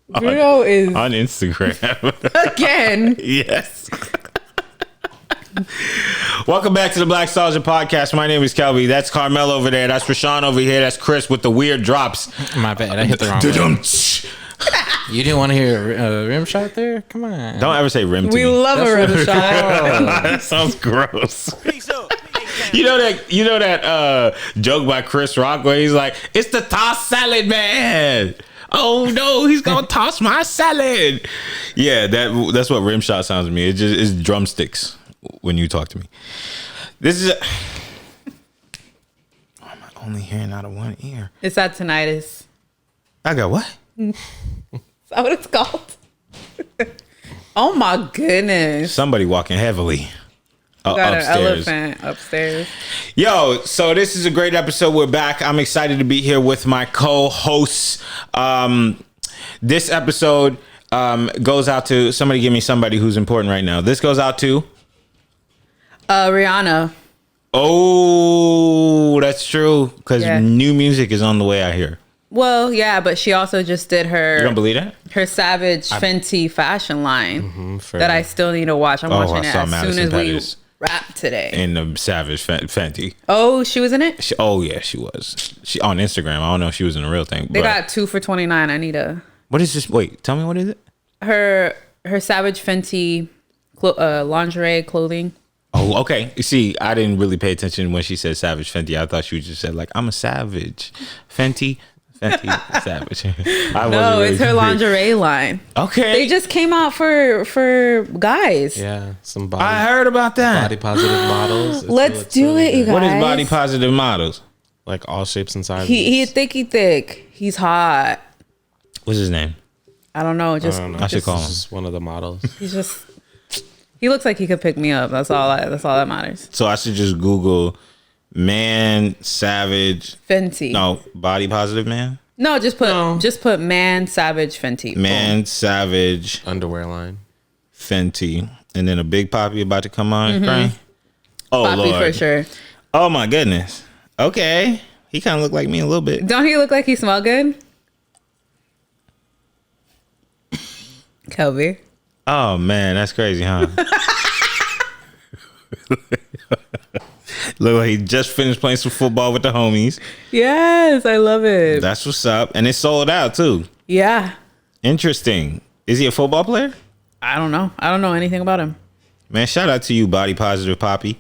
Bruno is on Instagram. again. Yes. Welcome back to the Blackstalgia podcast. My name is Kelby. That's Carmel over there. That's Rashawn over here. That's Chris with the weird drops. My bad. I hit the wrong one. You didn't want to hear a rim shot there? Come on. Don't ever say rim to We me. love a rim shot. That sounds gross. You know that joke by Chris Rock where he's like, "It's the tossed salad man." Oh no, he's gonna toss my salad. Yeah, that's what rim shot sounds to me. It's drumsticks when you talk to me. This is. Why am I only hearing out of one ear? It's that tinnitus. I got what? Is that what it's called? Oh my goodness. Somebody walking heavily. Got Upstairs. an elephant upstairs. Yo, so this is a great episode. We're back. I'm excited to be here with my co-hosts. This episode goes out to somebody. Give me somebody who's important right now. This goes out to Rihanna. Oh, that's true. Because new music is on the way out here. Well, yeah, but she also just did her. You don't believe that? Her Savage Fenty fashion line that I still need to watch. I'm watching it as soon as we wrap today. In the Savage Fenty. Oh, she was in it? She was. She on Instagram. I don't know if she was in the real thing. They got 2 for $29. I need a. What is this? Wait, tell me what is it? Her Savage Fenty lingerie clothing. Oh, okay. You see, I didn't really pay attention when she said Savage Fenty. I thought she just said like, I'm a savage. Fenty Savage. No, it's her lingerie line. Okay. They just came out for guys. Yeah, some body. I heard about that. Body positive models. Let's do it, you guys. What is body positive models? Like all shapes and sizes. He's thick. He's hot. What's his name? I don't know. I don't know. I should call him. Just one of the models. He looks like he could pick me up. That's all that matters. So I should just Google man savage Fenty. No, body positive man. No, just put man savage Fenty. Man Boom. savage Underwear line. Fenty, and then a big poppy about to come on. Right? Oh Poppy Lord, for sure. Oh my goodness. Okay, he kind of looked like me a little bit. Don't he look like he smell good? Kelby. Oh man, that's crazy, huh? Look like he just finished playing some football with the homies. Yes, I love it. That's what's up. And it's sold out too. Yeah. Interesting. Is he a football player? I don't know. I don't know anything about him. Man, shout out to you, body positive Poppy.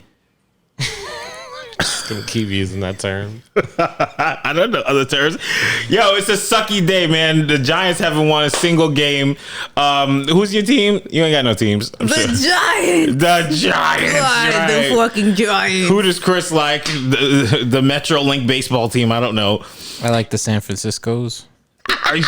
Just gonna keep using that term. I don't know other terms. Yo, it's a sucky day, man. The Giants haven't won a single game. Who's your team? You ain't got no teams. I'm sure. Giants. The Giants. God, right. the fucking Giants. Who does Chris like? The MetroLink baseball team. I don't know. I like the San Francisco's. Are you,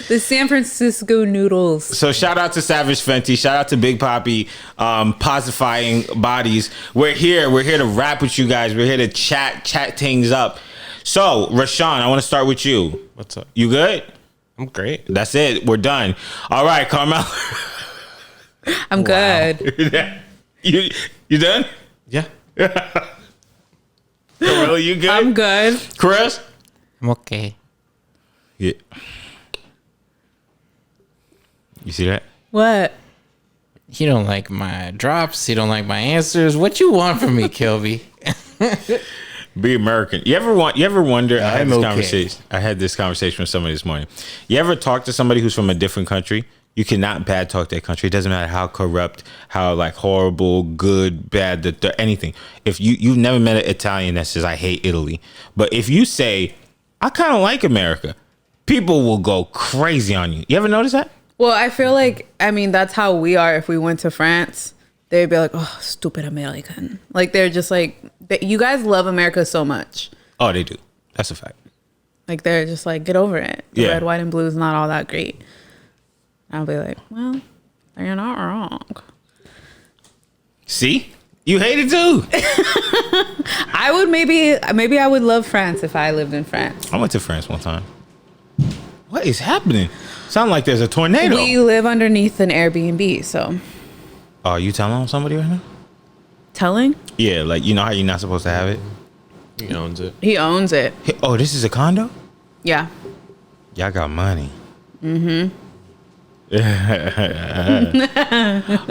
The San Francisco Noodles. so shout out to Savage Fenty. Shout out to Big Poppy. Posifying bodies. We're here to rap with you guys. We're here to chat things up. So Rashawn, I want to start with you. What's up? You good? I'm great. That's it. We're done. All right, Carmel. I'm good. You done? Yeah. Carmel, you good? I'm good. Chris? I'm okay. Yeah. You see that? What? You don't like my drops. You don't like my answers. What you want from me, Kelby? Be American. You ever wonder? I okay. had this conversation with somebody this morning. You ever talk to somebody who's from a different country? You cannot bad talk that country. It doesn't matter how corrupt, how like horrible, good, bad, anything. If you've never met an Italian that says I hate Italy, but if you say I kind of like America, people will go crazy on you. You ever notice that? Well, I feel like, I mean, that's how we are. If we went to France, they'd be like, oh, stupid American. Like, they're just like, you guys love America so much. Oh, they do. That's a fact. Like, they're just like, get over it. The Yeah. red, white, and blue is not all that great. I'll be like, well, you're not wrong. See? You hate it too. I would maybe I would love France if I lived in France. I went to France one time. What is happening? Sound like there's a tornado. We live underneath an Airbnb, so. Are you telling on somebody right now? Telling? Yeah, like you know how you're not supposed to have it? He owns it. He owns it. Oh, this is a condo? Yeah. Y'all got money. Mm-hmm.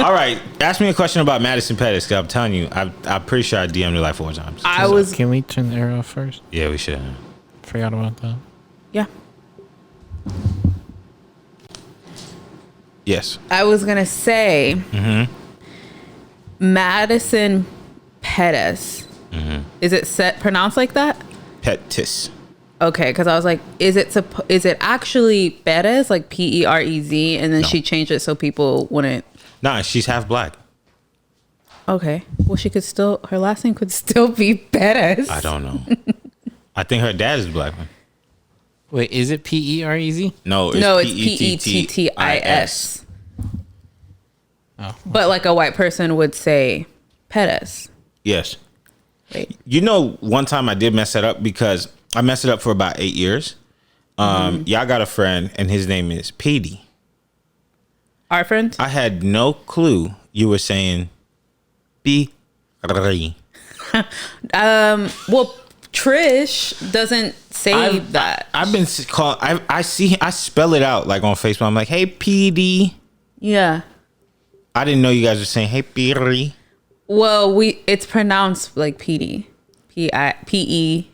All right. Ask me a question about Madison Pettis. Cause I'm telling you, I'm pretty sure I DM'd her like 4 times. Can we turn the air off first? Yeah, we should. Forgot about that. Yeah. Yes. I was gonna say Madison Pettis. Is it pronounced like that? Pettis. Okay, because I was like, is it actually Perez, like Perez, and then No. she changed it so people wouldn't? Nah, she's half black. Okay, well, her last name could still be Perez. I don't know. I think her dad is black. Wait, is it Perez? No, It's Pettis. Oh. But like a white person would say Perez. Yes. Wait. You know, one time I did mess it up because I messed it up for about 8 years. Y'all got a friend, and his name is Petey. Our friend? I had no clue you were saying B. Well, Trish doesn't say that. I've been called. I spell it out like on Facebook. I'm like, hey, PD. Yeah. I didn't know you guys were saying, hey, PD. Well, it's pronounced like PD. Petey.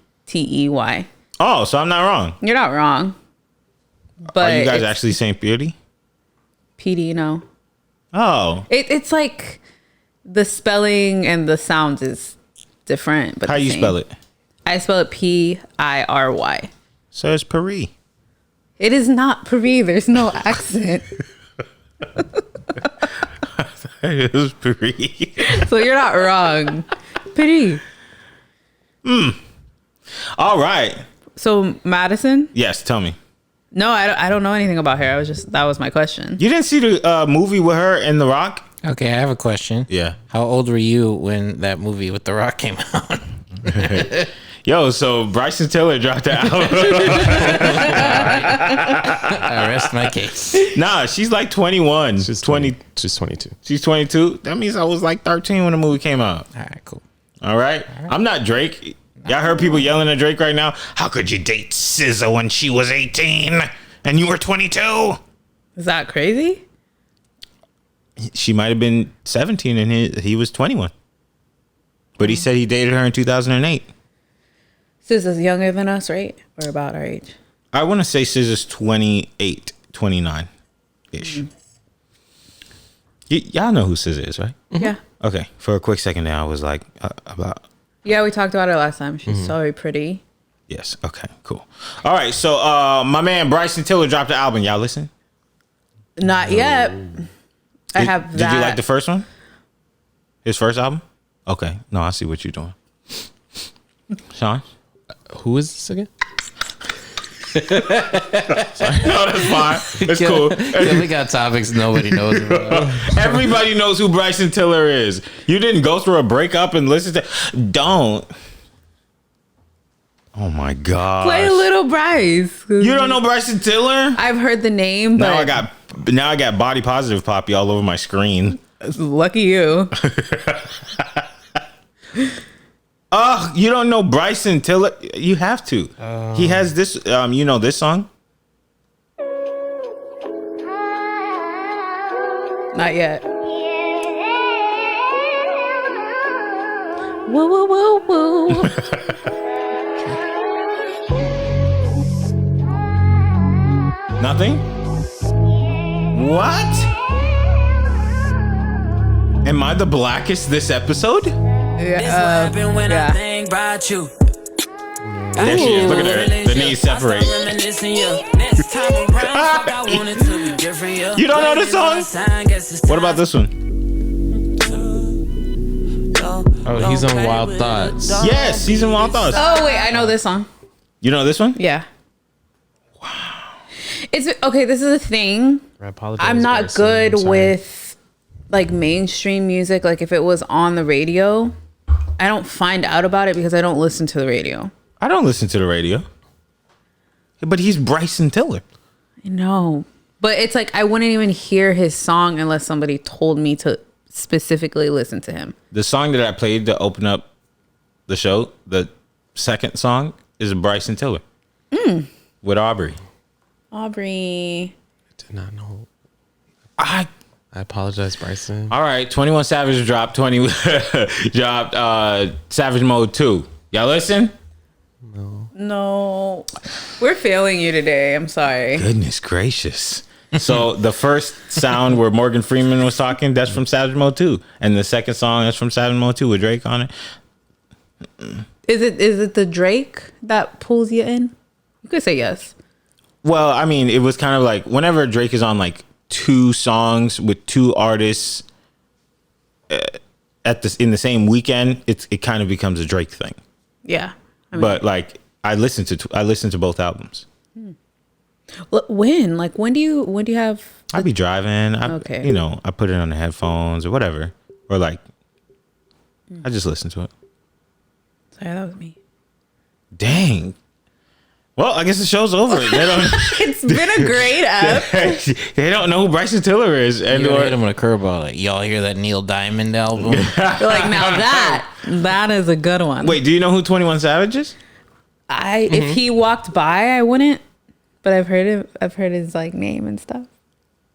Oh, so I'm not wrong. You're not wrong. But are you guys actually saying PD? PD, no. Oh. It's like the spelling and the sounds is different. But How you spell it? I spell it Piry. So it's Paris. It is not Paris. There's no accent. It was Paris. So you're not wrong. Paris. All right. So Madison? Yes, tell me. No, I don't know anything about her. That was my question. You didn't see the movie with her and The Rock? Okay, I have a question. Yeah. How old were you when that movie with The Rock came out? Yo, so Bryson Tiller dropped the album. I rest my case. Nah, she's like 21. She's 22. She's 22. That means I was like 13 when the movie came out. All right, cool. All right. I'm not Drake. Y'all heard people yelling at Drake right now? How could you date SZA when she was 18 and you were 22? Is that crazy? She might have been 17 and he was 21. But he said he dated her in 2008. SZA's younger than us, right? Or about our age? I want to say SZA's 28, 29-ish. Y'all know who SZA is, right? Yeah. Okay. For a quick second there, I was like, about... Yeah, we talked about her last time. She's so pretty. Yes. Okay, cool. All right. So my man Bryson Tiller dropped the album. Y'all listen? Not yet. I have that. Did you like the first one? His first album? Okay. No, I see what you're doing. Sean? Who is this again? No, that's fine. It's cool. Yeah, we got topics nobody knows about. Everybody knows who Bryson Tiller is. You didn't go through a breakup and listen to... Don't. Oh my God. Play a little Bryce. You don't know Bryson Tiller? I've heard the name, but Now I got body positive poppy all over my screen. lucky you. Oh, you don't know Bryson Tiller? You have to. He has this. You know this song? Not yet. Woo woo woo woo. Nothing? What? Am I the blackest this episode? Yeah. There she is. Look at her. The knees separate. You don't know this song? What about this one? Oh, he's on Wild Thoughts. Yes, he's in Wild Thoughts. Oh wait, I know this song. You know this one? Yeah. Wow. It's okay. This is a thing. I apologize, I'm not Bryson. good I'm sorry. with like mainstream music. Like if it was on the radio, I don't find out about it because I don't listen to the radio. I don't listen to the radio. But he's Bryson Tiller. I know. But it's like I wouldn't even hear his song unless somebody told me to specifically listen to him. The song that I played to open up the show, the second song, is Bryson Tiller with Aubrey. Aubrey. I did not know. I I apologize, Bryson. All right, 21 Savage dropped 20 dropped Savage Mode 2. Y'all listen? No. We're failing you today. I'm sorry. Goodness gracious. So the first sound where Morgan Freeman was talking, that's from Savage Mode 2. And the second song is from Savage Mode 2 with Drake on it. Is it the Drake that pulls you in? You could say yes. Well, I mean, it was kind of like whenever Drake is on like two songs with two artists in the same weekend, it kind of becomes a Drake thing. Yeah. I mean, But like I listened to both albums. when? Like when do you have I'd be driving. Okay. You know, I put it on the headphones or whatever. Or like I just listen to it. Sorry, that was me. Dang. Well, I guess the show's over. They don't, It's been a great app. they don't know who Bryson Tiller is. And You hit him with a curveball. Like, y'all hear that Neil Diamond album? You're like, now that is a good one. Wait, do you know who 21 Savage is? If he walked by, I wouldn't. But I've heard his like name and stuff.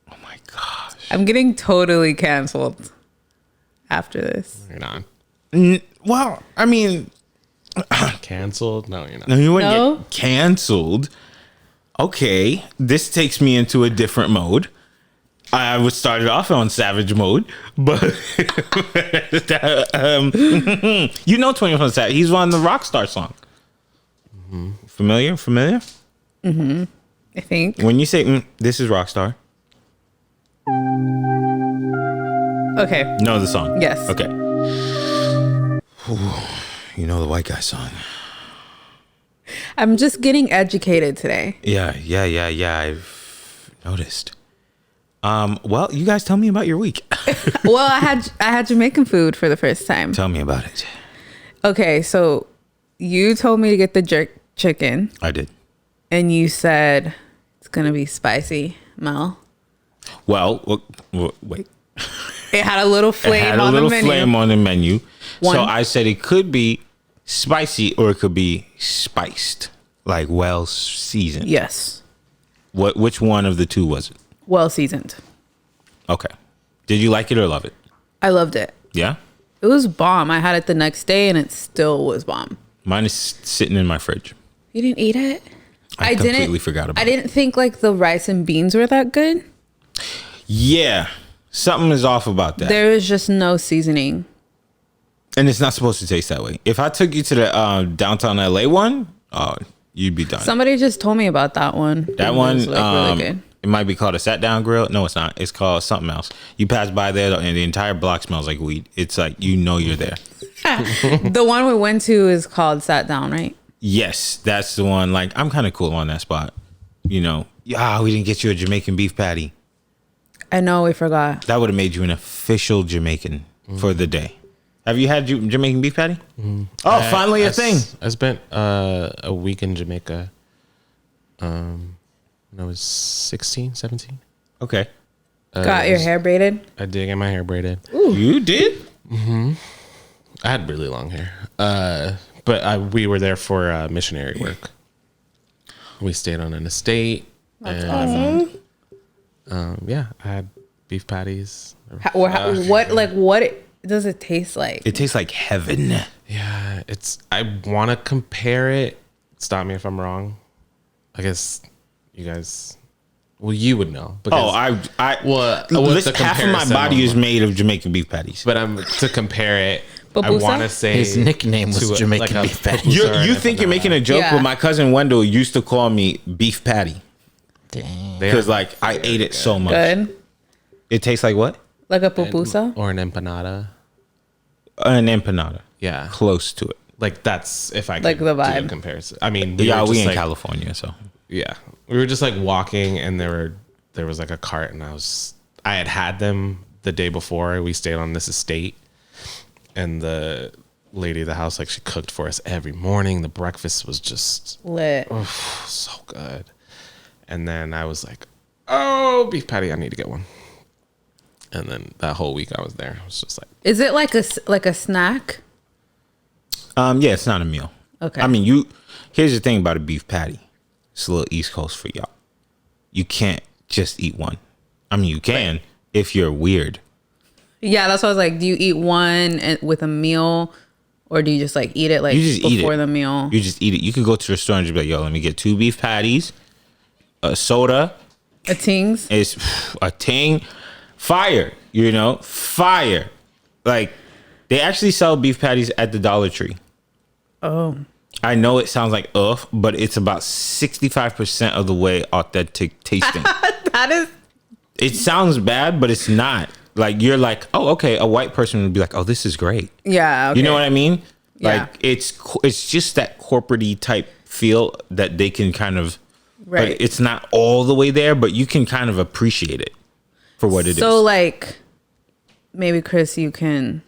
Oh my gosh. I'm getting totally canceled after this. You're not Well, I mean, canceled. No, you're not. no, you wouldn't No? get canceled. Okay, this takes me into a different mode. I would start it off on Savage mode, but you know 21 Savage. He's on the Rockstar song. Familiar? I think. When you say this is Rockstar, Okay. know the song. Yes. Okay. You know the white guy song. I'm just getting educated today. Yeah. I've noticed. Well, you guys tell me about your week. Well, I had Jamaican food for the first time. Tell me about it. Okay, so you told me to get the jerk chicken, I did. and you said it's gonna be spicy, Mel. Well, wait. It had a little It flame had a on little the menu. flame on the menu. One. So I said it could be spicy or it could be spiced, like well seasoned. Yes, Which one of the two was it? well seasoned. Okay. Did you like it or love it? I loved it. Yeah. It was bomb. I had it the next day, and it still was bomb. Mine is sitting in my fridge. You didn't eat it? I completely forgot about I didn't think like the rice and beans were that good. Yeah. Something is off about that. There was just no seasoning. And it's not supposed to taste that way. If I took you to the downtown LA one, you'd be done. Somebody just told me about that one. That It one, was, like, really good. it might be called a sat down grill. No, it's not. It's called something else. You pass by there and the entire block smells like weed. It's like, you know you're there. The one we went to is called Sat Down, right? Yes, that's the one. Like, I'm kind of cool on that spot. You know, we didn't get you a Jamaican beef patty. I know, we forgot. That would have made you an official Jamaican for the day. Have you had Jamaican beef patty? Oh, finally a thing. I spent a week in Jamaica when I was 16, 17. Okay. Got your hair braided? I did get my hair braided. You did? I had really long hair. But we were there for missionary work. We stayed on an estate. That's and, awesome. yeah, I had beef patties. What does it taste like? It tastes like heaven. Yeah, I want to compare it. Stop me if I'm wrong. I guess you guys, you would know. Because, Listen, half of my body is made of Jamaican beef patties. But to compare it, I Babusa? want to say His nickname was to Jamaican a beef patty. You think you're making a joke, Yeah. but my cousin Wendell used to call me beef patty Dang. because like I ate it so much. Good? It tastes like what? Like a pupusa? or an empanada. An empanada. Yeah, Close to it. like that's if I Like could the do a vibe. comparison. I mean, We were just in like, California, so Yeah, we were just like walking, and there was like a cart, and I had them the day before. We stayed on this estate, and the lady of the house, like, she cooked for us every morning. The breakfast was just Lit. so good. And then I was like, oh, beef patty, I need to get one. And then that whole week I was there, I was just like, Is it like a snack? yeah, it's not a meal. Okay. I mean, here's the thing about a beef patty. It's a little East Coast for y'all. you can't just eat one. I mean, you can if you're weird. Yeah, that's what I was like. Do you eat one with a meal, or do you just like eat it like You just before eat it. the meal? You just eat it. You could go to the store and just be like, yo, let me get 2 beef patties, a soda. A tings? It's a ting. Fire. You know? Fire. Like, they actually sell beef patties at the Dollar Tree. Oh. I know it sounds like ugh, but it's about 65% of the way authentic tasting. That is... It sounds bad, but it's not. Like, you're like, oh, okay. A white person would be like, oh, this is great. Yeah, okay. You know what I mean? Yeah. Like, it's just that corporate-y type feel that they can kind of... Right. But it's not all the way there, but you can kind of appreciate it for what it is. So, like, maybe, Chris, you can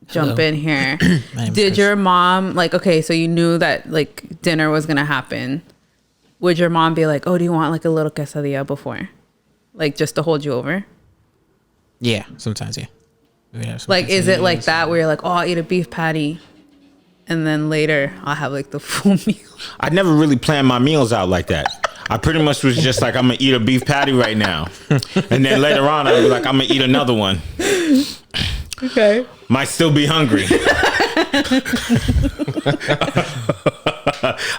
jump in here. Did Chris. your mom, like, okay, so you knew that, like, dinner was going to happen. Would your mom be like, oh, do you want, like, a little quesadilla before? Like, just to hold you over? Yeah, sometimes, yeah. We have some Like, is it like quesadillas. that where you're like, oh, I'll eat a beef patty, and then later I'll have, like, the full meal? I never really planned my meals out like that. I pretty much was just like, I'm going to eat a beef patty right now. And then later on, I'd be like, I'm going to eat another one. Okay. Might still be hungry.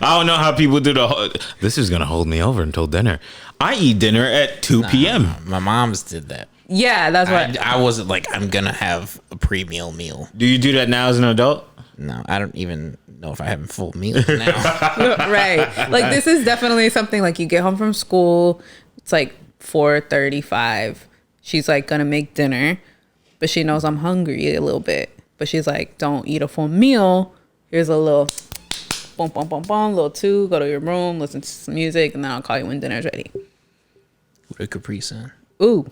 I don't know how people do this is going to hold me over until dinner. I eat dinner at 2 p.m. My mom's did that. Yeah, that's what... I wasn't like, I'm going to have a pre-meal meal. Do you do that now as an adult? No, I don't even know if I have full meals now. Right. Like, this is definitely something like you get home from school. It's like 4:35. She's like gonna make dinner, but she knows I'm hungry a little bit. But she's like, don't eat a full meal. Here's a little boom, boom, boom, boom, little 2. Go to your room, listen to some music, and then I'll call you when dinner's ready. With a Capri Sun. Ooh.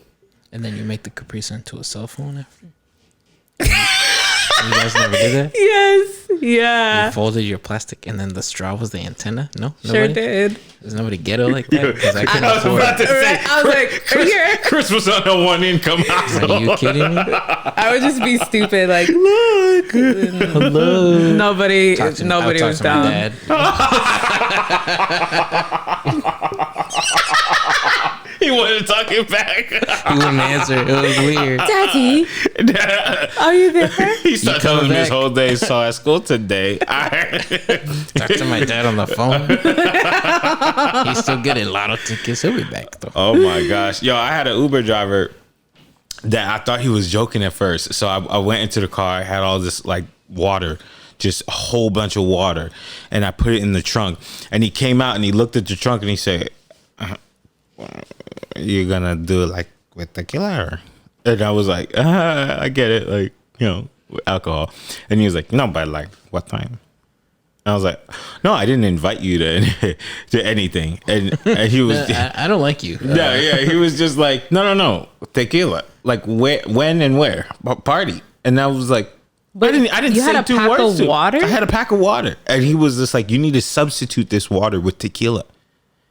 And then you make the Capri Sun to a cell phone after. You guys never did that? Yes. Yeah. You folded your plastic and then the straw was the antenna? No? Sure Nobody? did. There's nobody ghetto like that? Because I couldn't I was afford about it. to say, I was like, are you here? Chris was on a one-income household. Are you kidding me? I would just be stupid, like, look. Hello. Nobody I'll was talk to my down. dad. He wasn't talking back. He wouldn't answer. It was weird. Daddy, are you there? He started coming telling me his back? whole day. So at school today, Talk to my dad on the phone. He's still getting lotto tickets. He'll be back though. oh my gosh, yo, I had an Uber driver that I thought he was joking at first. So I went into the car. I had all this like water, just a whole bunch of water, and I put it in the trunk. And he came out and he looked at the trunk and he said, "You're gonna do it like with tequila?" And I was like, I get it, like, you know, with alcohol. And he was like, no, but like what time? And I was like, no, I didn't invite you to to anything. And he was I don't like you. yeah, he was just like, no, tequila. Like where, when, and where? Party. And I was like, I didn't you say had a 2 pack words of to him. water? I had a pack of water, and he was just like, you need to substitute this water with tequila.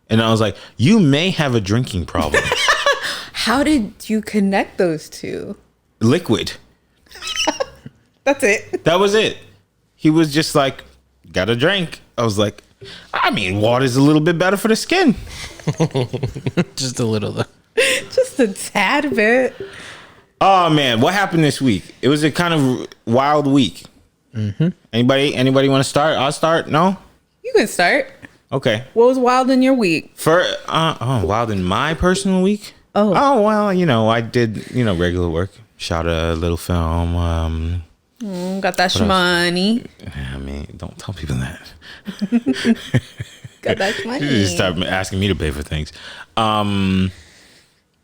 And I was like, you may have a drinking problem. How did you connect those two? Liquid. That's it. That was it. He was just like, got a drink. I was like, I mean, water's a little bit better for the skin. Just a little though. Just a tad bit. Oh man, what happened this week? It was a kind of wild week. Mm-hmm. Anybody want to start? I'll start. No. You can start. Okay. What was wild in your week? Wild in my personal week. Oh. Well, you know, I did, you know, regular work. Shot a little film. Got that shmoney. I mean, don't tell people that. Got that You just shmoney. start asking me to pay for things.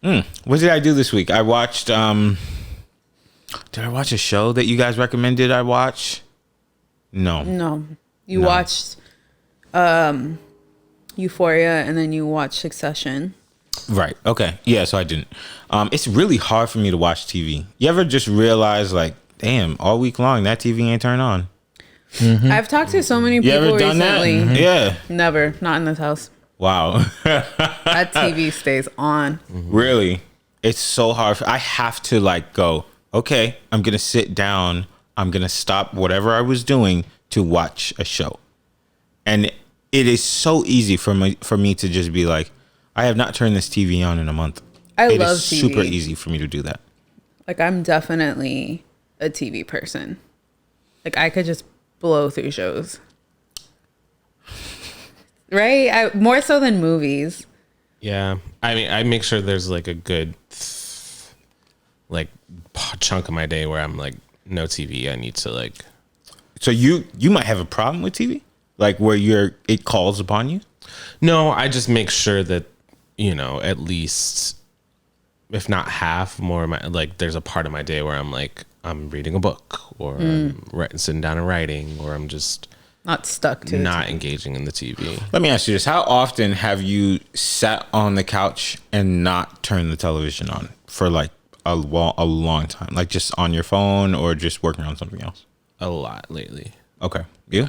What did I do this week? I watched. Did I watch a show that you guys recommended I watch? No. No. You No. watched Euphoria and then you watched Succession. Right. Okay. Yeah. So I didn't. It's really hard for me to watch TV. You ever just realize, like, damn, all week long that TV ain't turned on? I've talked to so many You people ever done recently. that? Yeah. Never. Not in this house. Wow. That TV stays on. Really? It's so hard. I have to like go, okay, I'm going to sit down. I'm going to stop whatever I was doing to watch a show. And it is so easy for me to just be like, I have not turned this TV on in a month. I It love is TV. super easy for me to do that. Like, I'm definitely a TV person. Like, I could just blow through shows. Right? More so than movies. Yeah. I mean, I make sure there's like a good like chunk of my day where I'm like, no TV. I need to like. So you might have a problem with TV, like where it calls upon you. No, I just make sure that, you know, at least if not half more of my, like there's a part of my day where I'm like, I'm reading a book or I'm sitting down and writing, or I'm just Not stuck to not the TV. engaging in the TV. Let me ask you this: how often have you sat on the couch and not turned the television on for like a long time, like just on your phone or just working on something else? A lot lately. Okay, you?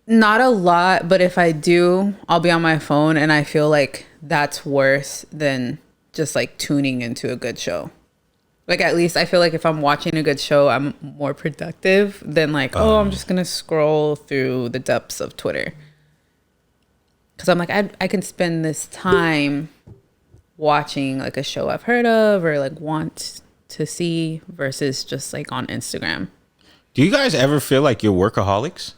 Not a lot, but if I do, I'll be on my phone, and I feel like that's worse than just like tuning into a good show. Like, at least I feel like if I'm watching a good show, I'm more productive than like, I'm just going to scroll through the depths of Twitter. Because I'm like, I can spend this time watching like a show I've heard of or like want to see versus just like on Instagram. Do you guys ever feel like you're workaholics?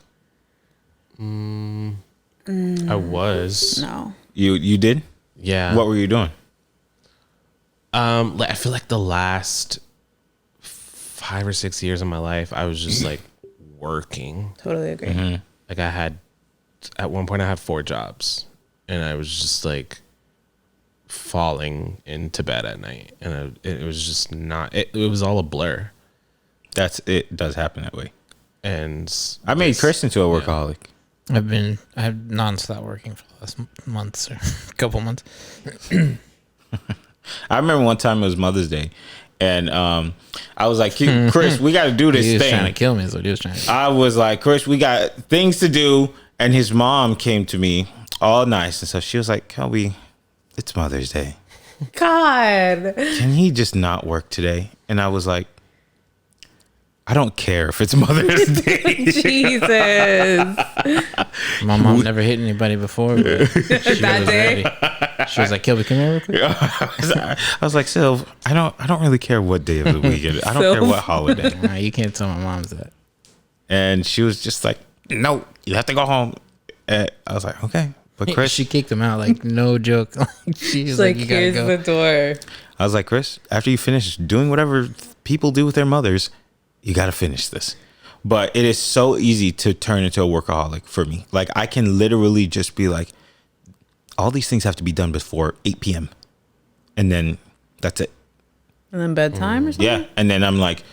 I was. No. You did? Yeah. What were you doing? Like, I feel like the last 5 or 6 years of my life, I was just like working. Totally agree. Like at one point I had 4 jobs, and I was just like falling into bed at night, and it was just not, it was all a blur. It does happen that way. And I made Chris into a workaholic. I've nonstop working for the last months or couple months. I remember one time it was Mother's Day, and I was like, Chris, we got to do this He was thing. trying to kill me, is what he was trying to do. I was like, Chris, we got things to do. And his mom came to me all nice and stuff. She was like, Kelby, it's Mother's Day. God. Can he just not work today? And I was like, I don't care if it's Mother's Day. Jesus. My mom never hit anybody before, but she That was day? ready. She was like, Kelby, come here real quick. I was like, Sylv, I don't really care what day of the week it is. I don't care Sylv. what holiday. Nah, you can't tell my mom's that. And she was just like, no, you have to go home. And I was like, okay. But Chris, She kicked him out, like, no joke. She's Like, like, you gotta here's go. the door. I was like, Chris, after you finish doing whatever people do with their mothers, you got to finish this. But it is so easy to turn into a workaholic for me. Like, I can literally just be like, all these things have to be done before 8 p.m. And then that's it. And then bedtime or something? Yeah. And then I'm like,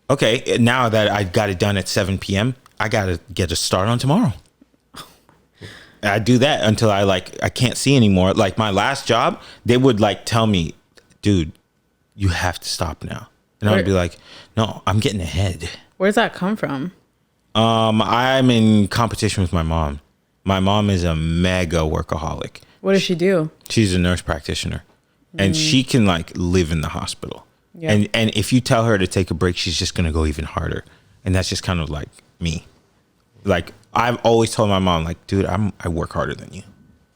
okay, now that I got it done at 7 p.m., I got to get a start on tomorrow. I do that until I can't see anymore. Like, my last job, they would like tell me, dude, you have to stop now. And I would be like, no, I'm getting ahead. Where's that come from? I'm in competition with my mom. My mom is a mega workaholic. What does she do? She's a nurse practitioner, and she can like live in the hospital. Yeah. And if you tell her to take a break, she's just gonna go even harder. And that's just kind of like me. Like, I've always told my mom, like, dude, I work harder than you.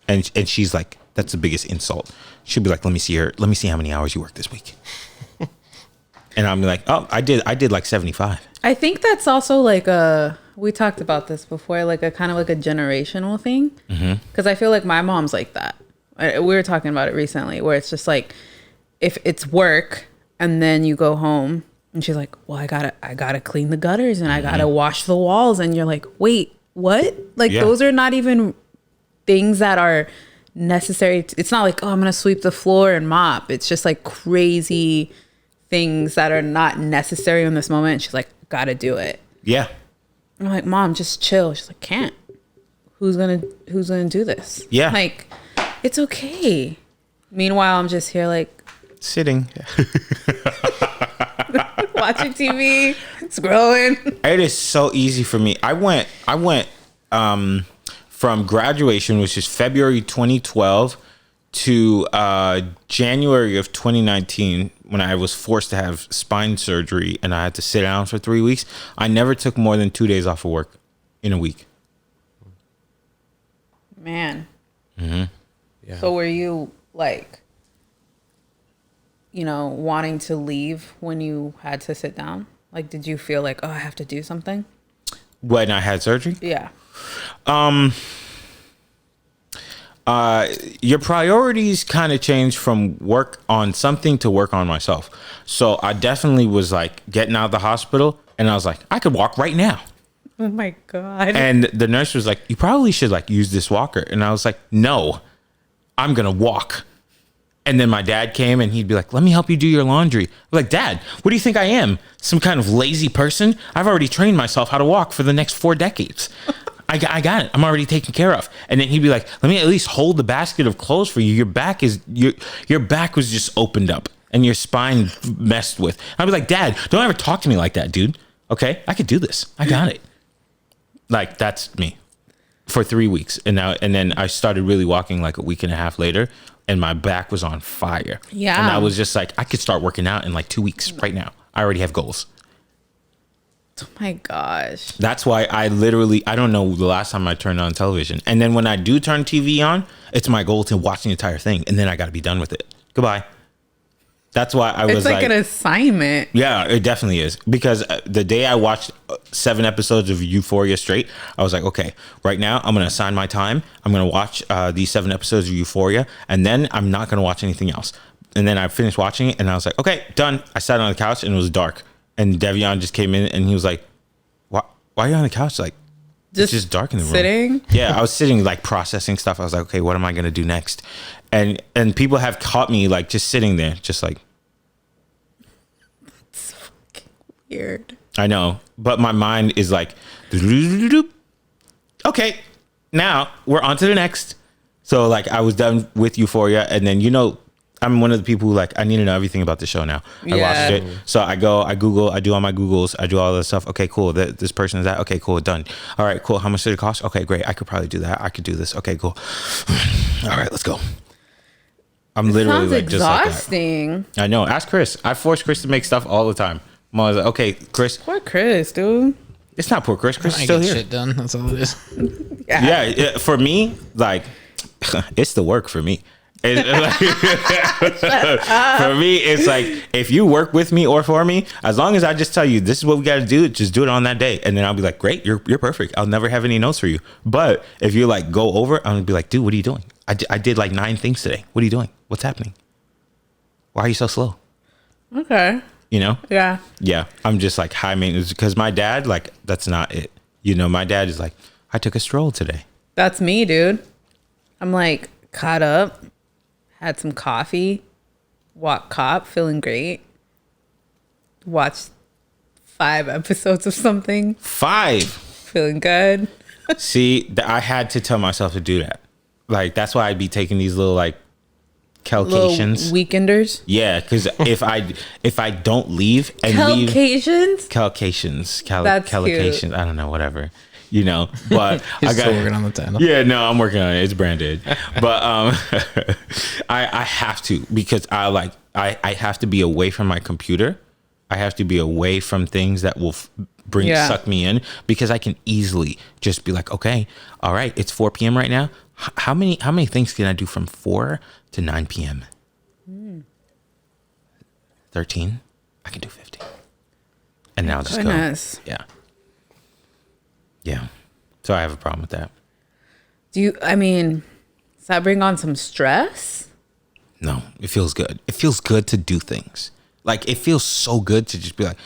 And she's like, that's the biggest insult. She'll be like, let me see how many hours you work this week. And I'm like, oh, I did like 75. I think that's also like we talked about this before, like a kind of like a generational thing. Because I feel like my mom's like that. We were talking about it recently, where it's just like, if it's work and then you go home and she's like, well, I gotta clean the gutters and I gotta wash the walls. And you're like, wait, what? Like, Yeah. those are not even things that are necessary. It's not like, oh, I'm gonna sweep the floor and mop. It's just like crazy things that are not necessary in this moment. She's like, gotta do it. Yeah. I'm like, Mom, just chill. She's like, can't. Who's gonna do this? Yeah. Like, it's okay. Meanwhile, I'm just here like Sitting. watching TV, scrolling. It is so easy for me. I went from graduation, which is February 2012, to January of 2019, when I was forced to have spine surgery and I had to sit down for 3 weeks. I never took more than 2 days off of work in a week. Man, So were you like, wanting to leave when you had to sit down? Like, did you feel like, oh, I have to do something? When I had surgery? Yeah. Your priorities kind of changed from work on something to work on myself. So I definitely was like getting out of the hospital and I was like, I could walk right now. Oh my God. And the nurse was like, you probably should like use this walker. And I was like, no, I'm going to walk. And then my dad came and he'd be like, let me help you do your laundry. I'm like, Dad, what do you think I am? Some kind of lazy person? I've already trained myself how to walk for the next 4 decades. I got it. I'm already taken care of. And then he'd be like, let me at least hold the basket of clothes for you. Your back was just opened up and your spine messed with. I'd be like, Dad, don't ever talk to me like that, dude. Okay, I could do this. I got it. Like, that's me for 3 weeks. And then I started really walking like a week and a half later and my back was on fire. Yeah. And I was just like, I could start working out in like 2 weeks right now. I already have goals. Oh my gosh. That's why I don't know the last time I turned on television. And then when I do turn TV on, it's my goal to watch the entire thing. And then I got to be done with it. Goodbye. That's why I was It's like an assignment. Yeah, it definitely is. Because the day I watched 7 episodes of Euphoria straight, I was like, okay, right now I'm going to assign my time. I'm going to watch these 7 episodes of Euphoria. And then I'm not going to watch anything else. And then I finished watching it and I was like, okay, done. I sat on the couch and it was dark. And Devion just came in and he was like, why are you on the couch? Like, it's just dark in the room. Sitting? Yeah, I was sitting like processing stuff. I was like, okay, what am I going to do next? And people have caught me like just sitting there, just like. It's fucking weird. I know, but my mind is like, okay, now we're on to the next. So like I was done with Euphoria and then, I'm one of the people who like, I need to know everything about the show now. I watched it. So I go, I Google, I do all my Googles, I do all this stuff. Okay, cool. This person is that. Okay, cool. Done. All right, cool. How much did it cost? Okay, great. I could probably do that. I could do this. Okay, cool. All right, let's go. I'm literally Sounds like exhausting. just like that. I know. Ask Chris. I force Chris to make stuff all the time. I'm always like, okay, Chris. Poor Chris, dude. It's not poor Chris. Chris is I still get here. shit done. That's all it is. Yeah, for me, like, it's the work for me. For me, it's like if you work with me or for me, as long as I just tell you this is what we got to do, just do it on that day, and then I'll be like, great, you're perfect. I'll never have any notes for you. But if you like go over, I'm gonna be like, dude, what are you doing? I did like 9 things today. What are you doing? What's happening? Why are you so slow? Okay. Yeah. Yeah. I'm just like high maintenance because my dad, like, that's not it. My dad is like, I took a stroll today. That's me, dude. I'm like caught up, had some coffee, walked cop, feeling great. Watched 5 episodes of something. 5. Feeling good. See, I had to tell myself to do that. Like, that's why I'd be taking these little like calcations. Little weekenders. Yeah, because if I don't leave and Calcations? That's calcations. cute. I don't know, whatever. But He's I got still working on the title. Yeah, no, I'm working on it. It's branded. But I have to because I have to be away from my computer. I have to be away from things that will suck me in because I can easily just be like, okay, all right, it's 4 p.m. right now. How many things can I do from 4 to 9 p.m.? 13. I can do 50. And now just Goodness. go. Yeah. So I have a problem with that. Does that bring on some stress? No, it feels good. It feels good to do things. Like, it feels so good to just be like,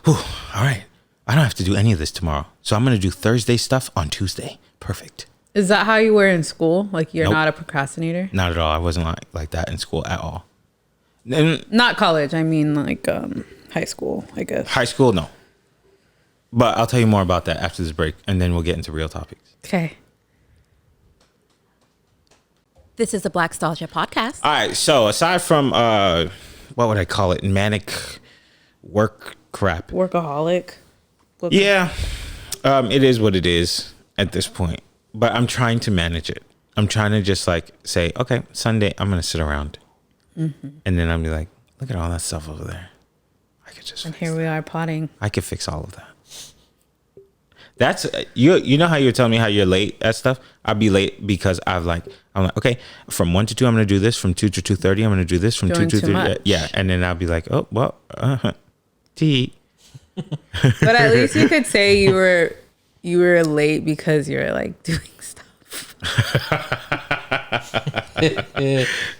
all right, I don't have to do any of this tomorrow. So I'm going to do Thursday stuff on Tuesday. Perfect. Is that how you were in school? Like, you're Nope. not a procrastinator? Not at all. I wasn't like that in school at all. And Not college. I mean, like, high school, I guess. high school, no. But I'll tell you more about that after this break, and then we'll get into real topics. Okay. This is a Blackstalgia podcast. All right. So aside from, what would I call it? Manic work crap. Workaholic. Yeah. It is what it is at this point. But I'm trying to manage it. I'm trying to just like say, okay, Sunday, I'm going to sit around. Mm-hmm. And then I'll be like, look at all that stuff over there. I could just And fix here we are potting. I could fix all of that. That's you know how you're telling me how you're late at stuff. I'll be late because I'm like okay, from 1 to 2 I'm gonna do this, from 2 to 2:30 I'm gonna do this, from Doing 2 to too 3 much. yeah, and then I'll be like, oh well, tea. But at least you could say you were late because you're like doing stuff.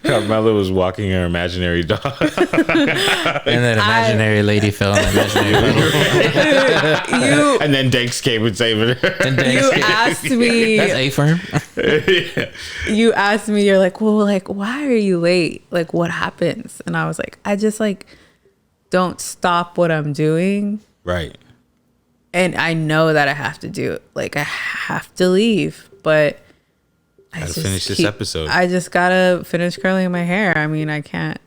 Carmela was walking her imaginary dog. And that imaginary lady fell in the imaginary puddle. And then Danks came and saved her. And You asked me. That's A-firm. You asked me. You're like, well, like, why are you late? Like, what happens? And I was like, I just like don't stop what I'm doing. Right. And I know that I have to do it. Like, I have to leave, but I Gotta just finish this episode. I just gotta finish curling my hair. I mean, I can't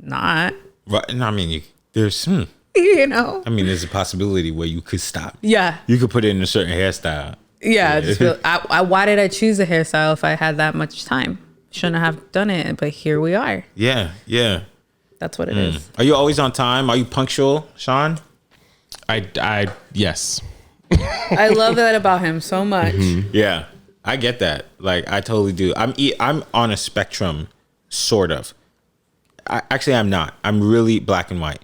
not. Right. No, I mean, there's You know. I mean, there's a possibility where you could stop. Yeah. You could put it in a certain hairstyle. Yeah. I just feel, why did I choose a hairstyle if I had that much time? Shouldn't have done it, but here we are. Yeah. Yeah. That's what it is. Are you always on time? Are you punctual, Sean? I yes. Mm-hmm. I love that about him so much. Yeah. I get that. Like, I totally do. I'm on a spectrum, sort of. Actually, I'm not. I'm really black and white.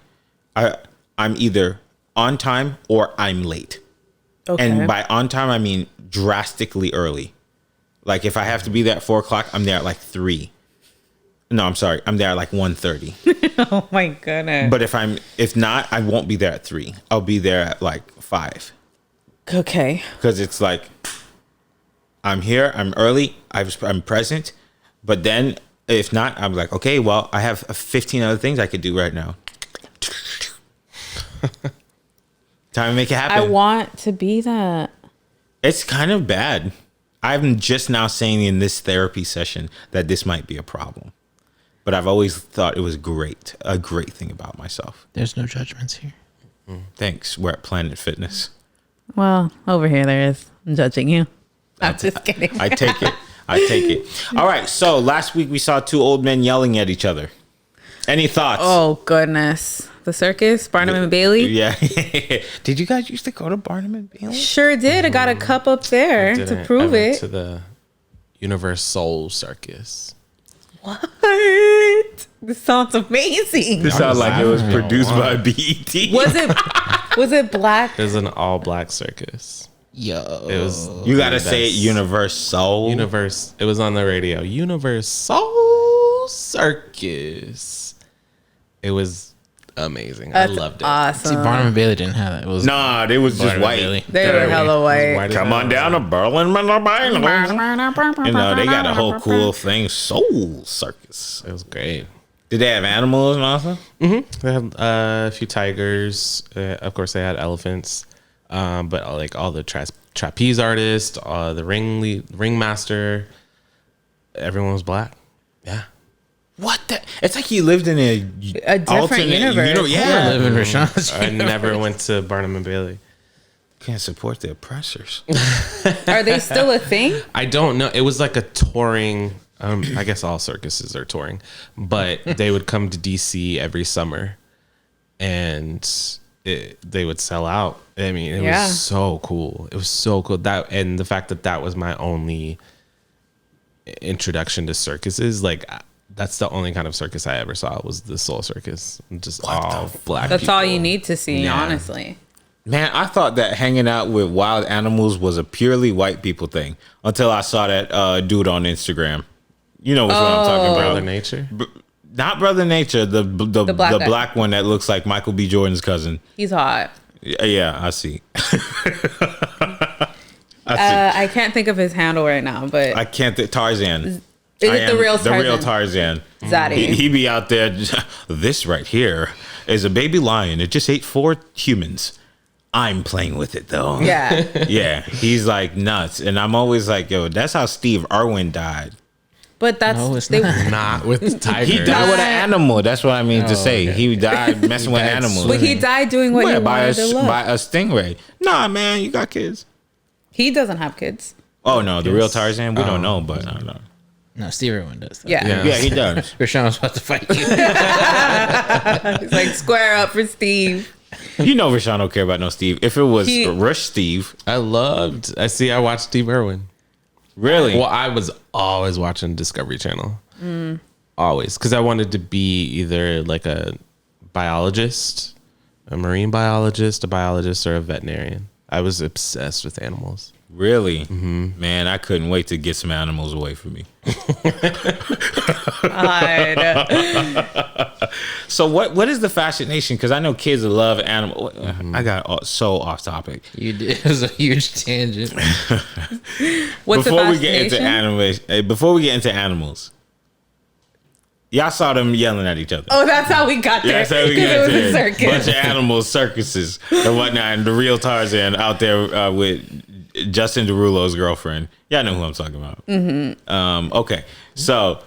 I'm either on time or I'm late. Okay. And by on time, I mean drastically early. Like, if I have to be there at 4 o'clock, I'm there at like 3. No, I'm sorry. I'm there at like 1:30. Oh my goodness. But if not, I won't be there at 3. I'll be there at like 5. Okay. Because it's like, I'm here, I'm early, I'm present. But then if not, I'm like, okay, well, I have 15 other things I could do right now. Time to make it happen. I want to be that. It's kind of bad. I'm just now saying in this therapy session that this might be a problem. But I've always thought it was a great thing about myself. There's no judgments here. Thanks. We're at Planet Fitness. Well, over here there is. I'm judging you. I'm just kidding. I take it. All right. So last week we saw 2 old men yelling at each other. Any thoughts? Oh goodness. The circus, Barnum and Bailey. Yeah. Did you guys used to go to Barnum and Bailey? Sure did. I got a cup up there to Didn't- prove I went it. to the Universal Circus. What? This sounds amazing. This sounds like it was produced by BET. Was it black? It was an all black circus. Yo. It was You gotta say it best. Universal. Universe. It was on the radio. Universal Circus. It was amazing. That's I loved it. awesome. See, Barnum and Bailey didn't have that. It was Nah, they was just Barnum and white. Bailey. They were hella white. White as Come hell. on down to Berlin, You know, they got a whole cool thing, Soul Circus. It was great. Did they have animals and also? They had a few tigers. Of course, they had elephants. But like all the trapeze artists, the ringmaster, everyone was black. Yeah. What the? It's like he lived in a different alternate universe. Yeah. I live in Rashawn's. I never went to Barnum and Bailey. Can't support the oppressors. Are they still a thing? I don't know. It was like a touring. I guess all circuses are touring, but they would come to DC every summer, and they would sell out. I mean, it Yeah. was so cool. It was so cool. And the fact that was my only introduction to circuses, like that's the only kind of circus I ever saw was the Soul Circus. Just all black. That's all you people. need to see, Yeah. honestly. Man, I thought that hanging out with wild animals was a purely white people thing until I saw that dude on Instagram. You know which one I'm talking Brother about. Nature. Not Brother Nature, the black guy. black one that looks like Michael B. Jordan's cousin. He's hot. Yeah, I see. I can't think of his handle right now, but I can't think. Tarzan. is it the real Tarzan? The real Tarzan. Zaddy. He be out there. This right here is a baby lion. It just ate 4 humans. I'm playing with it though. Yeah. Yeah. He's like nuts, and I'm always like, yo, that's how Steve Irwin died. But that's No, it's not. Not with tigers. He died with an animal. That's what I mean to say. okay. He died messing with died animals. but he died doing what Yeah, he by wanted to look. a stingray. Nah, man, you got kids. He doesn't have kids. Oh no, the real Tarzan. We don't know, but I don't know. No, Steve Irwin does. Though. Yeah. Yeah. Yeah, he does. Rashawn was about to fight you. He's like, square up for Steve. You know Rashawn don't care about no Steve. If it was Rush Steve. I watched Steve Irwin. Really? Well, I was always watching Discovery Channel. Always. Because I wanted to be either like a biologist, a marine biologist, or a veterinarian. I was obsessed with animals. Really? Mm-hmm. Man, I couldn't wait to get some animals away from me. So what is the fascination? Because I know kids love animals. I got so off topic. You did. It was a huge tangent. What's Before the we get into fascination? before we get into animals, y'all saw them yelling at each other. Oh, that's how we got there. That's how we Because got it was there. a circus. Bunch of animals, circuses, and whatnot, and the real Tarzan out there with Justin Derulo's girlfriend. Y'all know who I'm talking about. Mm-hmm. Okay, so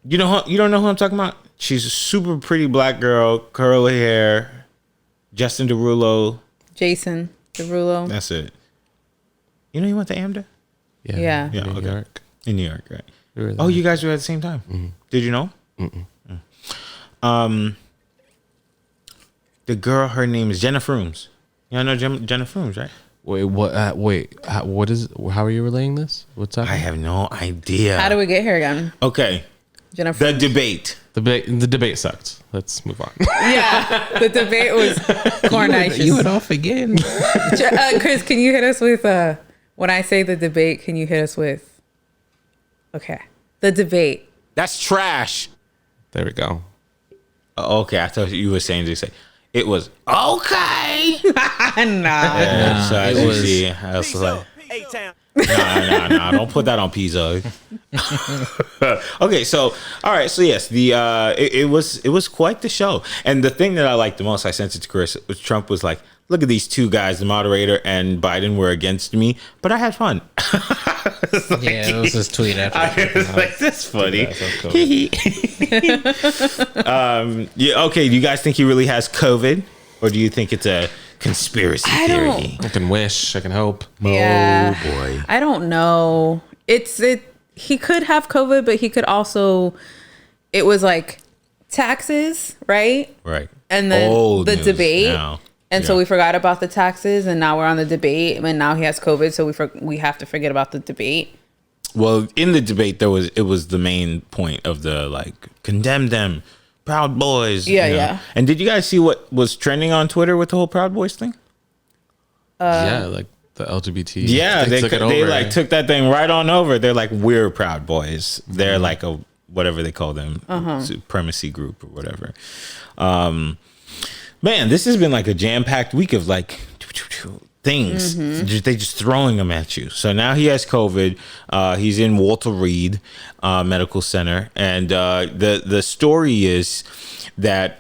you don't know who I'm talking about? She's a super pretty black girl, curly hair. Justin Derulo. Jason Derulo. That's it. You know he went to AMDA? Yeah. Yeah, New okay. York. In New York, right? We were there. Oh, you guys were at the same time. Mm-hmm. Did you know? The girl, her name is Jenna Frooms. Y'all know Jenna Frooms, right? Wait, what? What is? How are you relaying this? What's up? I have no idea. How do we get here again? Okay, Jennifer. the debate. The debate sucked. Let's move on. Yeah, the debate was cornichous. You went off again. Chris, can you hit us with when I say the debate? Can you hit us with? Okay, the debate. That's trash. There we go. Okay, I thought you were saying to say it was okay. Nah. So as it you was- see, I was like, no, don't put that on pizza. Okay, so all right, so yes, it was quite the show, and the thing that I liked the most, I sent it to Chris, was Trump was like, look at these two guys, the moderator and Biden were against me, but I had fun. Yeah, it was his tweet after. I was like, that's funny. Yeah, okay, do you guys think he really has COVID, or do you think it's a conspiracy theory? I can wish. I can hope. Yeah. Oh boy. I don't know. He could have COVID, but he could also. It was like taxes, right? Right. And then Old the news debate. now. And so we forgot about the taxes, and now we're on the debate, and now he has COVID, so we have to forget about the debate. Well, in the debate, it was the main point of the like condemn them, Proud Boys. Yeah, you know? yeah. And did you guys see what was trending on Twitter with the whole Proud Boys thing? Yeah, like the LGBT. Yeah, they took it they over. like took that thing right on over. They're like, we're Proud Boys. They're like a whatever they call them, supremacy group or whatever. Man, this has been like a jam-packed week of like things. They just throwing them at you. So now he has COVID. He's in Walter Reed Medical Center, and the story is that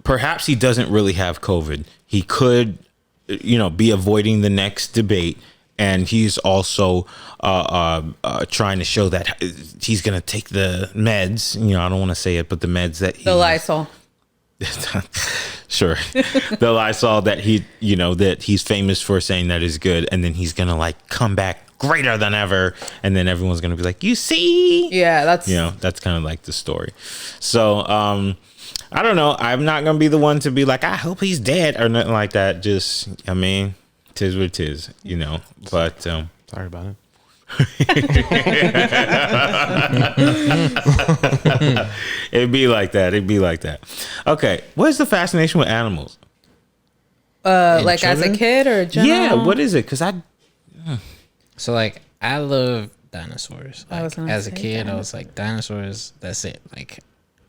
perhaps he doesn't really have COVID. He could, be avoiding the next debate. And he's also trying to show that he's going to take the meds. I don't want to say it, but the meds that The Lysol. Sure. The Lysol that that he's famous for saying that is good. And then he's going to like come back greater than ever. And then everyone's going to be like, you see? Yeah, that's. That's kind of like the story. So, I don't know. I'm not going to be the one to be like, I hope he's dead or nothing like that. Just, tis what tis, but Sorry about it. it'd be like that. Okay, what is the fascination with animals? Like as a children? kid or general? Yeah, what is it? Because So like, I love dinosaurs. I was Like, gonna as a say kid, I was like, dinosaurs. That's it. Like,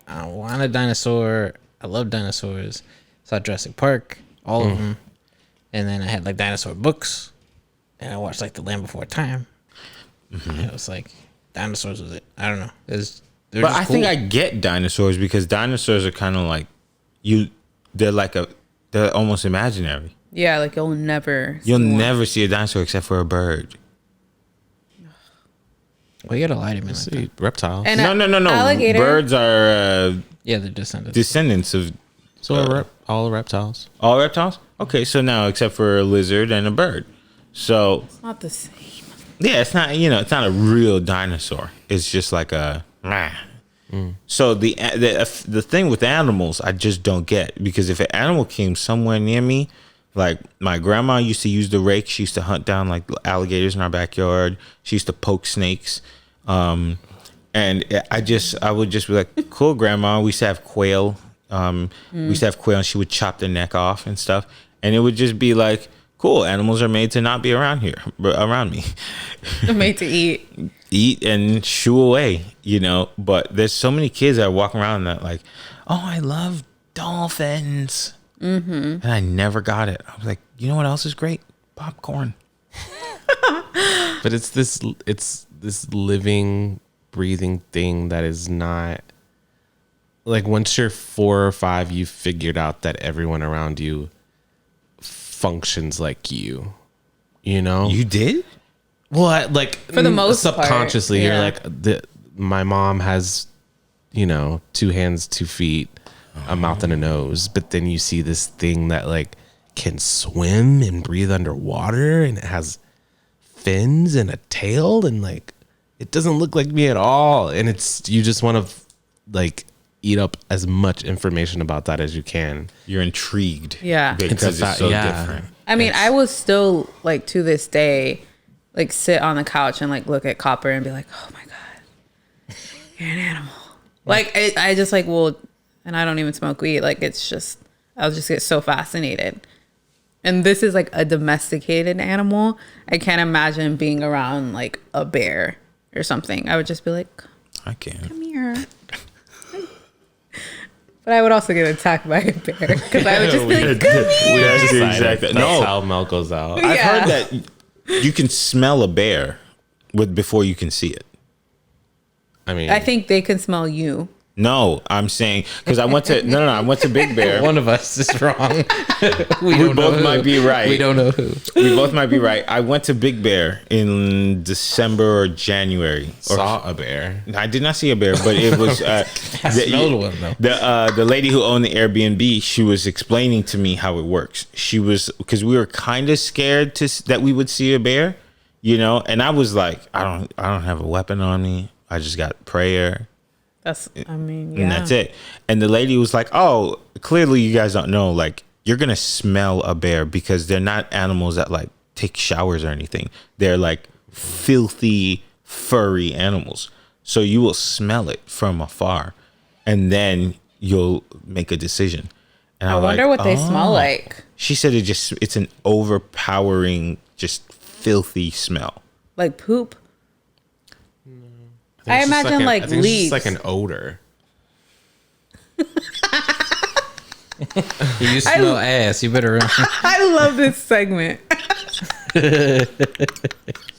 I want a dinosaur. I love dinosaurs. Saw Jurassic Park, all of them, and then I had like dinosaur books, and I watched like The Land Before Time. And it was like dinosaurs was it. I don't know. but I think I get dinosaurs because dinosaurs are kind of like they're almost imaginary. Yeah, like you'll never. You'll see one. never see a dinosaur except for a bird. Well, you gotta lie to me. Like that. See, reptiles. And No. alligator. Birds are Yeah, they're descendants. descendants of So all reptiles. all reptiles. Okay, so now except for a lizard and a bird. So It's not the same. yeah, it's not it's not a real dinosaur. It's just like a So the thing with animals, I just don't get, because if an animal came somewhere near me, like my grandma used to use the rake. She used to hunt down like alligators in our backyard. She used to poke snakes. And I would just be like, cool, grandma. We used to have quail. We used to have quail, and she would chop the neck off and stuff. And it would just be like, cool, animals are made to not be around me. They're made to eat And shoo away, But there's so many kids that walk around that like, oh, I love dolphins. And I never got it. I was like, you know what else is great? Popcorn. But it's this living, breathing thing that is not like, once you're 4 or 5, you've figured out that everyone around you functions like you. You did? Well, for the most subconsciously, part, you're like, my mom has, 2 hands, 2 feet, a mouth and a nose, but then you see this thing that like can swim and breathe underwater, and it has fins and a tail, and like it doesn't look like me at all, and you just want to like eat up as much information about that as you can. You're intrigued. Yeah. Because it's so different. I mean, I will still, like, to this day, like, sit on the couch and, like, look at Copper and be like, oh, my God, you're an animal. Like, I just, like, and I don't even smoke weed. Like, it's just, I'll just get so fascinated. And this is, like, a domesticated animal. I can't imagine being around, like, a bear or something. I would just be like, I can. come here. But I would also get attacked by a bear, because I would just be like, come here. Exactly. That's how Mel goes out. I've heard that you can smell a bear before you can see it. I mean, I think they can smell you. No, I'm saying, because I went to Big Bear. One of us is wrong. We both might be right. We don't know who. We both might be right. I went to Big Bear in December or January. saw a bear. I did not see a bear, but it was I smelled one though. the lady who owned the Airbnb. She was explaining to me how it works. She was, because we were kind of scared that we would see a bear, and I was like, I don't have a weapon on me. I just got prayer. And that's it. And the lady was like, oh, clearly you guys don't know, like, you're gonna smell a bear, because they're not animals that like take showers or anything. They're like filthy, furry animals. So you will smell it from afar, and then you'll make a decision. And I wonder what they smell like. She said it's an overpowering, just filthy smell. Like poop. I imagine like I think leaves. it's just like an odor. You smell ass. You better run. I love this segment.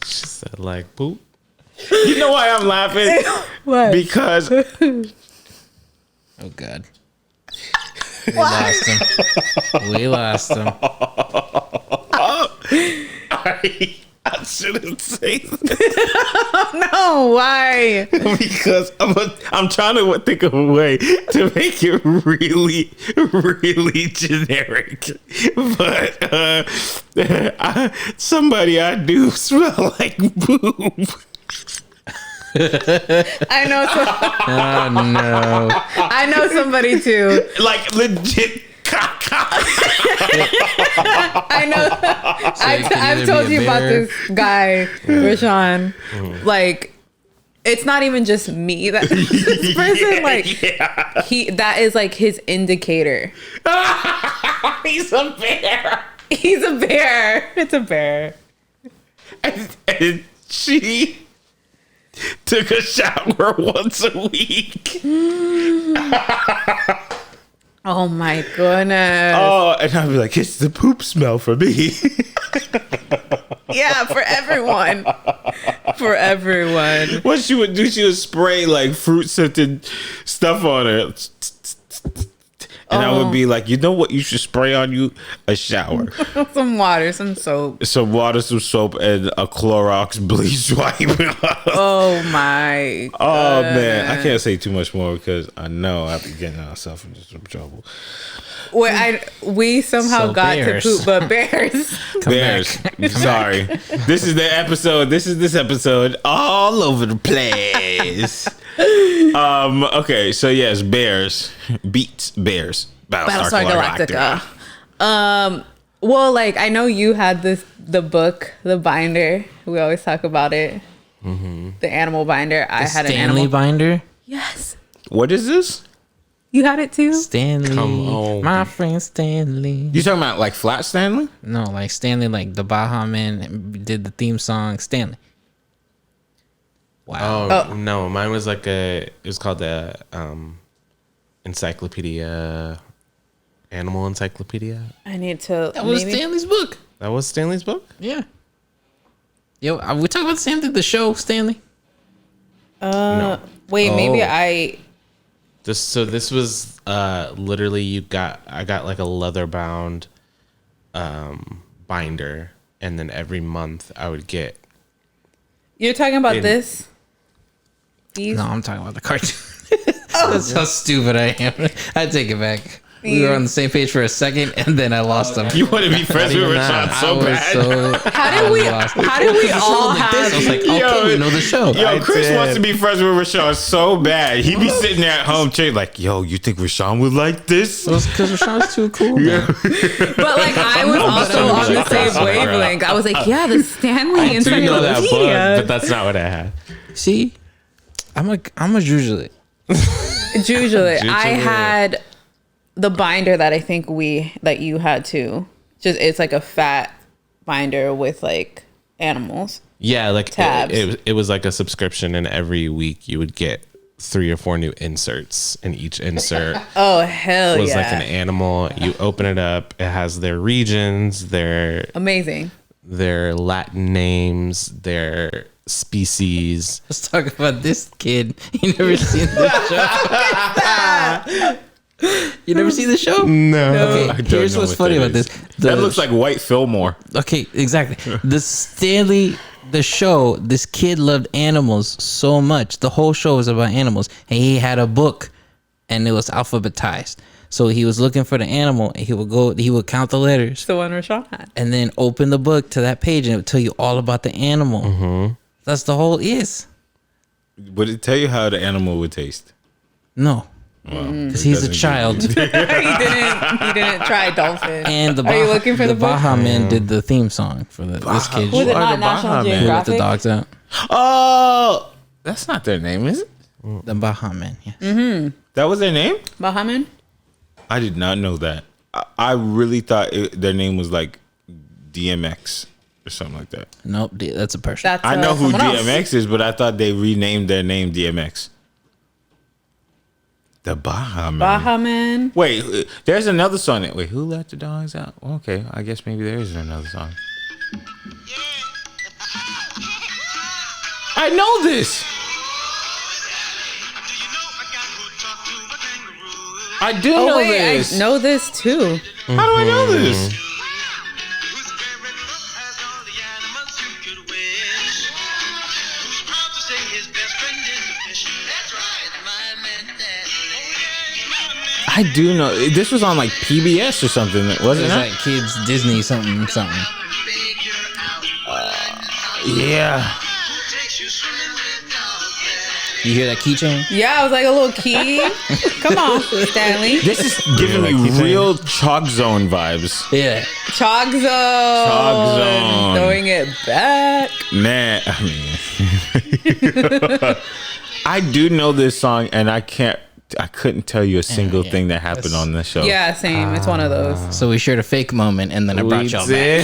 She said like poop. You know why I'm laughing? What? Because Oh God. We lost him. I shouldn't say that. No, why? Because I'm trying to think of a way to make it really, really generic. But somebody I do smell like poop. I know. Oh no. I know somebody too. Like legit caca. I know. I've told you about this guy, Rashawn. Like, it's not even just me that this person, like, that is like his indicator. He's a bear. He's a bear. It's a bear. And she took a shower once a week. Oh my goodness. Oh, and I'd be like, it's the poop smell for me. Yeah, for everyone. For everyone. What she would do, she would spray like fruit scented stuff on her. And I would be like, you know what you should spray on you? A shower. Some water, some soap. Some water, some soap, and a Clorox bleach wipe. Oh my Oh man, I can't say too much more because I know I'll be getting ourselves into some trouble. We somehow So got bears. to poop, but bears. Bears. Sorry. This is the episode. This episode all over the place. Okay, so yes, Bears beats Bears. Battlestar Galactica. Well, like I know you had the book, the binder. We always talk about it. The animal binder. I had an Stanley animal binder. Yes. What is this? You had it too? Stanley, Come on. my friend Stanley. You talking about like Flat Stanley? No, like Stanley, like the Baja Man did the theme song. Stanley. Wow. Oh, no, mine was like it was called the encyclopedia, animal encyclopedia. I need to. That was Stanley's book. That was Stanley's book? Yeah. Yo, we talk about the same thing. The show Stanley. No. Wait, maybe Oh. This was literally I got like a leather bound binder, and then every month I would get. You're talking about this? These? No, I'm talking about the cartoon. That's how stupid I am. I take it back. We were on the same page for a second, and then I lost them. You want to be friends with Rashad so bad? How did we all have? I was like, okay, we know the show. Yo, Chris wants to be friends with Rashawn so bad. He be sitting there at home, like, yo, you think Rashawn would like this? Because Rashawn's too cool. Man. But like I was also on the same wavelength. I was like, yeah, the Stanley I do know that book, Encyclopedia. but that's not what I had. See, I'm a Jujulite. Usually, I had the binder that I think that you had too. Just it's like a fat binder with like animals. Yeah, like Tabs. it was like a subscription, and every week you would get 3 or 4 new inserts, and each insert Oh hell was yeah! like an animal. You open it up, it has their regions, their Amazing. Latin names, their species. Let's talk about this kid. You never seen this show? You never seen the show? No. Okay, I don't here's know what's what funny that about is. this. That looks like White Fillmore. Okay, exactly. The Stanley, the show, this kid loved animals so much. The whole show was about animals. And he had a book, and it was alphabetized. So he was looking for the animal, and he would count the letters, The one Rashad had. and then open the book to that page, and it would tell you all about the animal. Mm-hmm. That's the whole is. Would it tell you how the animal would taste? No. Well, Because he's a child. He didn't try dolphin. And the Are you looking for the book? Baja Man did the theme song for this kid. Was it are not the National Baja Men? Who let the Geographic? dogs out? Oh, that's not their name, is it? The Baja Man, yes. That was their name? Bahaman? I did not know that. I really thought their name was like DMX or something like that. Nope, that's a person. That's I know who someone else. DMX is, but I thought they renamed their name DMX. The Baja Man. Bahaman. Wait, there's another song. Wait, who let the dogs out? Okay, I guess maybe there is another song. I know this. I do know this. I know this too. How do I know this? I do know. This was on like PBS or something, It wasn't was it? like kids Disney something. Yeah. You hear that keychain? Yeah, I was like a little key. Come on, Stanley. This is giving me real Chalk Zone vibes. Yeah. Chalk Zone. Chalk Zone. Throwing it back. Man, I mean, I do know this song, and I couldn't tell you a single thing that happened on this show. Yeah, same. It's one of those. So we shared a fake moment, and then I brought y'all back.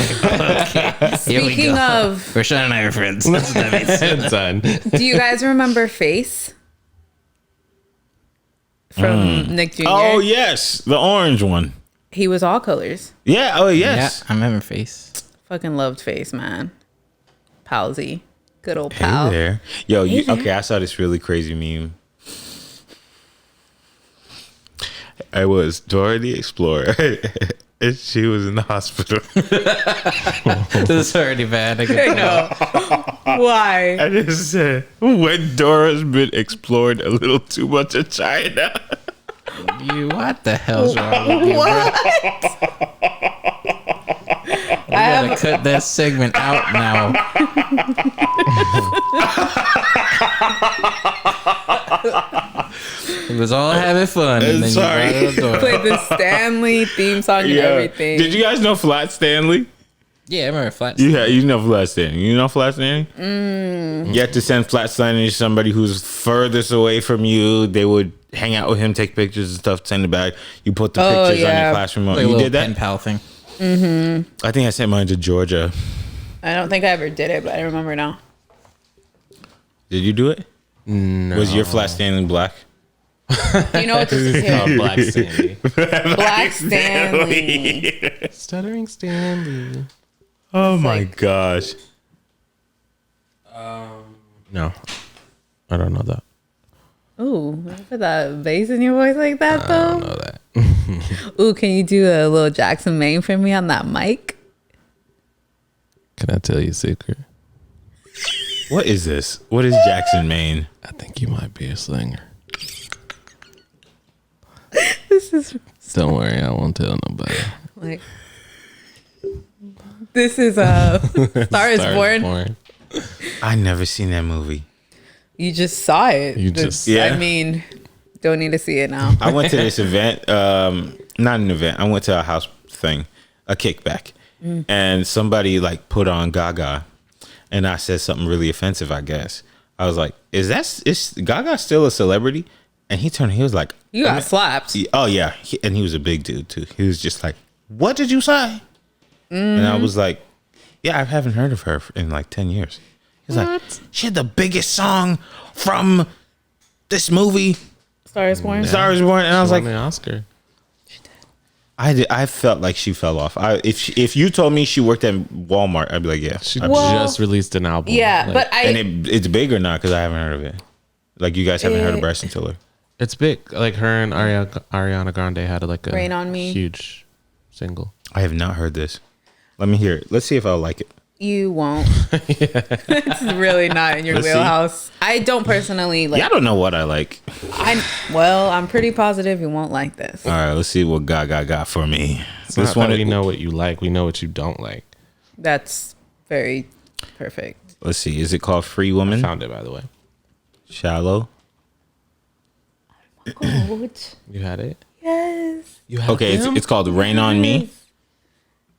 Here we Speaking go. of, Rashawn and I are friends. That's what that means. Done. do you guys remember Face? From Nick Jr.? Oh yes, the orange one. He was all colors. Yeah. Oh yes. Yeah, I remember face. Fucking loved Face, man. Palsy. Good old Hey pal. there. Yo, Hey there. okay, I saw this really crazy meme. I was Dora the Explorer. And she was in the hospital. This is already bad. I can No. Why? I just said, when Dora's been explored a little too much of China. you. What the hell's wrong with you? What? We gotta cut that segment out now. It was all having fun. And then Sorry. you brought it up. Played the Stanley theme song and everything. Did you guys know Flat Stanley? Yeah, I remember Flat. You know Flat Stanley. You know Flat Stanley? You have to send Flat Stanley to somebody who's furthest away from you. They would hang out with him, take pictures and stuff, send it back. You put the pictures on your classroom. Like You did that? pen pal thing. I think I sent mine to Georgia. I don't think I ever did it, but I remember now. Did you do it? No. Was your Flat Stanley black? You know what this is Oh, here? Black Stanley. Black Stanley. Stuttering Stanley. Oh my gosh. No, I don't know that. Ooh, put that bass in your voice like that I though. don't know that. Ooh, can you do a little Jackson Maine for me on that mic? Can I tell you a secret? What is this? What is Jackson, Maine? I think you might be a singer. This is Don't worry, I won't tell nobody. like this is Star is Born. I never seen that movie. You just saw it. You This- just- Yeah. I mean, don't need to see it now. I went to this event, not an event. I went to a house thing, a kickback, and somebody like put on Gaga, and I said something really offensive. I guess I was like, "Is Gaga still a celebrity?" And he turned. He was like, You got slapped. "Oh yeah," and he was a big dude too. He was just like, "What did you say?" And I was like, "Yeah, I haven't heard of her in like 10 years." He's like, "She had the biggest song from this movie, Star is Born. Star is Born," and I was like, an Oscar. I felt like she fell off. If you told me she worked at Walmart, I'd be like, yeah. She Well, just released an album. Yeah, Like, but And it's big or not? Because I haven't heard of it. Like you guys haven't heard of Bryson Tiller. it's big. Like her and Ariana Grande had like a Rain on Me. huge single. I have not heard this. Let me hear it. Let's see if I'll like it. You won't. It's really not in your Let's see. wheelhouse. I don't personally like. Yeah, I don't know what I like. I'm pretty positive you won't like this. All right, let's see what Gaga got for me. It's This not one, that we know what you like. We know what you don't like. That's very perfect. let's see. Is it called Free Woman? Found it, by the way. Shallow. Good. You had it. Yes. You had Okay, it's called Rain on Me.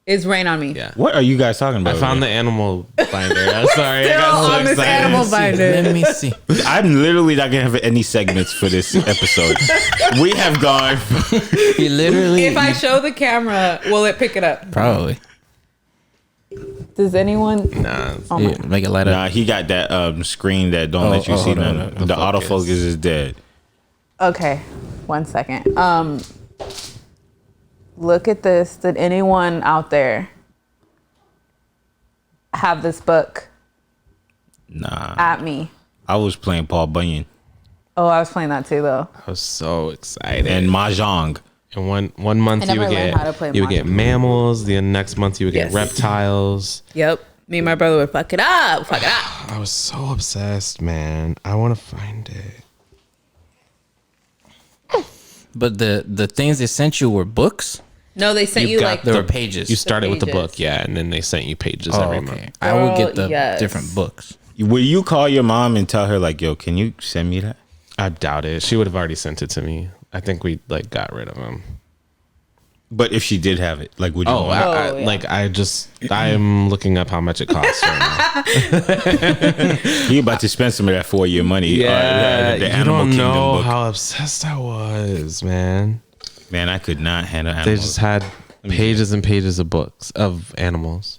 It's Rain on Me. Yeah. What are you guys talking about? I found the animal binder. I'm sorry. I Still got so on this excited. animal binder. Let me see. I'm literally not gonna have any segments for this episode. We have gone. You literally. If I show the camera, will it pick it up? Probably. Does anyone? Nah. Oh Yeah, my. make it light up. Nah, he got that screen that don't let you see hold on, none. hold on. The Focus. autofocus is dead. Okay, 1 second. Look at this. Did anyone out there have this book Nah, at me? I was playing Paul Bunyan Oh, I was playing that too, though. I was so excited. and Mahjong. And one month I you would never learned get how to play you would get Mahjong. mammals. The next month you would get Yes. reptiles. Yep. Me and my brother would fuck it up. Fuck it up. I was so obsessed, man. I want to find it. But the things they sent you were books. No, they sent you got like There were pages. You started with the pages. book, yeah, and then they sent you pages Oh, every okay. month. I would get Girl, the yes. different books. Will you call your mom and tell her like, "Yo, can you send me that?" I doubt it. She would have already sent it to me. I think we like got rid of them. But if she did have it, like, would you? Oh, want it? Oh, yeah. like I am looking up how much it costs right now. You about to spend some of that 4-year money? Yeah, the you Animal don't Kingdom know book. how obsessed I was, man. Man, I could not handle They animals. just had pages and pages of books of animals.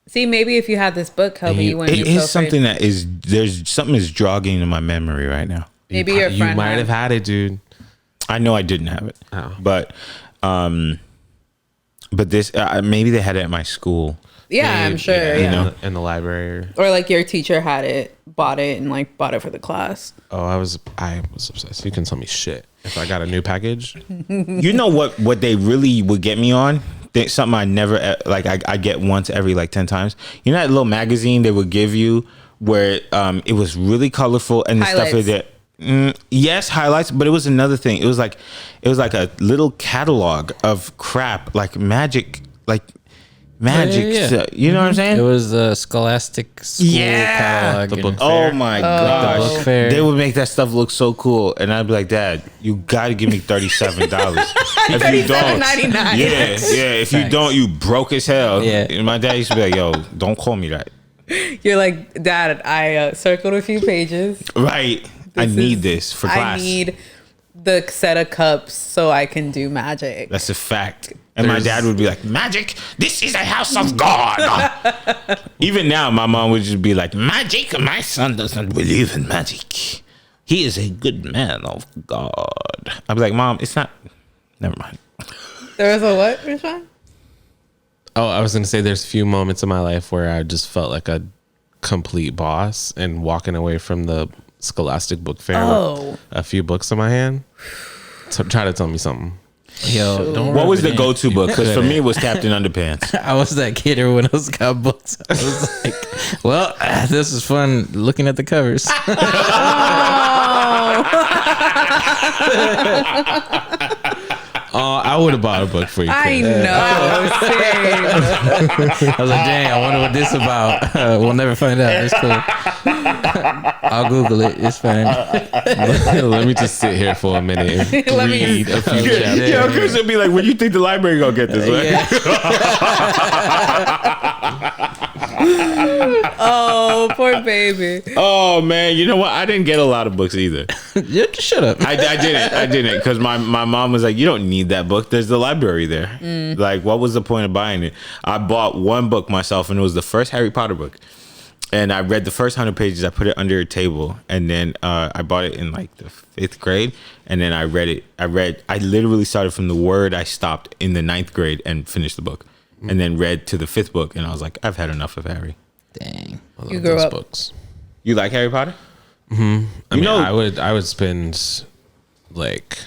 See, maybe if you had this book, Kelby, you wouldn't It be so is something that is there's something is jogging in my memory right now. Maybe your friend You might had. have had it, dude. I know I didn't have it, Oh. but this maybe they had it at my school. Yeah, I'm sure. Yeah, Yeah. know? in the library. Or like your teacher had it, bought it, and like bought it for the class. Oh, I was obsessed. You can tell me shit if I got a new package. You know what they really would get me on? Something I never like. I get once every like 10 times. You know that little magazine they would give you where it was really colorful and the stuff Highlights. is that. Yes, highlights, but it was another thing. It was like a little catalog of crap, like magic, like magic Yeah. stuff. You know what I'm saying? It was the Scholastic School catalog. The and- book Oh my gosh. book fair. They would make that stuff look so cool. And I'd be like, Dad, you gotta give me $37. If you don't, $37.99. yeah. If you Thanks. don't, you broke as hell. Yeah. And my dad used to be like, yo, don't call me that. You're like, Dad, I circled a few pages. Right. I need this for class. I need the set of cups so I can do magic. That's a fact. And my dad would be like, magic? This is a house of God. Even now, my mom would just be like, magic? My son doesn't believe in magic. He is a good man of God. I'd be like, Mom, it's not. Never mind. There was a what, Rishwan? Oh, I was gonna say there's a few moments in my life where I just felt like a complete boss, and walking away from the Scholastic Book Fair with a few books in my hand. So try to tell me something. Yo, don't What rub was it the in. go-to book? Because for me, it was Captain Underpants. I was that kid everyone else got books. I was like, well, this is fun looking at the covers. I would have bought a book for you. I Chris. know. Same. I was like, dang, I wonder what this about. We'll never find out. It's cool. I'll Google it. It's fine. Let me just sit here for a minute and Let me- read a few Yeah. chapters. Yo, Chris would be like, when you think the library gonna get this, right? Oh, poor baby. Oh, man. You know what? I didn't get a lot of books either. Yeah, just shut up. I didn't. Because my mom was like, you don't need that book. There's the library there. Like, what was the point of buying it? I bought one book myself, and it was the first Harry Potter book. And I read the first 100 pages. I put it under a table, and then I bought it in like the 5th grade. And then I read it. I literally started from the word I stopped in the 9th grade and finished the book, and then read to the 5th book. And I was like, I've had enough of Harry. Dang. I love You grew those up- books. You like Harry Potter? I mean, know- I would spend like,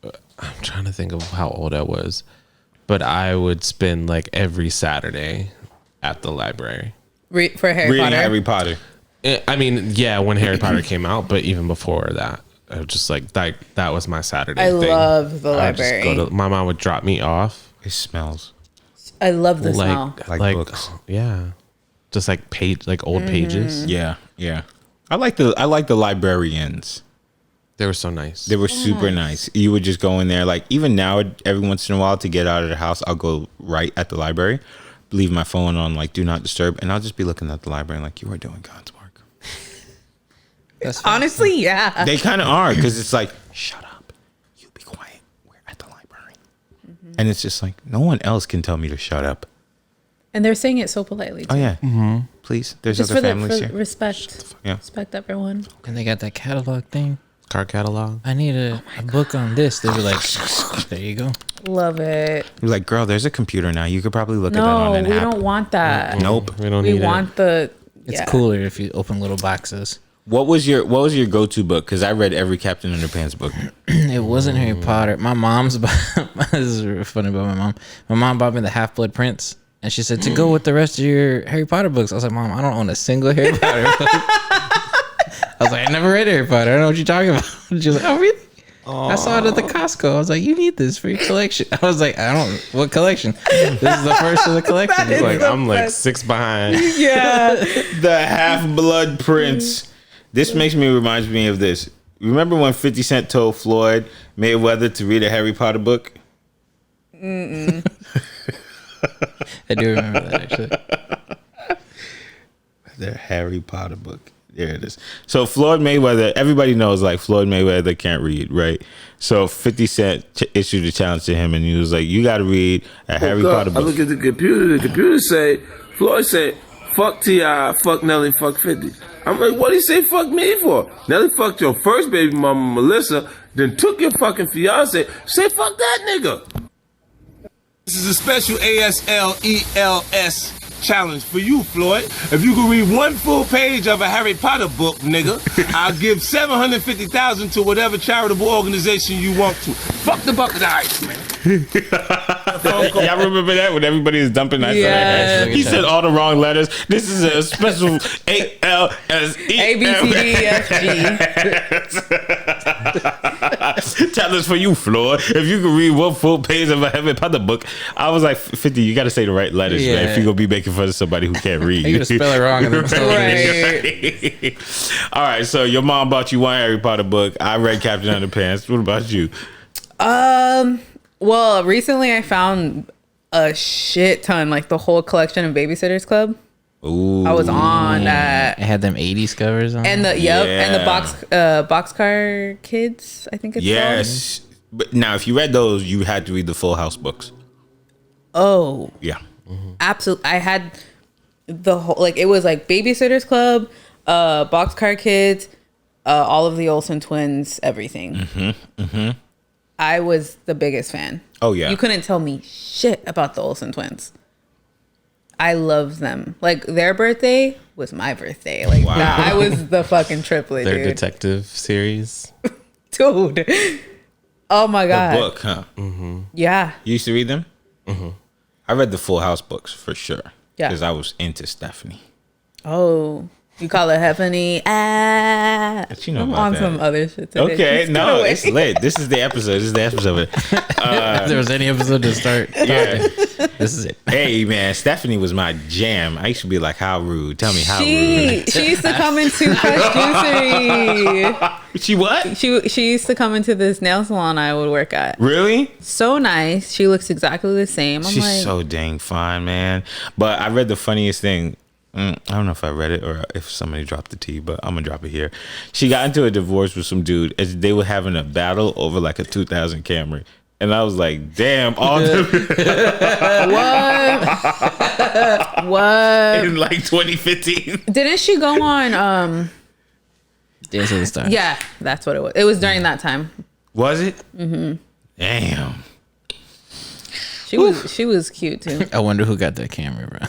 I'm trying to think of how old I was, but I would spend like every Saturday at the library. For Harry Reading Potter. Harry Potter. I mean, yeah, when Harry Potter came out, but even before that, I was just like that was my Saturday. I thing. love the I would just library. my mom would drop me off. It smells. I love the smell. Like books. Yeah, just like old pages. Yeah, yeah. I like the librarians. They were so nice. They were super nice. You would just go in there. Like, even now, every once in a while to get out of the house, I'll go right at the library, leave my phone on like do not disturb, and I'll just be looking at the library and like, you are doing God's work. That's Honestly, yeah. They kind of are, because it's like, shut up, you be quiet. We're at the library, and it's just like no one else can tell me to shut up. And they're saying it so politely. Oh Too. yeah, please. There's Just other for families the here. respect. Yeah. Respect everyone. And they got that catalog thing. Card catalog. I need a book on this. They were like, there you go. Love it. You're like, girl, there's a computer now. You could probably look at that on No, an we app. don't want that. Nope. We don't We need want the. It's yeah. cooler if you open little boxes. What was your go-to book? Because I read every Captain Underpants book. It wasn't Harry Potter. My mom's. This is really funny about my mom. My mom bought me the Half-Blood Prince, and she said to go with the rest of your Harry Potter books. I was like, Mom, I don't own a single Harry Potter book. I was like, I never read Harry Potter. I don't know what you're talking about. She was like, oh really? I saw it at the Costco. I was like, you need this for your collection. I was like, I don't. What collection? This is the first of the collection. That is Like the I'm like best. 6 behind. Yeah. The Half-Blood Prince. This reminds me of this. Remember when 50 Cent told Floyd Mayweather to read a Harry Potter book? I do remember that actually. The Harry Potter book. There it is. So Floyd Mayweather, everybody knows like Floyd Mayweather can't read, right? So 50 Cent issued a challenge to him, and he was like, you got to read a Harry Potter I book. look at the computer say, Floyd said, fuck T.I., fuck Nelly, fuck 50. I'm like, what do you say fuck me for? Nelly fucked your first baby mama, Melissa, then took your fucking fiance. Say fuck that nigga. This is a special ASLELS challenge for you, Floyd. If you can read one full page of a Harry Potter book, nigga, I'll give $750,000 to whatever charitable organization you want to. Fuck the bucket of ice, man. Y'all remember that when everybody is dumping ice on Yeah. their head? He said all the wrong letters. This is a special ALSE. A B C D E F G. Tell us for you, Floyd. If you could read one full page of a Harry Potter book, I was like, 50, you got to say the right letters, man. If you're going to be making fun of somebody who can't read. You're going to spell it wrong. And Right. All right, so your mom bought you one Harry Potter book. I read Captain Underpants. What about you? Well, recently I found a shit ton, like the whole collection of Babysitter's Club. Ooh. I was on that. It had them 80s covers on And it. and the Boxcar Kids, I think it's called. Yes. But now, if you read those, you had to read the Full House books. Oh, Yeah. absolutely. I had the whole, like, it was like Babysitter's Club, Boxcar Kids, all of the Olsen twins, everything. I was the biggest fan. Oh, yeah. You couldn't tell me shit about the Olsen twins. I loved them. Like, their birthday was my birthday. Like, Wow. I was the fucking triplet, Their dude. detective series. Dude. Oh my The God. book, huh? Yeah. You used to read them? I read the Full House books for sure. Yeah. Because I was into Stephanie. Oh. You call it Heavenly. But you know I'm about on that. some other shit today. Okay, Just no, get away. it's lit. This is the episode. This is the episode. If there was any episode to start, Yeah. this is it. Hey, man, Stephanie was my jam. I used to be like, how rude. Tell me how rude. She used to come into Fresh Juicery. She what? She used to come into this nail salon I would work at. Really? So nice. She looks exactly the same. I'm She's like, so dang fine, man. But I read the funniest thing. I don't know if I read it or if somebody dropped the tea, but I'm gonna drop it here. She got into a divorce with some dude as they were having a battle over like a 2000 Camry. And I was like, damn, all the what? in like 2015. Didn't she go on? Dance of the Stars. Yeah, that's what it was. It was during that time. Was it? Damn. She was cute too. I wonder who got that camera, bro.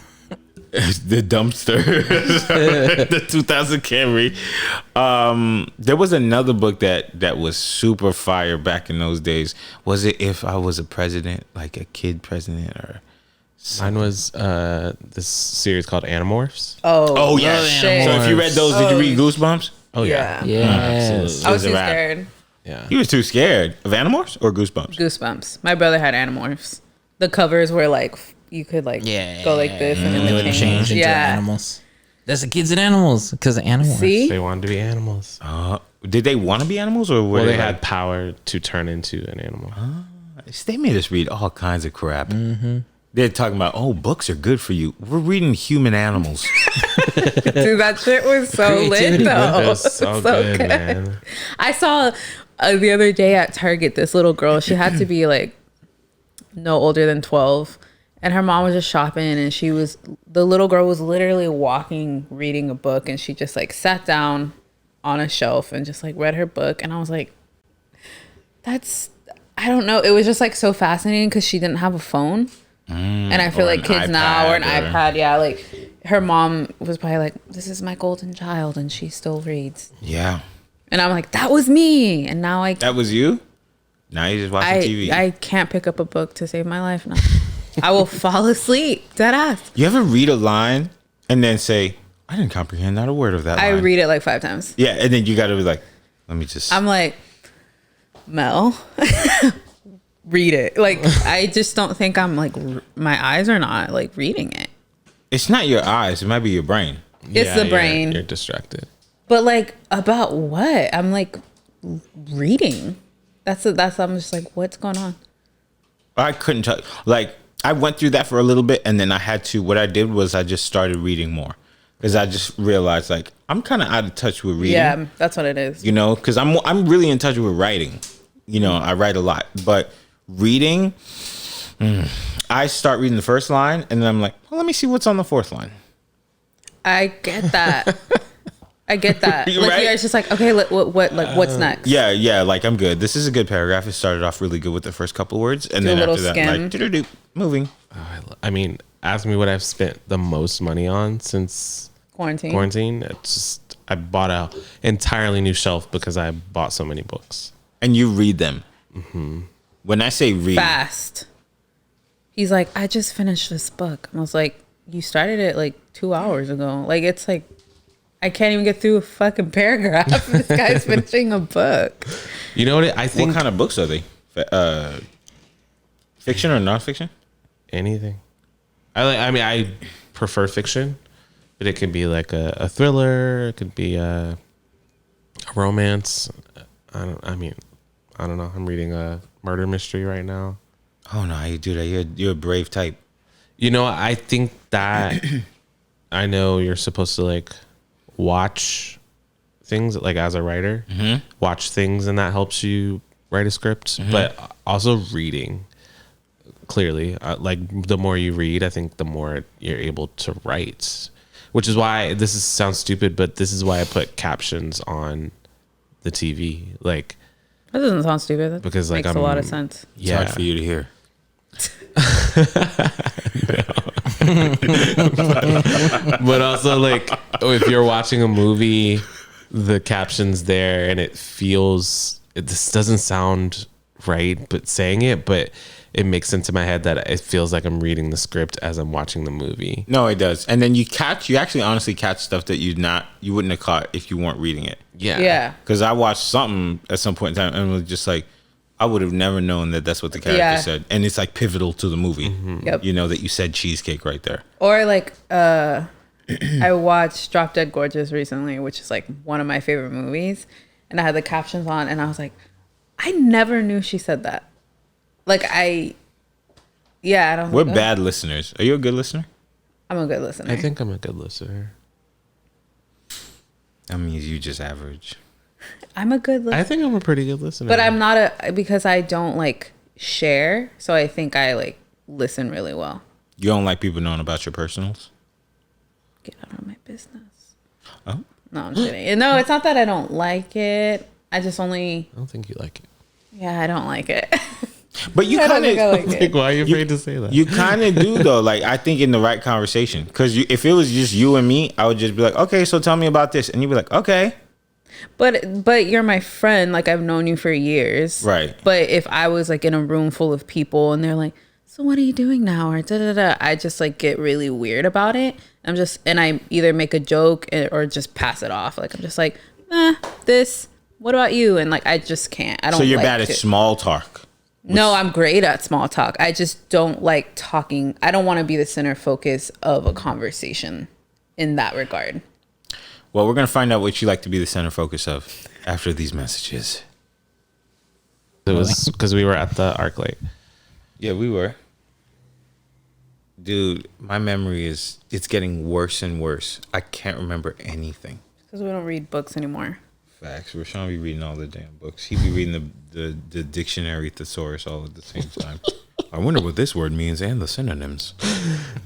The dumpster. The 2000 Camry. There was another book that was super fire back in those days. Was it If I Was a President, like a kid president, or Mine was this series called Animorphs. oh yeah. shit. So if you read those, did you read Goosebumps? Oh Yeah. Yes. I was It too a wrap. scared. Yeah. You was too scared of Animorphs or Goosebumps? Goosebumps. My brother had Animorphs. The covers were like you could like go like this and And they would change into animals. That's the kids and animals because of animals. See? They wanted to be animals. Did they want to be animals or were Well, they like, had power to turn into an animal. They made us read all kinds of crap. They're talking about, books are good for you. We're reading human animals. Dude, that shit was so lit Creativity, though. It was so good, man. I saw the other day at Target this little girl. She had to be like no older than 12, and her mom was just shopping, and the little girl was literally walking, reading a book, and she just like sat down on a shelf and just like read her book, and I was like, I don't know. It was just like so fascinating because she didn't have a phone. And I feel or like an kids now or an iPad or- iPad, yeah, like her mom was probably like, this is my golden child, and she still reads. Yeah. And I'm like, that was me. And now That was you? Now you're just watching TV. I can't pick up a book to save my life now. I will fall asleep, dead ass. You ever read a line and then say, I didn't comprehend not a word of that line? I read it like 5 times. Yeah, and then you got to be like, let me just. I'm like, Mel, read it. Like, I just don't think I'm like, my eyes are not like reading it. It's not your eyes. It might be your brain. It's the brain. You're distracted. But like, about what? I'm like, reading. I'm just like, what's going on? I couldn't tell. Like, I went through that for a little bit, and then I had to. What I did was I just started reading more because I just realized like I'm kind of out of touch with reading. Yeah, that's what it is. You know, because I'm really in touch with writing. You know, I write a lot, but reading, I start reading the first line, and then I'm like, well, let me see what's on the fourth line. I get that. I get that. Like, Right? yeah, it's just like, okay, what's next? Yeah, like I'm good. This is a good paragraph. It started off really good with the first couple words, and Do a then little after that, skim. like doo-doo-doo, moving. I mean, ask me what I've spent the most money on since Quarantine. It's just I bought a entirely new shelf because I bought so many books. And you read them. When I say read, Fast. He's like, I just finished this book. And I was like, you started it like 2 hours ago. Like, it's like I can't even get through a fucking paragraph. This guy's finishing a book. You know what? I think What kind of books are they? Fiction or nonfiction? anything. I prefer fiction, but it can be like a thriller. It could be a romance. I don't know. I'm reading a murder mystery right now. Oh no, how you do that? You're a brave type. You know, I think that I know you're supposed to like watch things like as a writer, watch things, and that helps you write a script. But also reading, clearly, like the more you read, I think the more you're able to write. Which is why sounds stupid, but this is why I put captions on the TV, like. That doesn't sound stupid. That Because, like, makes a lot of sense. It's hard for you to hear. But also, like, if you're watching a movie, the captions there, and this doesn't sound right, but saying it, but it makes sense in my head that it feels like I'm reading the script as I'm watching the movie. No, it does. And then you actually honestly catch stuff that you wouldn't have caught if you weren't reading it. Yeah. Because I watched something at some point in time and was just like, I would have never known that that's what the character said. And it's like pivotal to the movie. Yep. You know that you said cheesecake right there. Or like, I watched Drop Dead Gorgeous recently, which is like one of my favorite movies. And I had the captions on and I was like, I never knew she said that. Like I don't. We're bad listeners. Are you a good listener? I'm a good listener. I think I'm a good listener. I mean, you just average. I'm a good listener. I think I'm a pretty good listener. But I'm not because I don't like share. So I think I like listen really well. You don't like people knowing about your personals? Get out of my business. Oh. No, I'm kidding. No, it's not that I don't like it. I just only. I don't think you like it. Yeah, I don't like it. But you I don't kind think I of. like it. Like, why are you afraid to say that? You kind of do though. Like I think in the right conversation, because if it was just you and me, I would just be like, okay, so tell me about this, and you'd be like, okay, But you're my friend. Like I've known you for years. Right. But if I was like in a room full of people and they're like, so what are you doing now? Or I just like get really weird about it. And I either make a joke or just pass it off. Like I'm just like, this. What about you? And like I just can't. I don't. so you're like bad at to. small talk. No, I'm great at small talk. I just don't like talking. I don't want to be the center focus of a conversation in that regard. Well, we're gonna find out what you like to be the center focus of after these messages. It was because we were at the ArcLight. Yeah, we were. Dude, my memory it's getting worse and worse. I can't remember anything. Because we don't read books anymore. Facts. Rashawn be reading all the damn books. He be reading the dictionary thesaurus all at the same time. I wonder what this word means and the synonyms.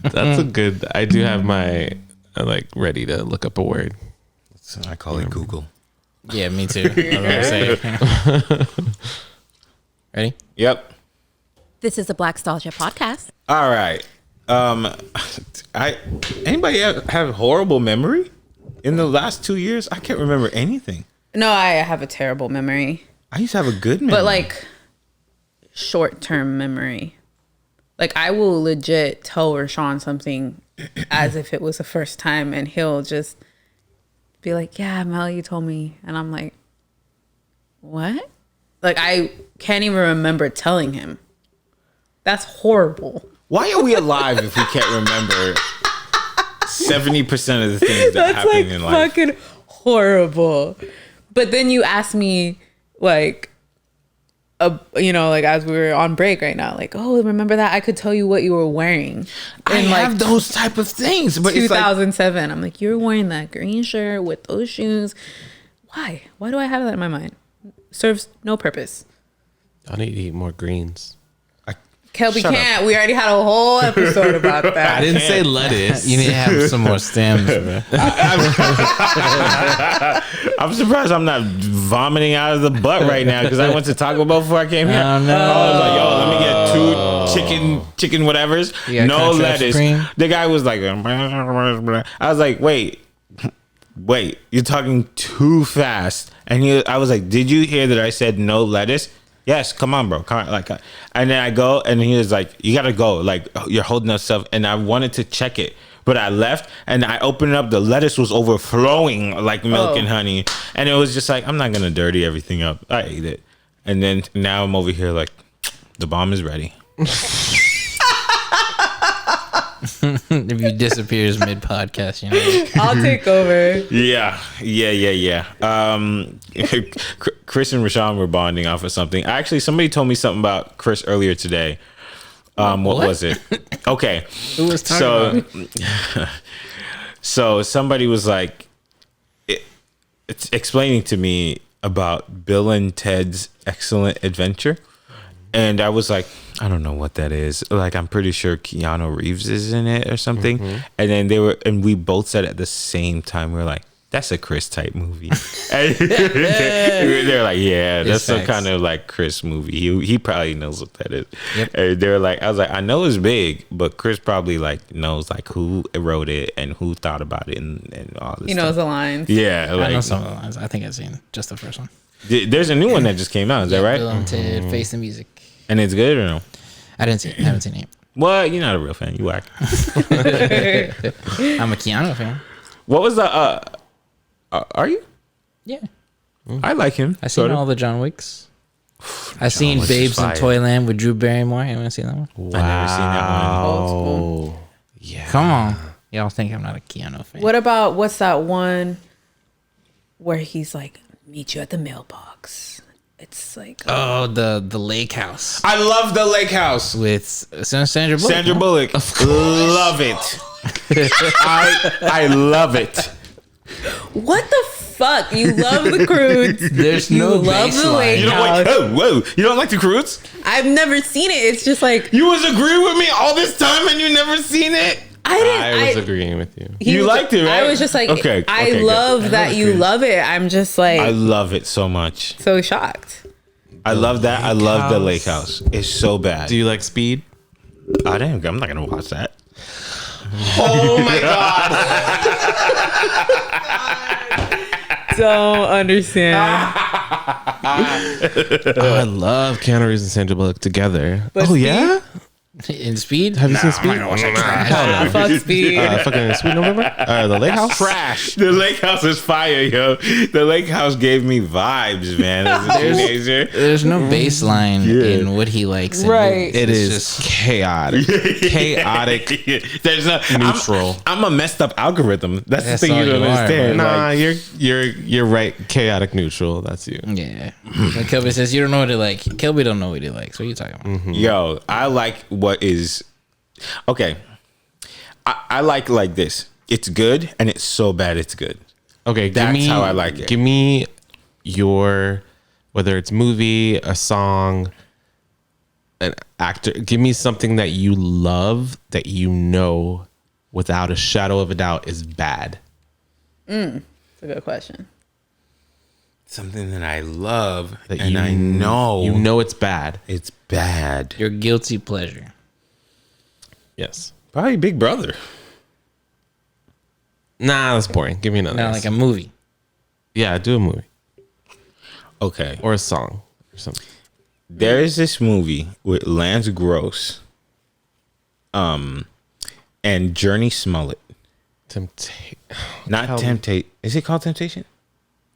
That's a good. I do have my like ready to look up a word. So I call it Google. Yeah, me too. I was gonna say. Ready? Yep. This is a Blackstalgia podcast. All right. Anybody have horrible memory in the last 2 years? I can't remember anything. No, I have a terrible memory. I used to have a good memory. But like short-term memory. Like I will legit tell Rashawn something as if it was the first time and he'll just be like, yeah, Mel, you told me. And I'm like, what? Like I can't even remember telling him. That's horrible. Why are we alive if we can't remember 70% of the things that That's happen like in life? fucking horrible. But then you ask me like, like as we were on break right now, like, oh, remember that? I could tell you what you were wearing. I in have those type of things, but it's like 2007. I'm like, you're wearing that green shirt with those shoes. Why? Why do I have that in my mind? Serves no purpose. I need to eat more greens. Kelby Shut can't. We already had a whole episode about that. I didn't say lettuce. You need to have some more stems, bro. I'm surprised I'm not vomiting out of the butt right now because I went to Taco Bell before I came here. Oh, no. I was like, yo, let me get 2 chicken whatevers, You got no country ice lettuce. cream? The guy was like, I was like, wait, you're talking too fast. And I was like, did you hear that I said no lettuce? Yes, come on, bro. Come on, like, and then I go, and he was like, "You gotta go. Like, you're holding us up." And I wanted to check it, But I left and I opened it up. The lettuce was overflowing like milk and honey. And it was just like, I'm not going to dirty everything up. I ate it. And then now I'm over here like, the bomb is ready. If you disappears mid podcast, you know. I'll take over. Yeah. Chris and Rashawn were bonding off of something. Actually, somebody told me something about Chris earlier today. What was it? Okay. Who was talking about? So somebody was like, it's explaining to me about Bill and Ted's Excellent Adventure. And I was like, I don't know what that is. Like, I'm pretty sure Keanu Reeves is in it or something. And then we both said at the same time, we were like, that's a Chris type movie. And they're like, yeah, that's some kind of like Chris movie. He probably knows what that is. Yep. And they're like, I was like, I know it's big, but Chris probably like knows like who wrote it and who thought about it and all this He knows stuff. the lines. Yeah. I know Like, some of the lines. I think I've seen just the first one. there's a new one that just came out. Is that right? Bill and Ted, Face the Music. And it's good or no? I didn't see it. I haven't seen it. What? You're not a real fan. You whack. I'm a Keanu fan. What was the are you? Yeah. I like him. I seen sorta. all the John Wicks. I seen Wicks is Babes in fire. Toyland with Drew Barrymore. Anyone seen that one? I never seen that one. Old school. Yeah. Come on. Y'all think I'm not a Keanu fan. What about what's that one where he's like, meet you at the mailbox? It's like Oh, the Lake House I love the Lake House. with Sandra Bullock. Sandra Bullock. Love it. I love it. what the fuck? You love the Croods. There's You no love the baseline. Lake You don't like House. whoa. You don't like the Croods? I've never seen it. It's just like You was agreeing with me all this time and you never seen it? I was agreeing with you. he You was- liked it, right? I was just like, Okay, I okay, good. love that you love it. I'm just like I love it so much. so shocked. I love that. I love the Lake House. It's so bad. Do you like Speed? I didn't. I'm not gonna watch that. Oh my god. Don't understand. I love Keanu Reeves and Sandra Bullock together. But Oh Speed? yeah? In Speed? Have you seen Speed? Fuck Speed. Fucking Sweet November? The Lake House? Trash. The Lake House is fire, yo. The Lake House gave me vibes, man, as a teenager. There's no baseline in what he likes. in Right. movies. It It's is chaotic. Chaotic. There's no Neutral. I'm a messed up algorithm. That's That's the thing all you don't you are, understand. bro. Nah, Like, you're right. Chaotic neutral. That's you. Yeah. Like Kelby says, you don't know what he like. Kelby don't know what he likes. What are you talking about? yo, I like what is okay. I like this. It's good and it's so bad it's good. Okay, That's how I like it. Give me your, whether it's movie, a song, an actor. Give me something that you love that you know without a shadow of a doubt is bad. It's a good question. Something that I love That and you I know you know it's bad. it's bad. Your guilty pleasure. Yes. Probably Big Brother. Nah, that's boring. Give me another. Not like a movie. Yeah, do a movie Okay. or a song or something. There is this movie with Lance Gross, and Journey Smollett. Not Hell. Temptate. Is it called Temptation?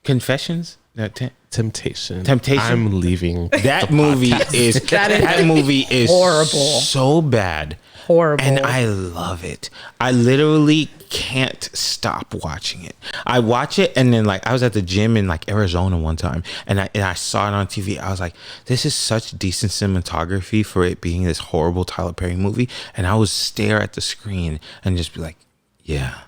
Confessions? Not Temptation. Temptation? I'm leaving. That movie is that movie is horrible. so bad. Horrible. And I love it. I literally can't stop watching it. I watch it and then like I was at the gym in like Arizona one time and I saw it on TV. I was like, this is such decent cinematography for it being this horrible Tyler Perry movie. And I would stare at the screen and just be like, yeah,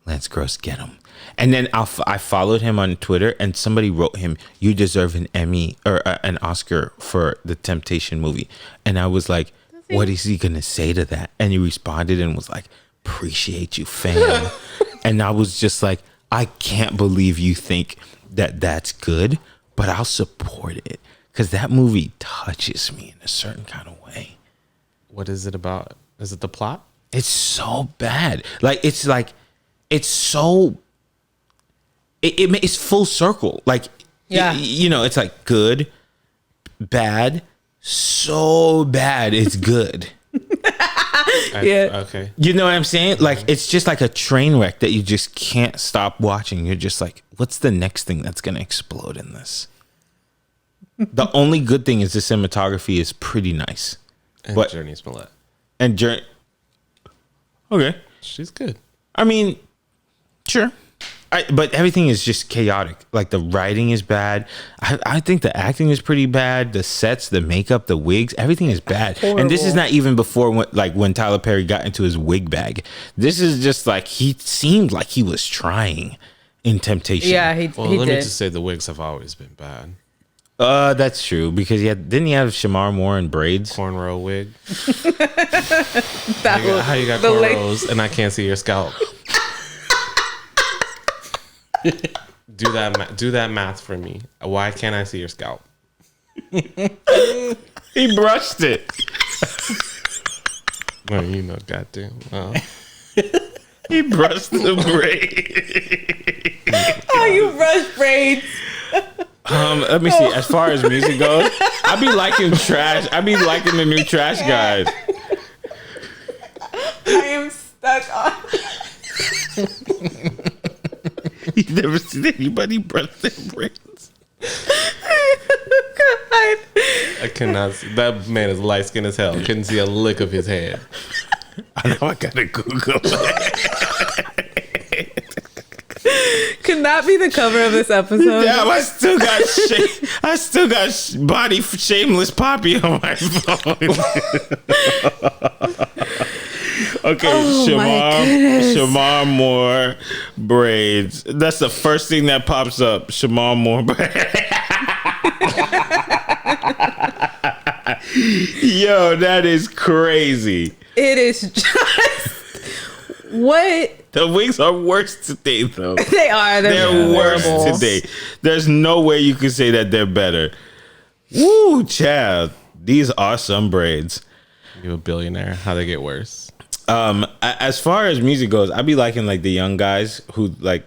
Lance Gross, get him. And then I followed him on Twitter and somebody wrote him, you deserve an Emmy or an Oscar for the Temptation movie. And I was like, what is he going to say to that? And he responded and was like, appreciate you, fam. And I was just like, I can't believe you think that that's good, but I'll support it. Because that movie touches me in a certain kind of way. What is it about? Is it the plot? It's so bad. It's so... It's full circle. Like, Yeah. It's like good, bad, so bad it's good. Yeah. Okay. You know what I'm saying? Like, it's just like a train wreck that you just can't stop watching. You're just like, what's the next thing that's going to explode in this? The only good thing is the cinematography is pretty nice. And But- Journey Smollett. And okay. She's good. I mean, sure. But everything is just chaotic. Like, the writing is bad. I think the acting is pretty bad. The sets, the makeup, the wigs, everything is bad. And this is not even before when Tyler Perry got into his wig bag. This is just like, he seemed like he was trying in Temptation. Yeah, he Well, let me did. just say the wigs have always been bad. That's true, because didn't he have Shamar Moore in braids? Cornrow wig. That was How you got the cornrows and I can't see your scalp? Do that math for me. Why can't I see your scalp? He brushed it. Well, you know, goddamn. Well, He brushed the braid. Oh, you brush braids. Let me see. As far as music goes, I be liking trash. I be liking the new Trash guys. I am stuck on. You never seen anybody brush their braids? God. I cannot see. That man is light skinned as hell. Couldn't see a lick of his head. I know I gotta Google it. Can that be the cover of this episode? Damn, I still got body shameless Poppy on my phone. Okay, Oh my goodness. Shamar Moore braids. That's the first thing that pops up. Shamar Moore braids. Yo, that is crazy. It is just what The wigs are worse today, though. they are. They're worse horrible. today. There's no way you could say that they're better. Woo, child. These are some braids. You a billionaire. How they get worse? As far as music goes, I be liking like the young guys who like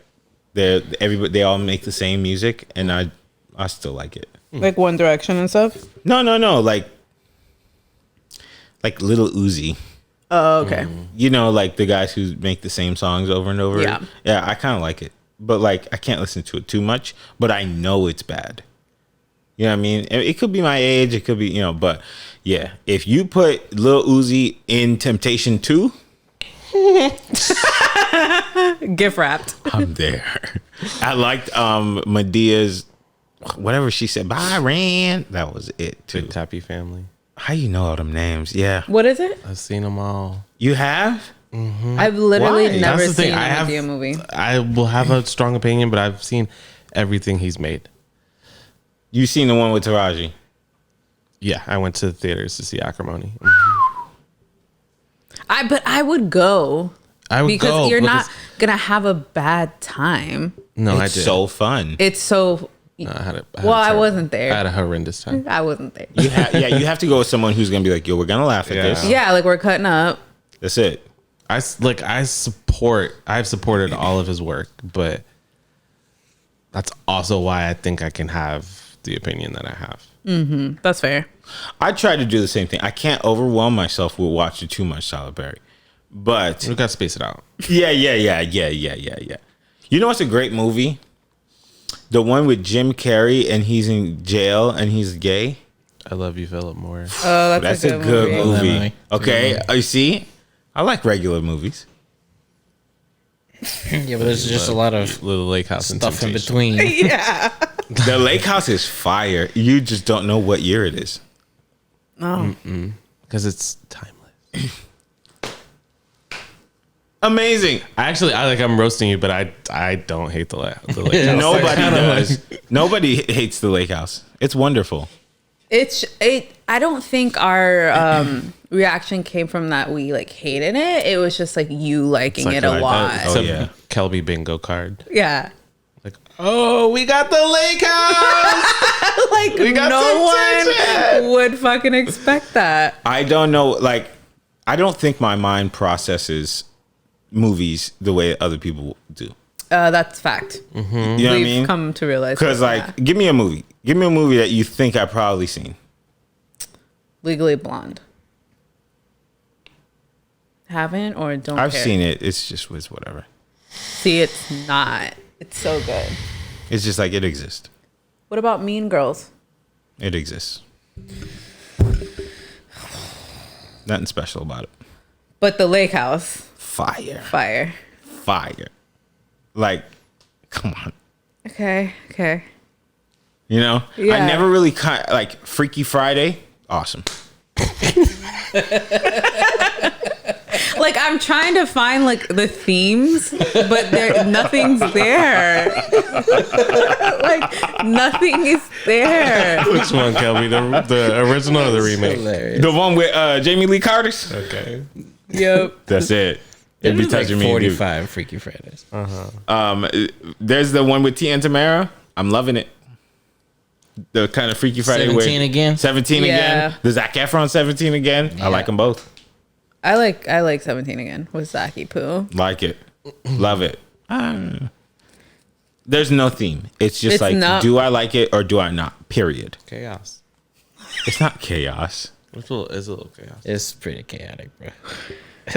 they all make the same music, and I still like it. Like One Direction and stuff. No, like Little Uzi. Oh, okay. You know, like the guys who make the same songs over and over. Yeah. Yeah, I kind of like it, but like I can't listen to it too much. But I know it's bad. You know what I mean? It could be my age. It could be, but yeah. If you put Lil Uzi in Temptation 2, Gift wrapped. I'm there. I liked Medea's, whatever she said, bye, Ran. That was it, too. Big Tappy family. How you know all them names? Yeah. What is it? I've seen them all. You have? I've literally Why? never That's the thing. seen I a have- Medea movie. I will have a strong opinion, but I've seen everything he's made. You seen the one with Taraji? Yeah, I went to the theaters to see Acrimony. But I would go I would because go you're not because- gonna have a bad time. No, It's I did. so fun. It's so. No, I had a Well, I terrible- wasn't there. I had a horrendous time. I wasn't there. You have to go with someone who's gonna be like, yo, we're gonna laugh at Yeah. this. Yeah, like we're cutting up. That's it. I've supported all of his work, but that's also why I think I can have the opinion that I have. That's fair. I try to do the same thing. I can't overwhelm myself with watching too much Tyler Perry. But We got to space it out. yeah. You know what's a great movie? The one with Jim Carrey and he's in jail and he's gay. I love you, Philip Morris. Oh, That's a good Love that movie. movie. Okay, you see, I like regular movies. Yeah, but there's just a lot of Little Lake House and stuff in Temptation. between. Yeah. The Lake House is fire. You just don't know what year it is. Oh. Because it's timeless. Amazing. I'm roasting you, but I don't hate the Lake House. Nobody does. Nobody hates the Lake House. It's wonderful. I don't think our reaction came from that we like hated it. It was just like you liking it a lot. Oh, It's a yeah. Kelby bingo card. Yeah. Like, oh, we got the Lake House. Like got no Temptation. one would fucking expect that. I don't know. Like, I don't think my mind processes movies the way other people do. That's fact. You know what I We've mean? come to realize. Because, like, yeah. give me a movie. Give me a movie that you think I've probably seen. Legally Blonde. haven't or don't I've care? seen it. It's just was whatever. See, it's not. It's so good. It's just like it exists. What about Mean Girls? It exists. Nothing special about it. But the Lake House, Fire. fire. Fire. Like, come on. Okay. You know? Yeah. I never really like Freaky Friday. Awesome. Like I'm trying to find like the themes, but nothing's there. Like nothing is there. Which one, Kelby? The original or the remake? Hilarious. The one with Jamie Lee Curtis. Okay. Yep. That's it. It'd be There's like touching me. 45 Freaky Fridays. There's the one with Tia and Tamara. I'm loving it. The kind of Freaky Friday 17 again? 17 Yeah. again. The Zac Efron 17 again. I like them both. I like 17 again with Zaki Poo. Like it. Love it. There's no theme. It's just It's like, not- do I like it or do I not? Period. Chaos. It's not chaos. It's a little chaos. It's pretty chaotic, bro.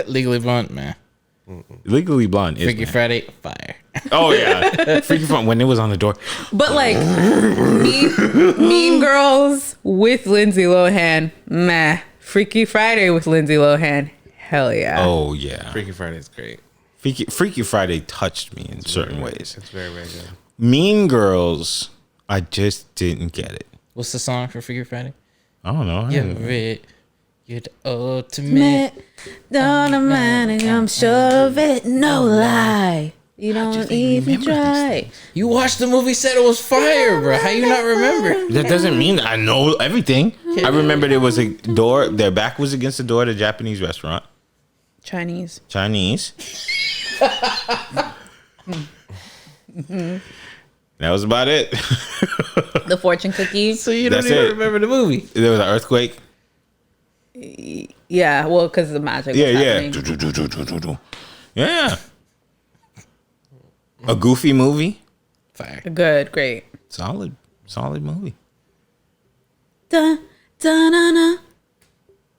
Legally Blonde, man. Legally Blonde is. Freaky man. Friday, fire. Oh, yeah. Freaky Friday when it was on the door. But like mean Girls with Lindsay Lohan, meh. Freaky Friday with Lindsay Lohan, hell yeah. Oh, yeah. Freaky Friday is great. Freaky Friday touched me in certain ways. It's very, very good. Mean Girls, I just didn't get it. What's the song for Freaky Friday? I don't know. You're the ultimate. Automatic, I'm sure of it, no lie. You don't even try. You watched the movie, said it was fire, bro. How you not remember? That doesn't mean I know everything. I remember there was a door. Their back was against the door of the Japanese restaurant. Chinese. That was about it. The fortune cookie. So you That's don't even it. remember the movie. There was an earthquake. Yeah, well, because the magic was happening. Yeah. A goofy movie. Fire. Good, great. Solid movie. Dun, dun, dun, dun.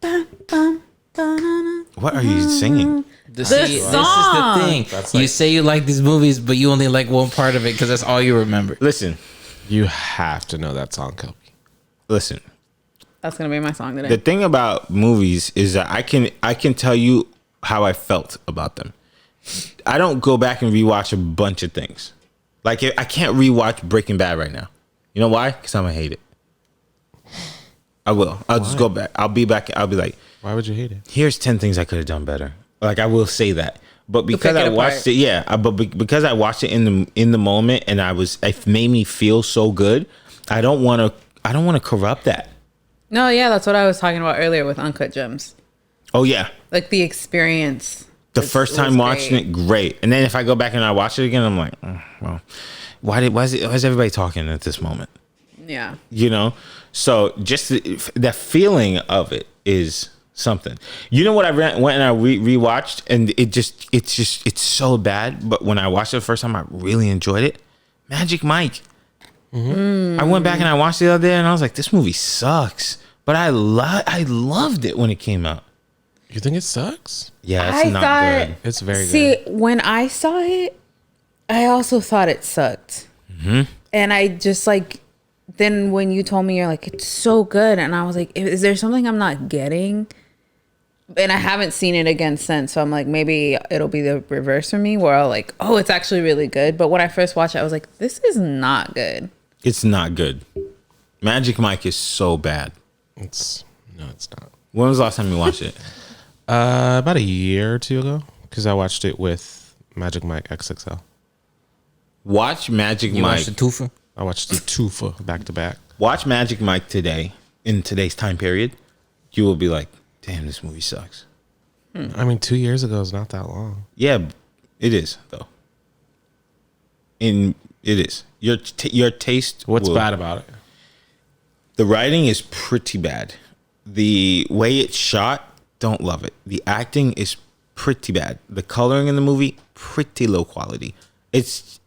Bum, bum, dun, dun, dun. What are you singing? This The is song. the thing. You say you like these movies, but you only like one part of it because that's all you remember. Listen. You have to know that song, Kelby. Listen. That's gonna be my song today. The thing about movies is that I can tell you how I felt about them. I don't go back and rewatch a bunch of things. Like I can't rewatch Breaking Bad right now. You know why? Because I'm gonna hate it. I will. I'll just go back. I'll be back. I'll be like, Why would you hate it? here's 10 things I could have done better. Like I will say that. But because pick it I watched apart. it, yeah. Because I watched it in the moment, and it made me feel so good. I don't want to corrupt that. No, yeah, that's what I was talking about earlier with Uncut Gems. Oh yeah. Like the experience. The first time watching it, great. And then if I go back and I watch it again, I'm like, well, why is everybody talking at this moment? Yeah. You know? So just that feeling of it is something. You know what I went and I rewatched, and it's so bad. But when I watched it the first time, I really enjoyed it. Magic Mike. I went back and I watched it the other day, and I was like, this movie sucks. But I loved it when it came out. You think it sucks? Yeah, it's not good. It's very See, good. when I saw it, I also thought it sucked. And I just like, then when you told me, you're like, it's so good. And I was like, is there something I'm not getting? And I haven't seen it again since. So I'm like, maybe it'll be the reverse for me where I'll like, oh, it's actually really good. But when I first watched it, I was like, this is not good. It's not good. Magic Mike is so bad. It's not. When was the last time you watched it? About a year or two ago, because I watched it with Magic Mike XXL. Watch Magic You Mike. watched the Tufa? I watched the two back to back. Watch Magic Mike today, in today's time period. You will be like, damn, this movie sucks. I mean, 2 years ago is not that long. Yeah, it is, though. It is. Your taste. What's bad about it? The writing is pretty bad. The way it's shot, don't love it. The acting is pretty bad. The coloring in the movie, pretty low quality. It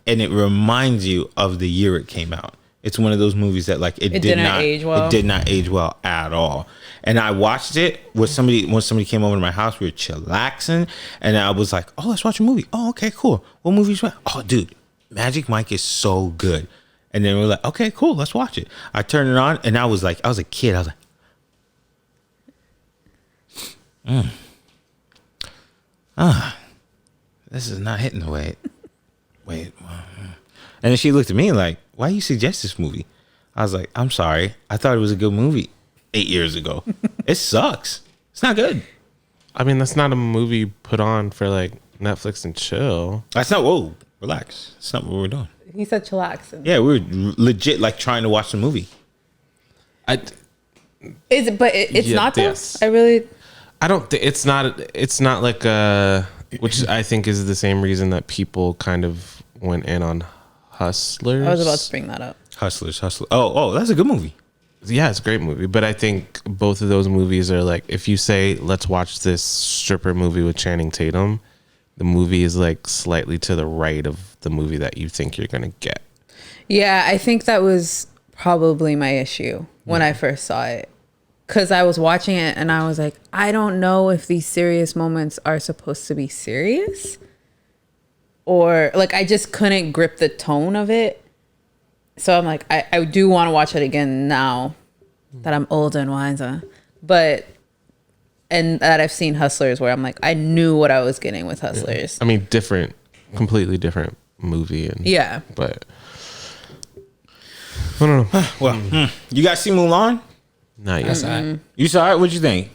reminds you of the year it came out. It's one of those movies that like it did not age well. It did not age well at all. And I watched it with somebody when somebody came over to my house. We were chillaxing, and I was like, "Oh, let's watch a movie." Oh, okay, cool. What movie is that? Oh, dude, Magic Mike is so good. And then we're like, "Okay, cool, let's watch it." I turned it on, and I was a kid. I was like, this is not hitting the way. Wait. And then she looked at me like, "Why you suggest this movie?" I was like, "I'm sorry. I thought it was a good movie 8 years ago. It sucks. It's not good." I mean, that's not a movie put on for like Netflix and chill. That's not. Whoa, relax. That's not what we're doing. He said chillaxing. Yeah, we were legit like trying to watch the movie. Is it? But it's Yeah, not though. yes. I don't think it's not like which I think is the same reason that people kind of went in on Hustlers. was about to bring that up. Hustlers. Oh, that's a good movie. Yeah, it's a great movie, but I think both of those movies are like, if you say let's watch this stripper movie with Channing Tatum, the movie is like slightly to the right of the movie that you think you're gonna get. Yeah, I think that was probably my issue when I first saw it. Because I was watching it and I was like, I don't know if these serious moments are supposed to be serious. Or like, I just couldn't grip the tone of it. So I'm like, I do want to watch it again now that I'm older and wiser. And that I've seen Hustlers where I'm like, I knew what I was getting with Hustlers. I mean, completely different movie. And Yeah. But I don't know. Well, you guys see Mulan? Not yet. Mm-hmm. You saw it? What'd you think?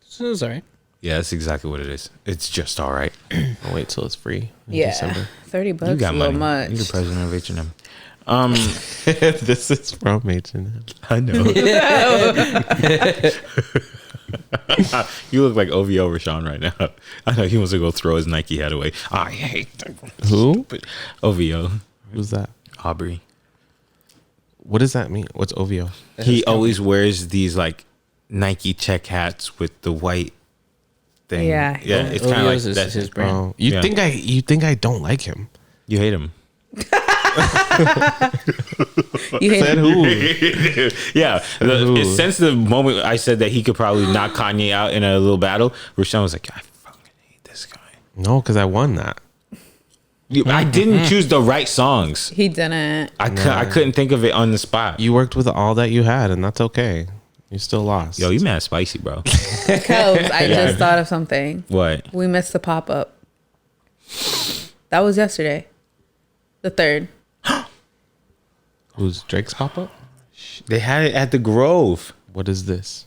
So it was all right. Yeah, that's exactly what it is. It's just all right. I'll wait till it's free in Yeah. December. $30 You got a little money. much. You're the president of H&M. This is from H&M. I know. You look like OVO Rashawn right now. I know he wants to go throw his Nike hat away. I hate them. Who? OVO. Who's that? Aubrey. What does that mean? What's OVO? He always wears these like Nike check hats with the white thing. Yeah. Yeah. It's kind of like OVO's is that's his brand. Oh, you Yeah. think I don't like him? You hate him. You hate Said it. who? Yeah. Ooh. Since the moment I said that he could probably knock Kanye out in a little battle, Rashawn was like, I fucking hate this guy. No, because I won that. I didn't choose the right songs. He didn't. I couldn't think of it on the spot. You worked with all that you had, and that's okay. You still lost. Yo, you mad spicy, bro. Kels, I just thought of something. What? We missed the pop-up. That was yesterday. The 3rd. Who's Drake's pop up? They had it at the Grove. What is this?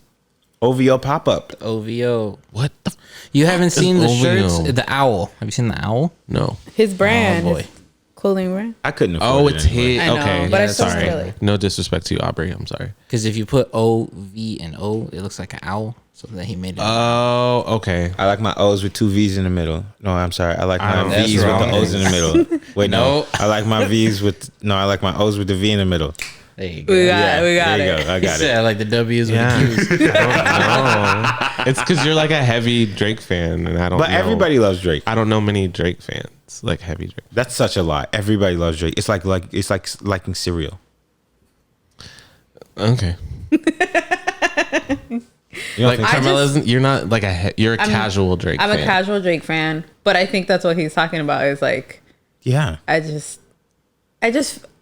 OVO pop-up. OVO. What the? You haven't seen the OVO? shirts? The owl. Have you seen the owl? No. His brand. Oh, boy. His clothing brand. I couldn't afford Oh, it it's anyway. his. I know, Okay. but I Yeah, still sorry. feel it. No disrespect to you, Aubrey. I'm sorry. Because if you put O, V, and O, it looks like an owl. So that he made it. Oh, okay. I like my O's with 2 V's in the middle. No, I'm sorry. I like my That's V's with wrong. the O's in the middle. Wait, no. No. I like my V's with I like my O's with the V in the middle. there you go. We got there it. you go. I He got said it. I like the W's Yeah. with the Q's. I don't know. It's because you're like a heavy Drake fan, and I don't. But know. everybody loves Drake. I don't know many Drake fans like heavy Drake. That's such a lie. Everybody loves Drake. It's like liking cereal. Okay. You don't Like think so? Carmela's, you're not like you're a casual Drake. I'm fan. a casual Drake fan, but I think that's what he's talking about is like, Yeah. I just,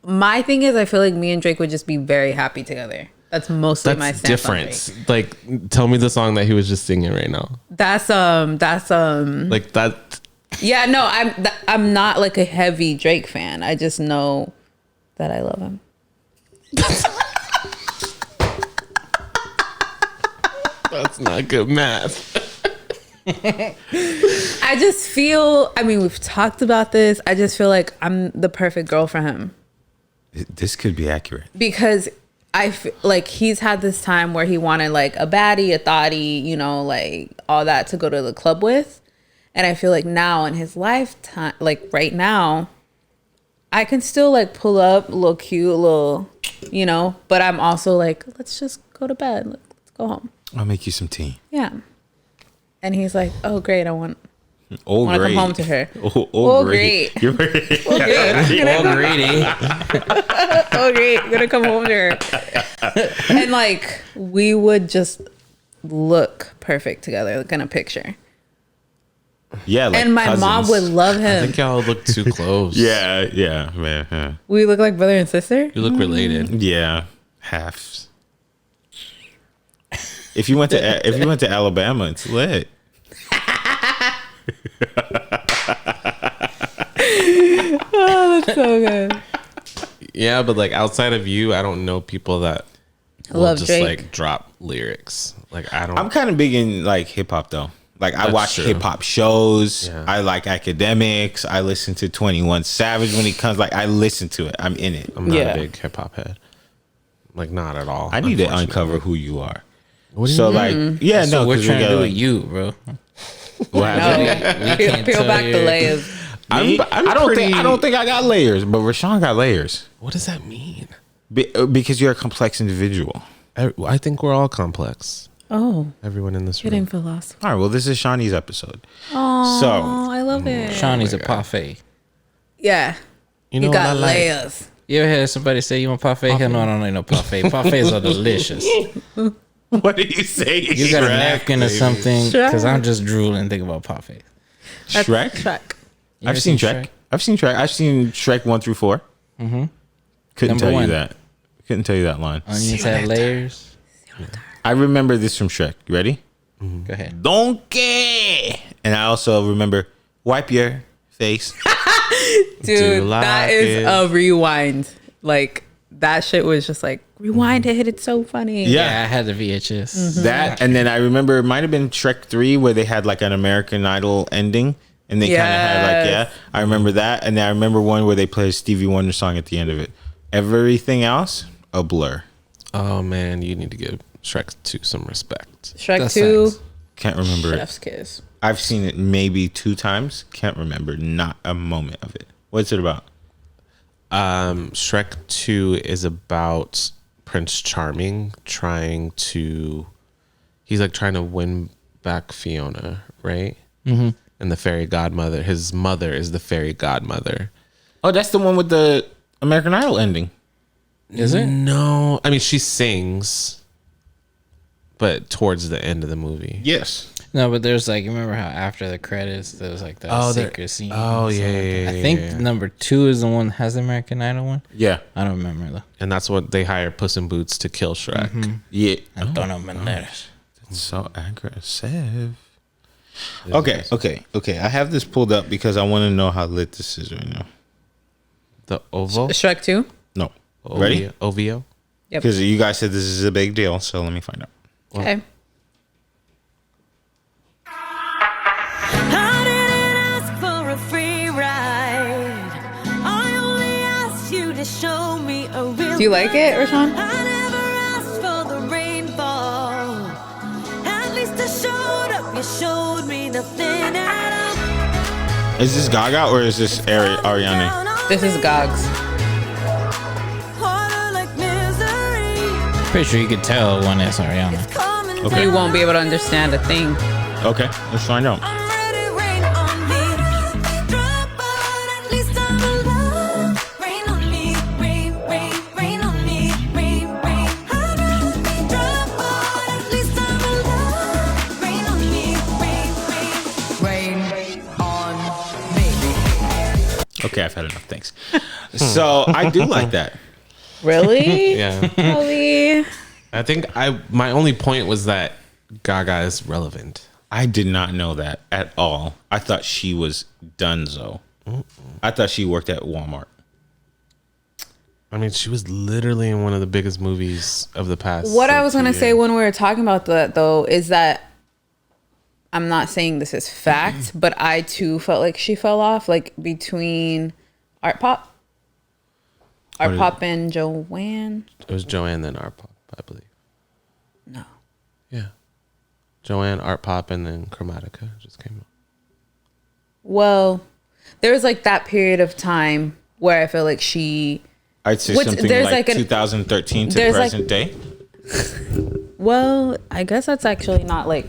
my thing is, I feel like me and Drake would just be very happy together. That's mostly my That's stance on different. Drake. Like, tell me the song that he was just singing right now. That's Like that. yeah, no, I'm not like a heavy Drake fan. I just know that I love him. That's not good math. I just feel, I mean, we've talked about this. I just feel like I'm the perfect girl for him This could be accurate. because like he's had this time where he wanted like a baddie, a thottie, you know, like all that to go to the club with. And I feel like now in his lifetime, like right now, I can still like pull up a little cute, a little, you know, but I'm also like, let's just go to bed. Let's go home. I'll make you some tea. Yeah. And he's like, oh, great. I want Oh, Want to great. come home to her. Oh, great. Oh, great. I'm gonna come home to her. And like we would just look perfect together, like in a picture. Yeah, like And my mom would love I him. think y'all look too close. Yeah, man. Yeah. We look like brother and sister. You look related. Yeah, halves. If you went to Alabama, it's lit. Oh, that's so good. Yeah, but like outside of you, I don't know people that will Love just Drake. like drop lyrics. Like I don't. I'm kind of big in like hip hop though. Like I That's watch true. hip hop shows. Yeah. I like academics. I listen to 21 Savage when he comes. Like I listen to it. I'm in it. I'm not Yeah. a big hip hop head. Like not at all. I need to unfortunately. uncover who you are. What do you So mean? like, yeah, So no, we're 'cause we trying to gotta, do like, with you, bro. what happened? No, can't peel tell back the you. layers. I don't pretty- think I got layers, but Rashawn got layers What does that mean? because you're a complex individual. I think we're all complex. Oh, Everyone in this room. getting philosophy. All right, well, this is Shawnee's episode. Oh, So I love it. Shawnee's a parfait. Yeah, You know you what I got like? layers. You ever had somebody say you want parfait? Hell no, I don't need no parfait. Parfaits are delicious. what did you say? You got a napkin or something? Shrek. Because I'm just drooling thinking about parfait. That's Shrek? Shrek. You I've ever seen Shrek. I've seen Shrek 1 through 4. Mm-hmm. Couldn't Number tell one. you that. Couldn't tell you that line. Onions have layers. I remember this from Shrek. You ready? Go ahead. Donkey. And I also remember wipe your face. Dude, like that is it. a rewind. Like that shit was just like rewind it. It's so funny. Yeah. I had the VHS. That, and then I remember it might have been Shrek 3 where they had like an American Idol ending. And they kind of had like, Yes. I remember that. And then I remember one where they played a Stevie Wonder song at the end of it. Everything else, a blur. Oh man, you need to give Shrek 2 some respect. Shrek That 2, sucks. Can't remember it. Chef's Kiss. I've seen it maybe 2 times. Can't remember not a moment of it. What's it about? Shrek 2 is about Prince Charming he's like trying to win back Fiona, right? Mm-hmm. And the fairy godmother, his mother is the fairy godmother. Oh, that's the one with the American Idol ending. Is it? No, I mean she sings, but towards the end of the movie. Yes. No, but there's like, remember how after the credits, there was like that secret scene? Oh, and yeah, stuff like yeah, that. I yeah, think yeah. number 2 is the one that has the American Idol one. Yeah. I don't remember though. And that's what they hire Puss in Boots to kill Shrek. Yeah. I don't know Menderes. It's so aggressive. Okay. I have this pulled up because I want to know how lit this is right now. The Oval? Shrek 2. No. Ready? OVO? Yep. Because you guys said this is a big deal, so let me find out. Okay. I didn't ask for a free ride. I only asked you to show me a real. Do you like it, Rashawn? I never asked for the rainfall. At least I showed up. You showed me nothing at all. Is this Gaga or is this Ariana? This is Gogs. Harder like misery. Pretty sure you could tell when it's Ariana. Coming Okay. You won't be able to understand a thing. Okay, let's find out. I'm ready, rain on me. Drop out, at least I'm alive. Rain on me, rain on me, rain. I'd rather be drop out, at least I'm alive. Rain on me, rain on me. Okay, I've had enough. Thanks. So I do like that. Really? Yeah. Kelby? I think my only point was that Gaga is relevant. I did not know that at all. I thought she was donezo. I thought she worked at Walmart. I mean, she was literally in one of the biggest movies of the past. What I like, was 2 going to say years. when we were talking about that, though, is that I'm not saying this is fact, but I too felt like she fell off, like between Art Pop and Joanne. It was Joanne, then Art Pop, I believe. No. Yeah. Joanne, Art Pop, and then Chromatica just came out. Well, there was like that period of time where I feel like she. I'd say What's- something there's like like an- 2013 to there's like- present day. Well, I guess that's actually not like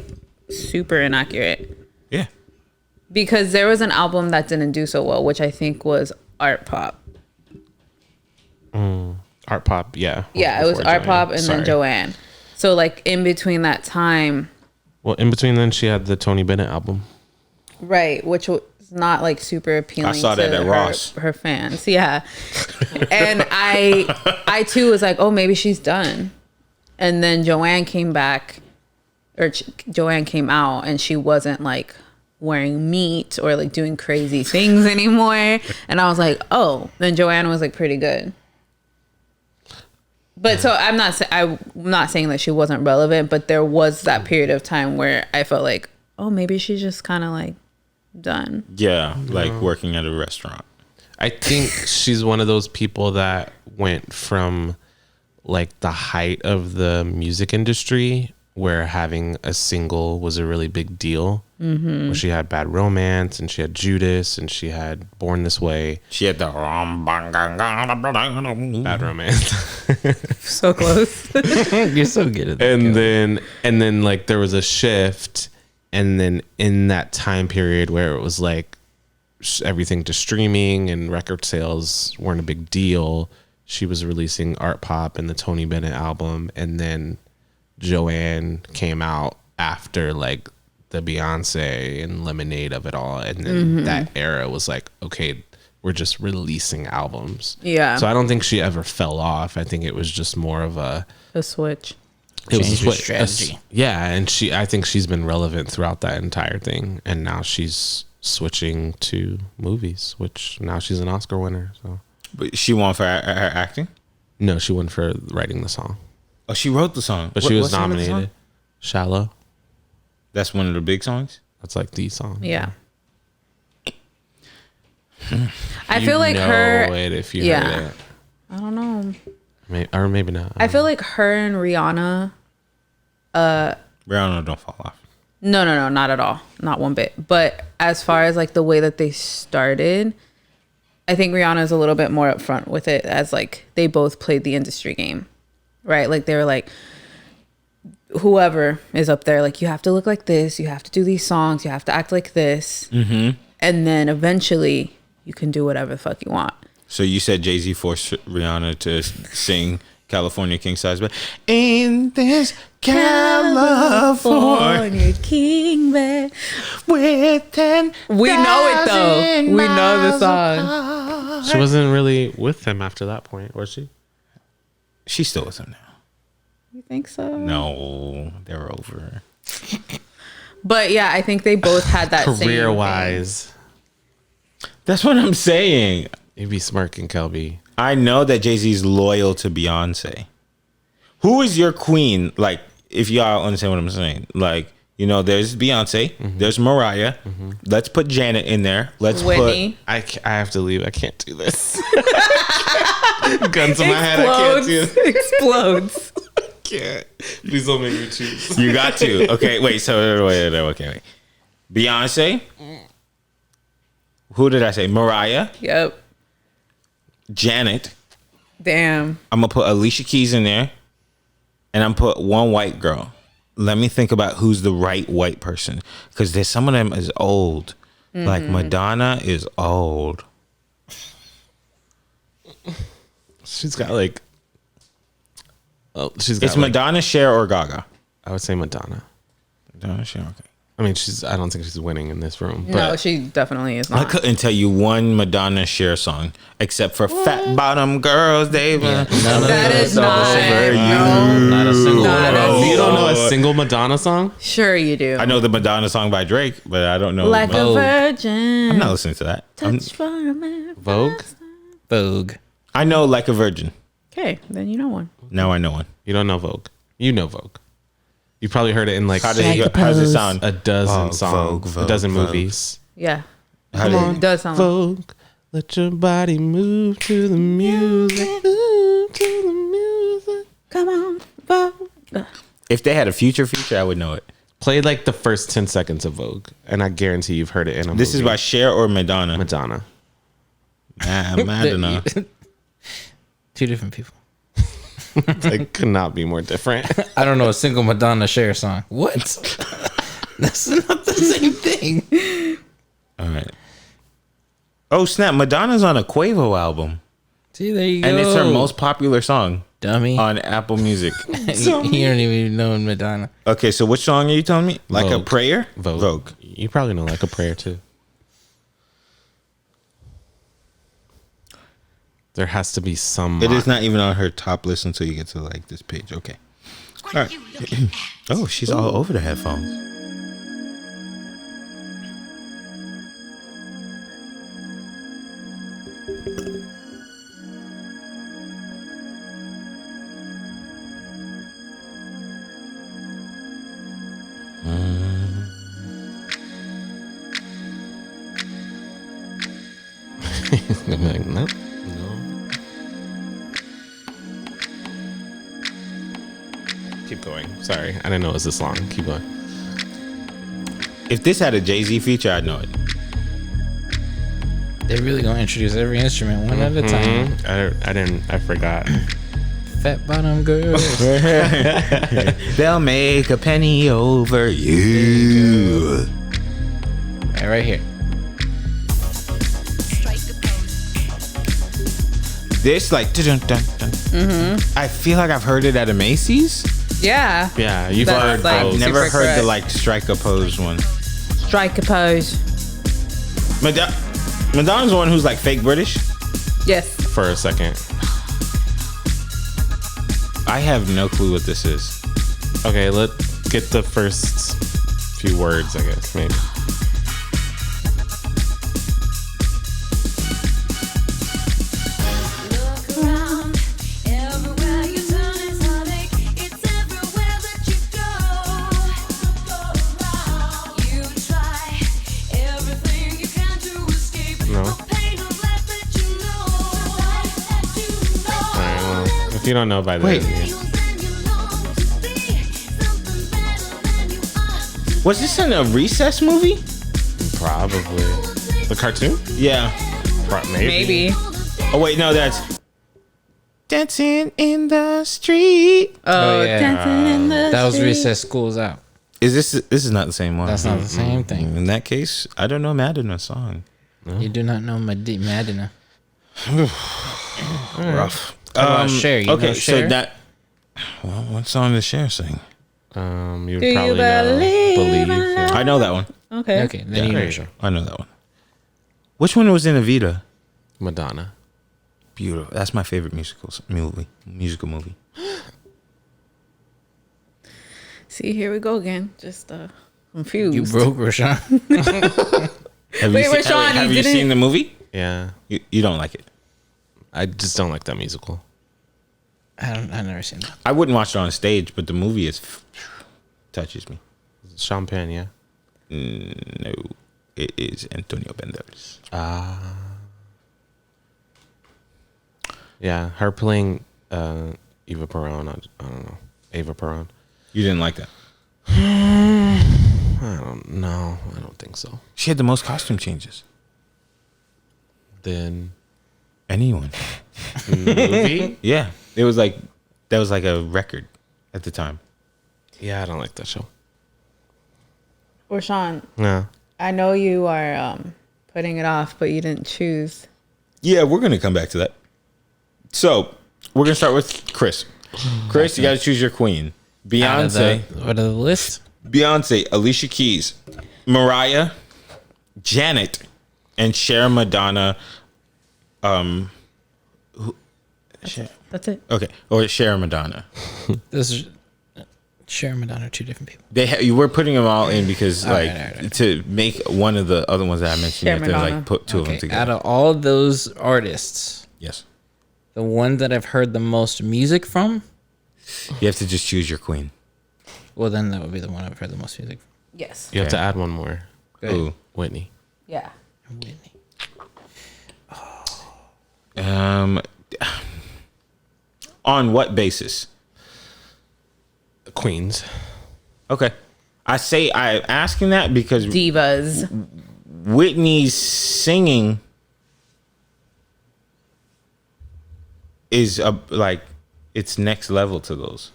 super inaccurate. Yeah. because there was an album that didn't do so well, which I think was Art Pop. Art Pop, yeah. Yeah, it was Before Art Pop and Sorry. then Joanne. So like in between that time, Well, in between then, she had the Tony Bennett album. right, which was not like super appealing I saw to that at Ross. her fans. Yeah. And I too was like, oh, maybe she's done. And then Joanne came back, or Joanne came out, and she wasn't like wearing meat or like doing crazy things anymore. And I was like, oh, then Joanne was like pretty good. But so I'm not saying that she wasn't relevant, but there was that period of time where I felt like, oh, maybe she's just kind of like done. Yeah, like working at a restaurant. I think she's one of those people that went from like the height of the music industry where having a single was a really big deal. Where she had Bad Romance and she had Judas and she had Born This Way. She had the Bad Romance. So close. You're so good at that. and then like there was a shift, and then in that time period where it was like everything to streaming and record sales weren't a big deal, she was releasing Art Pop and the Tony Bennett album, and then Joanne came out after like the Beyonce and Lemonade of it all, and then that era was like, okay, we're just releasing albums. Yeah. So I don't think she ever fell off. I think it was just more of a switch. it was a Change your switch. strategy. Yeah, and I think she's been relevant throughout that entire thing, and now she's switching to movies, which now she's an Oscar winner. So But she won for her acting. no, she won for writing the song, Oh, she wrote the song, but she was what's the name of the song? nominated. Shallow. That's one of the big songs. That's like the song. Yeah. I feel like her. it if you Yeah. heard it. I don't know. Or maybe not. I feel like her and Rihanna. Rihanna don't fall off. No, not at all. Not one bit. But as far as like the way that they started, I think Rihanna is a little bit more upfront with it, as like they both played the industry game, right? Like they were like, whoever is up there, like you have to look like this, you have to do these songs, you have to act like this, and then eventually you can do whatever the fuck you want. So you said Jay-Z forced Rihanna to sing California King Size, but in this California King bed. with 10, We know it though. We know the song. she wasn't really with him after that point, was she? She's still with him now. You think so? No, they're over. But yeah, I think they both had that same Career thing. wise, That's what I'm saying. you'd be smirking, Kelby. I know that Jay-Z's loyal to Beyonce. Who is your queen? Like, if y'all understand what I'm saying. Like, you know, there's Beyonce, there's Mariah. Let's put Janet in there. Let's Whitney. I have to leave. I can't do this. Guns in my head. I can't do this. Explodes. Can't. Please don't make me choose. put. You got to. Okay, wait. So, wait. Beyonce. Who did I say? Mariah, Yep. Janet. Damn. I'm gonna put Alicia Keys in there, and I'm put one white girl. Let me think about who's the right white person, because there's some of them is old. Like Madonna is old. She's got like. Oh, she's got. It's like, Madonna, Cher, or Gaga. I would say Madonna. Madonna, Cher. Okay. I mean, I don't think she's winning in this room. But No, she definitely is I not. couldn't tell you one Madonna Cher song except for Fat Bottom Girls. They None of That those is are not. over. No. Not a single Not one. a you don't know a single Madonna song? Sure you do. I know the Madonna song by Drake, but I don't know. Like a Vogue. virgin. I'm not listening to that. Touch for a man. Vogue? Vogue. I know Like a Virgin. Okay, then you know one. Now I know one. You don't know Vogue. You know Vogue. You probably heard it in like How does it sound? a dozen Vogue, songs, Vogue, a dozen Vogue. movies. Yeah. How did It does sound like Vogue, let your body move to the music. Move to the music. come on, Vogue. If they had a future feature, I would know it. Play like the first 10 seconds of Vogue, and I guarantee you've heard it in a This is movie. by Cher or Madonna? Madonna. Madonna. Two different people. It could not be more different. I don't know a single Madonna Cher song. What? That's not the same thing. Oh snap! Madonna's on a Quavo album, See, there you go. and it's her most popular song dummy. on Apple Music. You don't even know Madonna. Okay, so which song are you telling me? Like a Vogue. prayer? Vogue. You probably know Like a Prayer too. There has to be some. It is not even on her top list until you get to like this page. Okay. All right. Oh, she's all over the headphones. I'm like, nope. No. Keep going. Sorry, I didn't know it was this long. Keep going. If this had a Jay-Z feature, I'd know it. They're really gonna introduce every instrument one at a time. I didn't. I forgot. Fat bottom girl. They'll make a penny over you. Right here. This like dun, dun, dun. I feel like I've heard it at a Macy's. Yeah. Yeah, you've That's heard like- those. I've never Super heard the correct. like strike a pose one. Strike a pose. Madonna's the one who's like fake British. Yes. For a second. I have no clue what this is. Okay, let's get the first few words, I guess, maybe. Look around, everywhere you turn is heartache. It's everywhere that you go. You try everything you can to escape No. the pain of life that you know. All right, well, if you don't know by then, Wait. yeah. And you long to be something better than you are. Was this in a Recess movie? Probably. The cartoon? Yeah. Maybe. Oh wait, no, that's Dancing in the Street. Oh, yeah. dancing in the That was street. Recess School's Out. Is this is not the same one? That's not the same thing. In that case, I don't know Madonna song. You do not know Madonna. Rough. What about Cher? You okay, know so Cher? that. Well, what song does Cher sing? You would Do you probably know. believe Believe. Yeah. I know that one. Okay. Okay, then you There know you Cher. go. I know that one. Which one was in Evita? Madonna. Beautiful. That's my favorite musical movie. See, here we go again. Just confused. You broke, Rashawn. Have Wait, you seen, Rashawn, have you you didn't- seen the movie? Yeah. You don't like it. I just don't like that musical. I've never seen that. I wouldn't watch it on stage, but the movie touches me. Champagne, yeah. No, it is Antonio Banderas. Yeah, her playing Eva Peron. I don't know. Ava Peron. You didn't like that. I don't know. I don't think so. She had the most costume changes. Then Anyone? movie? Yeah, it was like that was like a record at the time. Yeah, I don't like that show. Or Sean, No. I know you are putting it off, but you didn't choose. Yeah, we're gonna come back to that. So we're gonna start with Chris. Chris, you got to choose your queen. Beyonce, What are the list? Beyonce, Alicia Keys, Mariah, Janet, and Cher, Madonna. Cher. That's it. Okay, or Cher, Madonna. This is Cher and Madonna are two different people. We're putting them all in because All like right. to make one of the other ones that I mentioned, you Cher, have to Madonna. like put two of them Okay, together. out of all those artists, Yes, the one that I've heard the most music from, you have to just choose your queen. well, then that would be the one I've heard the most music from. Yes. You have to Okay. add one more. Go ahead. Ooh. Whitney. Yeah. Whitney. On what basis? Queens. Okay, I'm asking that because Divas. Whitney's singing is like it's next level to those.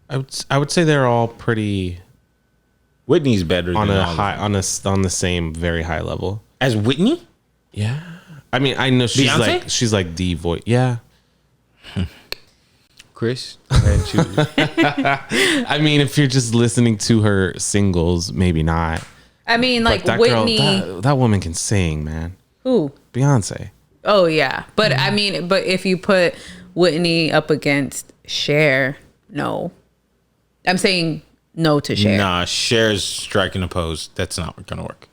I would say they're all pretty Whitney's better on than a all of high them. on the same very high level. As Whitney? Yeah. I mean, I know Beyonce? she's like the voice. Yeah. Chris, go ahead and choose. I mean, if you're just listening to her singles, maybe not. I mean, like But that Whitney. girl, that woman can sing, man. Who? Beyonce. Oh yeah, but I mean, but if you put Whitney up against Cher, no. I'm saying no to Cher. Nah, Cher's striking a pose. That's not gonna work.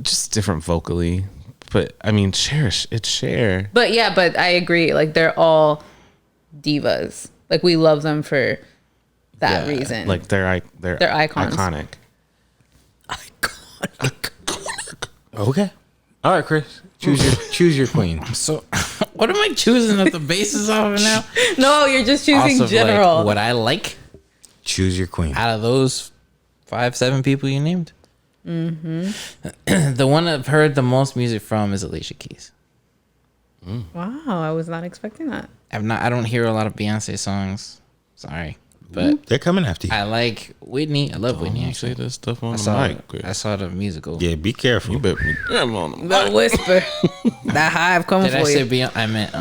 Just different vocally. But I mean, Cher, it's Cher. But yeah, but I agree. Like they're all divas. Like we love them for that reason. Like they're icons. iconic. Okay. All right, Chris. Choose your queen. So, what am I choosing at the basis of it now? No, you're just choosing Also, general. like, what I like Choose your queen. out of those 5-7 people you named. The one I've heard the most music from is Alicia Keys. Wow, I was not expecting that. I don't hear a lot of Beyonce songs. Sorry, but They're coming after you. I like Whitney. I love Whitney. Don't say Actually, that stuff on I the saw mic. Chris. I saw the musical. Yeah, be careful. You bet me damn on them. The whisper. That hive coming Did I for say you. Beyonce? I meant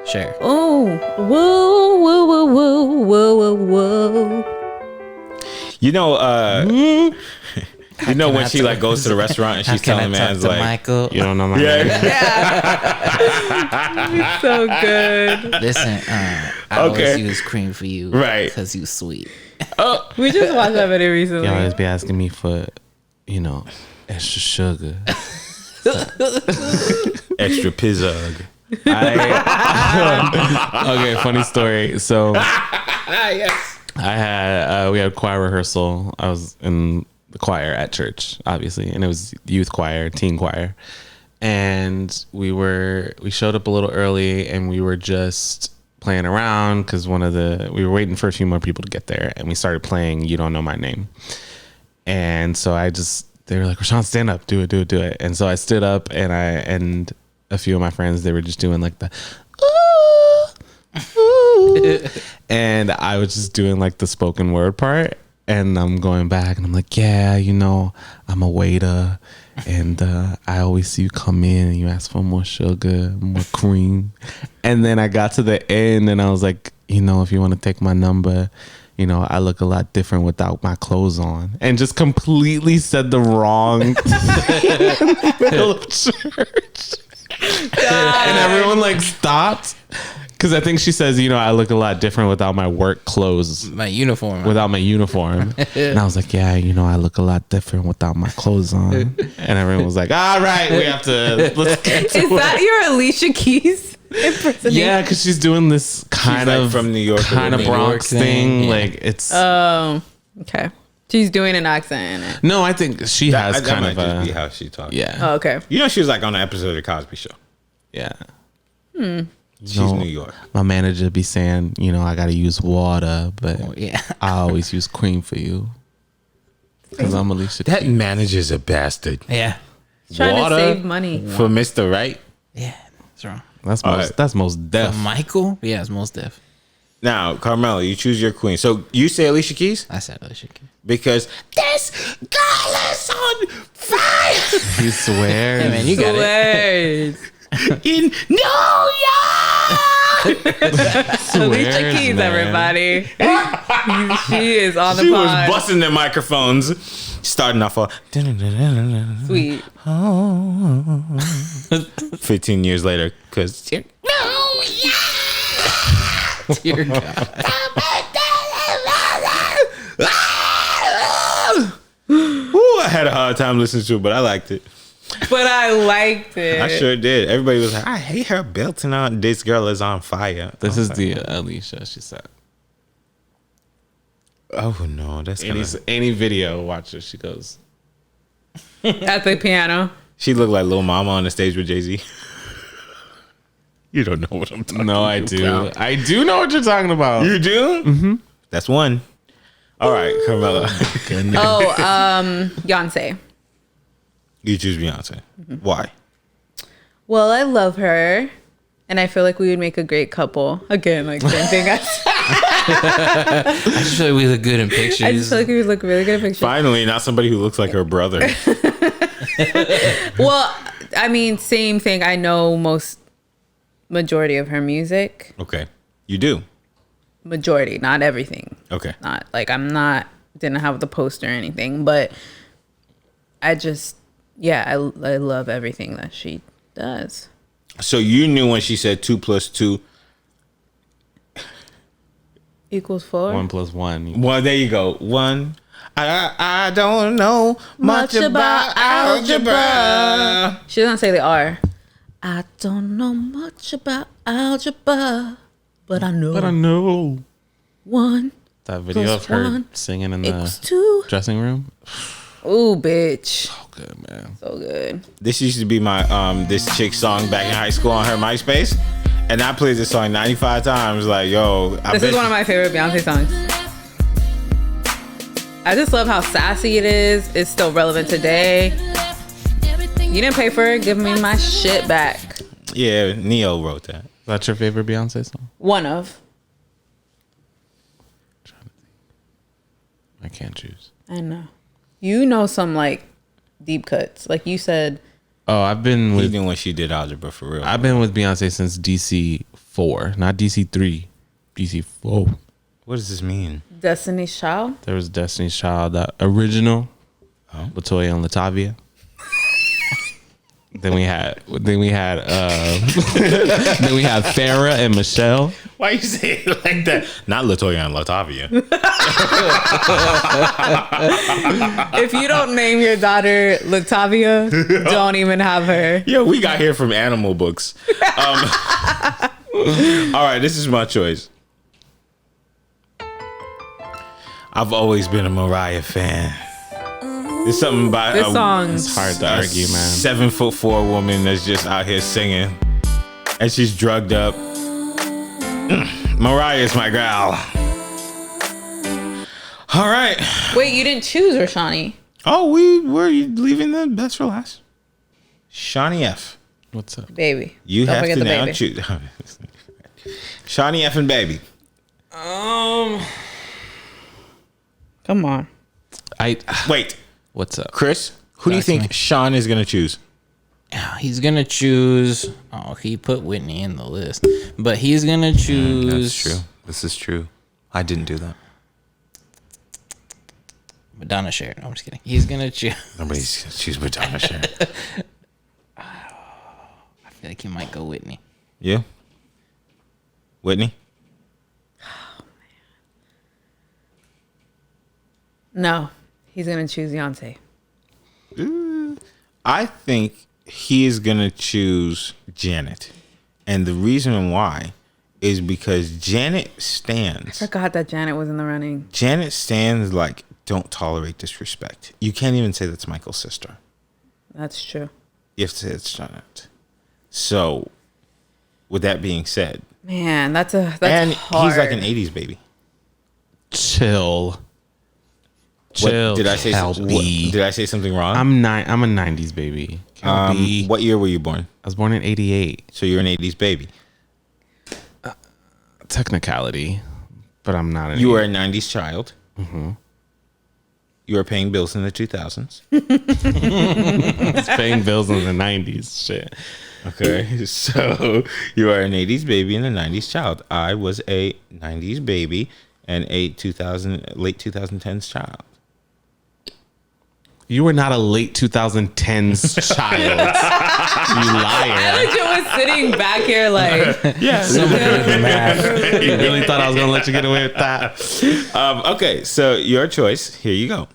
Cher. Oh, whoa, whoa, whoa, whoa, whoa, whoa. You know, you know when she like goes to the restaurant and she's telling man's like, Michael. You don't know my name. So good. Listen, I Okay. always use cream for you, Right. Because you sweet. We just watched that video recently. You always be asking me for, extra sugar. extra pizzug. Okay, funny story. So, we had choir rehearsal. I was in the choir at church, obviously, and it was youth choir, teen choir. And we showed up a little early, and we were just playing around because we were waiting for a few more people to get there, and we started playing "You Don't Know My Name." And so they were like, "Rashawn, stand up, do it." And so I stood up, and a few of my friends, they were just doing like the, ooh. And I was just doing like the spoken word part, and I'm going back and I'm like, yeah, I'm a waiter, and I always see you come in and you ask for more sugar, more cream. And then I got to the end and I was like, if you want to take my number, I look a lot different without my clothes on, and just completely said the wrong thing in the middle of church. And everyone like stopped because I think she says, I look a lot different without my work clothes, My uniform. without my uniform. And I was like, yeah, I look a lot different without my clothes on. And everyone was like, all right, we have to, let's get to Is that your Alicia Keys impersonation? Yeah, because she's doing this kind like of from New York, kind of New York Bronx thing, thing. yeah. Like it's Oh, okay. She's doing an accent in it. no, I think she has That kind might of just be a how she talks. yeah, Oh, okay. You know, she was like on an episode of the Cosby Show. yeah. She's No. New York. My manager be saying, I got to use water, but Yeah. I always use cream for you because I'm Alicia. That Keys. manager's a bastard. Yeah. Trying Water to save money. for Mr. Right. Yeah. That's wrong. That's All most. right. That's most deaf. Michael? Yeah, it's most deaf. Now, Carmelo, you choose your queen. So you say Alicia Keys I said Alicia Keys. because this girl is on fire He swears. Hey, man, you got it. Swears. in New York. Alicia Keys, man. everybody. She is on the She was pod. busting their microphones, starting off a Sweet. 15 years later, because Dear God. I had a hard time listening to it, but I liked it. But I liked it. I sure did. Everybody was like, I hate her belting on. This girl is on fire. This is the Alicia. She said. Oh no, that's Any video, watch her. She goes. At the piano. She looked like Lil Mama on the stage with Jay-Z. You don't know what I'm talking No, I do. I do know what you're talking about. You do? Mm-hmm. That's one. All right, Carmela. Oh, Beyonce. You choose Beyonce. Why? Well, I love her. And I feel like we would make a great couple. Again, like same thing. I just feel like we look good in pictures. I just feel like we would look really good in pictures. Finally, not somebody who looks like her brother. Well, I mean, same thing. I know majority of her music. Okay. You do. Majority, not everything. Okay. Not like didn't have the poster or anything, but I just, I love everything that she does. So you knew when she said 2 + 2 Equals 4. 1 + 1. Well, there you go. 1. I don't know much about algebra. She doesn't say the R. I don't know much about algebra, but I know. 1 That video plus of her 1 singing in equals the 2. dressing room. Ooh, bitch. Oh, good, man. So good. This used to be my this chick's song back in high school on her MySpace, and I played this song 95 times. Like, yo, This is one of my favorite Beyonce songs. I just love how sassy it is. It's still relevant today. You didn't pay for it. Give me my shit back. Yeah, Neo wrote that. That's your favorite Beyonce song? One of. I can't choose. I know. You know some like deep cuts. Like you said. Oh, I've been with Even when she did algebra for real. I've been with Beyonce since DC 4, not DC 3, DC 4. What does this mean? Destiny's Child. There was Destiny's Child, that original, Latoya and Latavia. then we had then we had Farrah and Michelle. Why you say it like that? Not Latoya and Latavia. If you don't name your daughter Latavia, don't even have her. Yo, we got here from animal books. All right, this is my choice. I've always been a Mariah fan. There's something about This song. It's hard to argue, man. 7'4" woman that's just out here singing, and she's drugged up. Mariah's my gal. All right. Wait, you didn't choose her, Shawnee. Oh, we're leaving the best for last. Shawnee F. What's up? Baby. You Don't have forget to the now baby. choose. Shawnee F and Baby. Come on. Wait, What's up? Chris, who do you Back to me. think Sean is gonna choose? He's gonna choose. Oh, he put Whitney in the list, but he's gonna choose. That's true. This is true. I didn't do that. Madonna Cher. No, I'm just kidding. He's gonna choose. Nobody's gonna choose Madonna Cher. I feel like he might go Whitney. You? Whitney? No, he's gonna choose Beyonce. I think he is gonna choose Janet, and the reason why is because Janet stands. Forgot that Janet was in the running. Janet stands like don't tolerate disrespect. You can't even say that's Michael's sister. That's true. You have to say it's Janet. So, with that being said, Man, that's and hard. he's like an '80s baby. Chill. Chill. Did I say Kelby. did I say something wrong? I'm a 90s baby. Kelby. What year were you born? I was born in 88. So you're an '80s baby. Technicality, but I'm not an You were a '90s child. Mm-hmm. You were paying bills in the 2000s. paying bills in the 90s. Shit. Okay, so you are an '80s baby and a '90s child. I was a '90s baby and a late 2010s child. You were not a late 2010s child. You liar. I legit was sitting back here like, You really thought I was going to let you get away with that? Okay, so your choice. Here you go.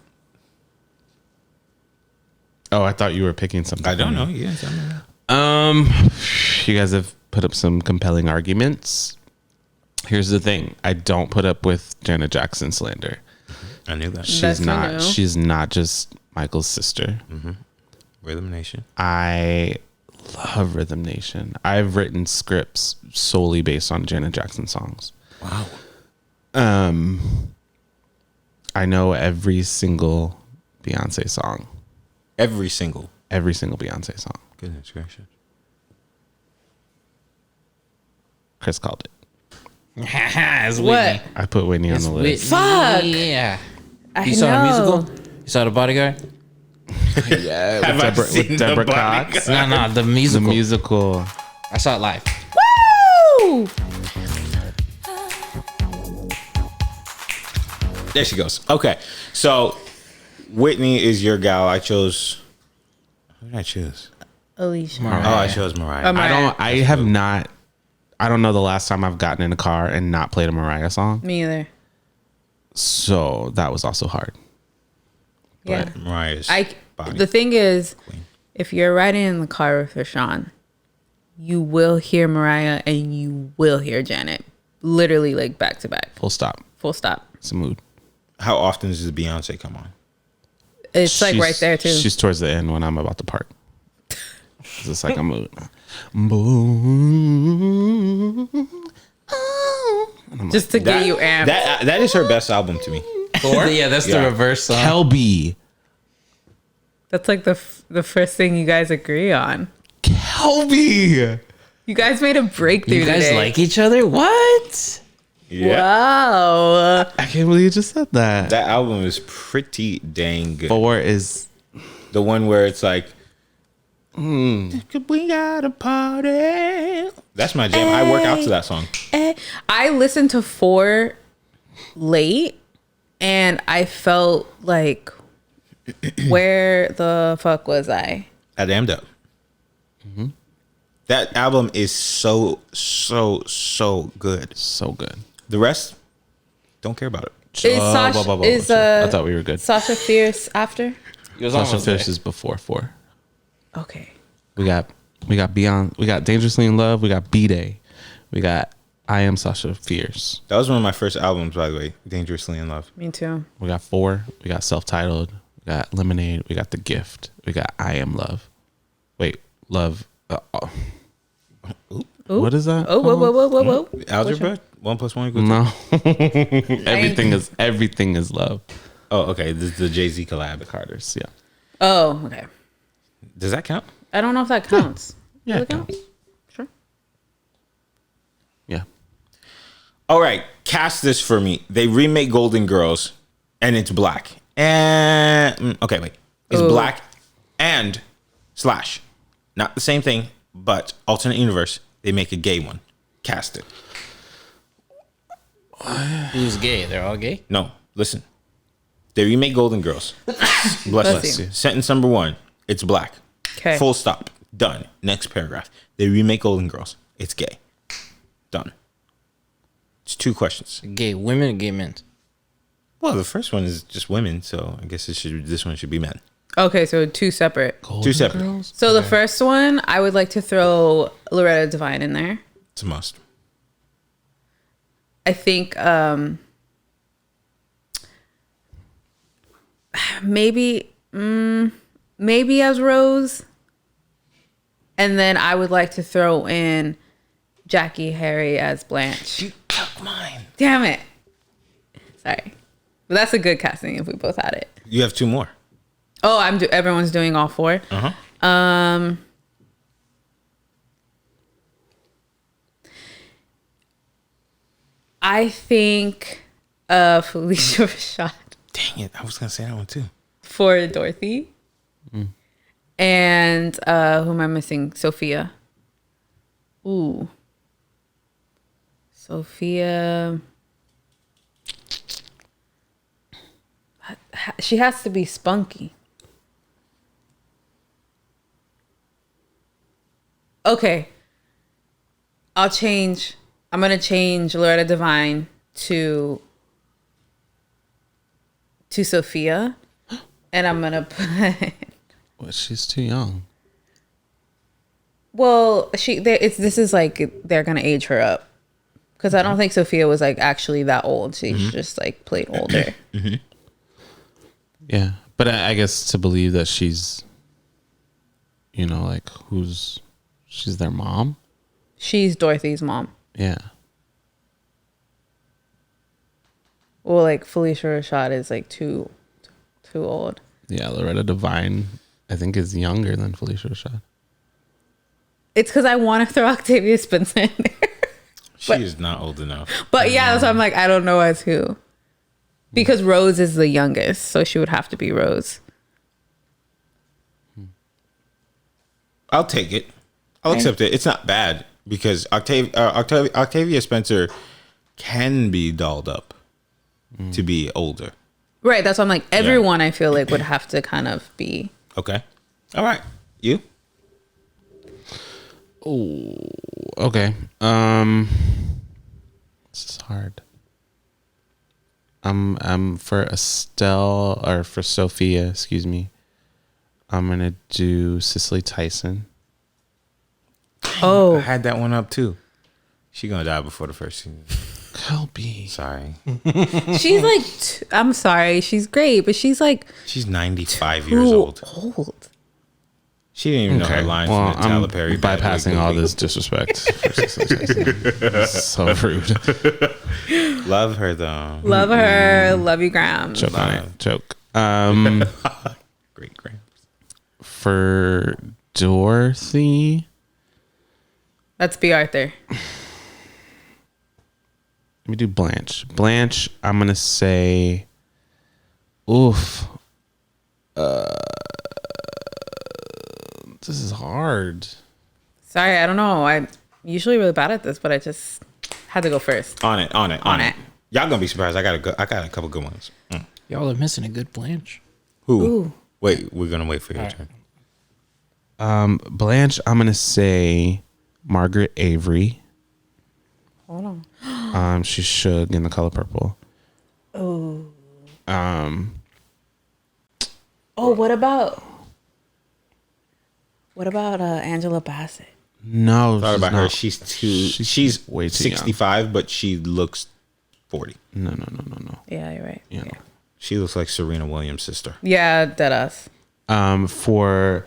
Oh, I thought you were picking something. I don't for know. me. Yes, I know. You guys have put up some compelling arguments. Here's the thing. I don't put up with Janet Jackson slander. I knew that. That's I know. She's not just Michael's sister. Rhythm Nation. I love Rhythm Nation. I've written scripts solely based on Janet Jackson songs. Wow. I know every single Beyonce song. Every single. Every single Beyonce song. Goodness gracious. Chris called it. It's what? Whitney. I put Whitney on It's the Whitney. list. Fuck. Yeah. I You saw the know. musical? You saw the Bodyguard? Yeah, Have I seen with Deborah the Cox. No, the The musical. musical. I saw it live. Woo! There she goes. Okay, so Whitney is your gal. I chose. Who did I choose? Alicia. Mariah. Oh, I chose Mariah. I have not. I don't know the last time I've gotten in a car and not played a Mariah song. Me either. So that was also hard. Yeah. Mariah's body. The thing is, Queen. if you're riding in the car with Rashawn, you will hear Mariah and you will hear Janet. Literally, like back to back. Full stop. Full stop. It's a mood. How often does Beyonce come on? It's like right there too. She's towards the end when I'm about to park. It's just like a mood. Boom. Just to get you amped. That is her best album to me. Yeah, that's the Yeah. reverse song. Kelby. That's like the first thing you guys agree on. Kelby. You guys made a breakthrough You guys today. like each other? What? Wow. I can't believe you just said that. That album is pretty dang good. 4 is The one where it's like, we got a party. That's my jam. I work out to that song. I listened to 4 late and I felt like, where the fuck was I? At Amdo. That album is so good. so good. The rest, don't care about it. Is Sasha, is I thought we were good. Sasha Fierce after? Sasha Fierce is before 4. Okay. We got Beyond. We got Dangerously in Love. We got B-Day. We got I Am Sasha Fierce. That was one of my first albums, by the way. Dangerously in Love. Me too. We got 4. We got Self-Titled. We got Lemonade. We got The Gift. We got I Am Love. Wait, Love. What is that? Oh, whoa. Algebra? 1 + 1 = 2. No. everything is love. Oh, okay. This is the Jay-Z collab. The Carters. Yeah. Oh, okay. Does that count? I don't know if that counts. Yeah. Does It counts. Sure. Yeah. All right. Cast this for me. They remake Golden Girls, and it's black. And okay, wait. It's Ooh. black and slash. Not the same thing, but alternate universe. They make a gay one. Cast it. Who's gay? They're all gay? No, listen. They remake Golden Girls. Bless you. you. Sentence number 1. It's black. Okay. Full stop. Done. Next paragraph. They remake Golden Girls. It's gay. Done. It's 2 questions. Gay women or gay men? Well, the first one is just women, so I guess this one should be men. Okay, so 2 separate. 2 separate. So the first one, I would like to throw Loretta Devine in there. It's a must. I think maybe as Rose. And then I would like to throw in Jackie Harry as Blanche. You took mine. Damn it. Sorry. But that's a good casting if we both had it. You have 2 more. Oh, everyone's doing all 4. I think Felicia Rashad Dang it. I was going to say that one too. for Dorothy. And who am I missing? Sophia. Ooh. Sophia. She has to be spunky. Okay. I'm going to change Loretta Devine to Sophia. And I'm going to put... Well, she's too young. Well, this is like they're going to age her up. Because I don't think Sophia was like actually that old. She's just like played older. Yeah. But I guess to believe that she's, like she's their mom. She's Dorothy's mom. Yeah. Well, like Felicia Rashad is like too old. Yeah. Loretta Devine, I think, is younger than Felicia Rashad. It's because I want to throw Octavia Spencer in there. She is not old enough. But yeah, so I'm like, I don't know as who. Because Rose is the youngest, so she would have to be Rose. I'll take it. I'll accept it. It's not bad because Octavia Spencer can be dolled up to be older. Right. That's why I'm like, everyone I feel like would have to kind of be. Okay. All right. You? Oh, okay. This is hard. I'm for Estelle or for Sophia, excuse me. I'm gonna do Cicely Tyson. I Oh, had that one up too. She gonna die before the first season. Kelby. Sorry. she's like, I'm sorry. She's great, but she's like She's 95 years too old. old. She didn't even know her lines Well, from the I'm Tyler Perry. bypassing all this disrespect. For Cicely Tyson. So rude. Love her though. Love her. Love you, Graham. Joke on it. Joke. Great grand. For Dorothy, Let's be Arthur. let me do Blanche. Blanche, I'm gonna say, oof. This is hard. Sorry, I don't know. I'm usually really bad at this, but I just had to go first. On it. On it. Y'all gonna be surprised. I got a couple good ones. Y'all are missing a good Blanche. Who? Ooh. Wait, we're gonna wait for your turn. Blanche, I'm gonna say Margaret Avery. Hold on. She's Suge in The Color Purple. Oh. Oh, what about Angela Bassett? No, Thought she's about her. not. She's way too young. 65, but she looks 40. No. Yeah, you're right. Yeah. She looks like Serena Williams' sister. Yeah, dead us. For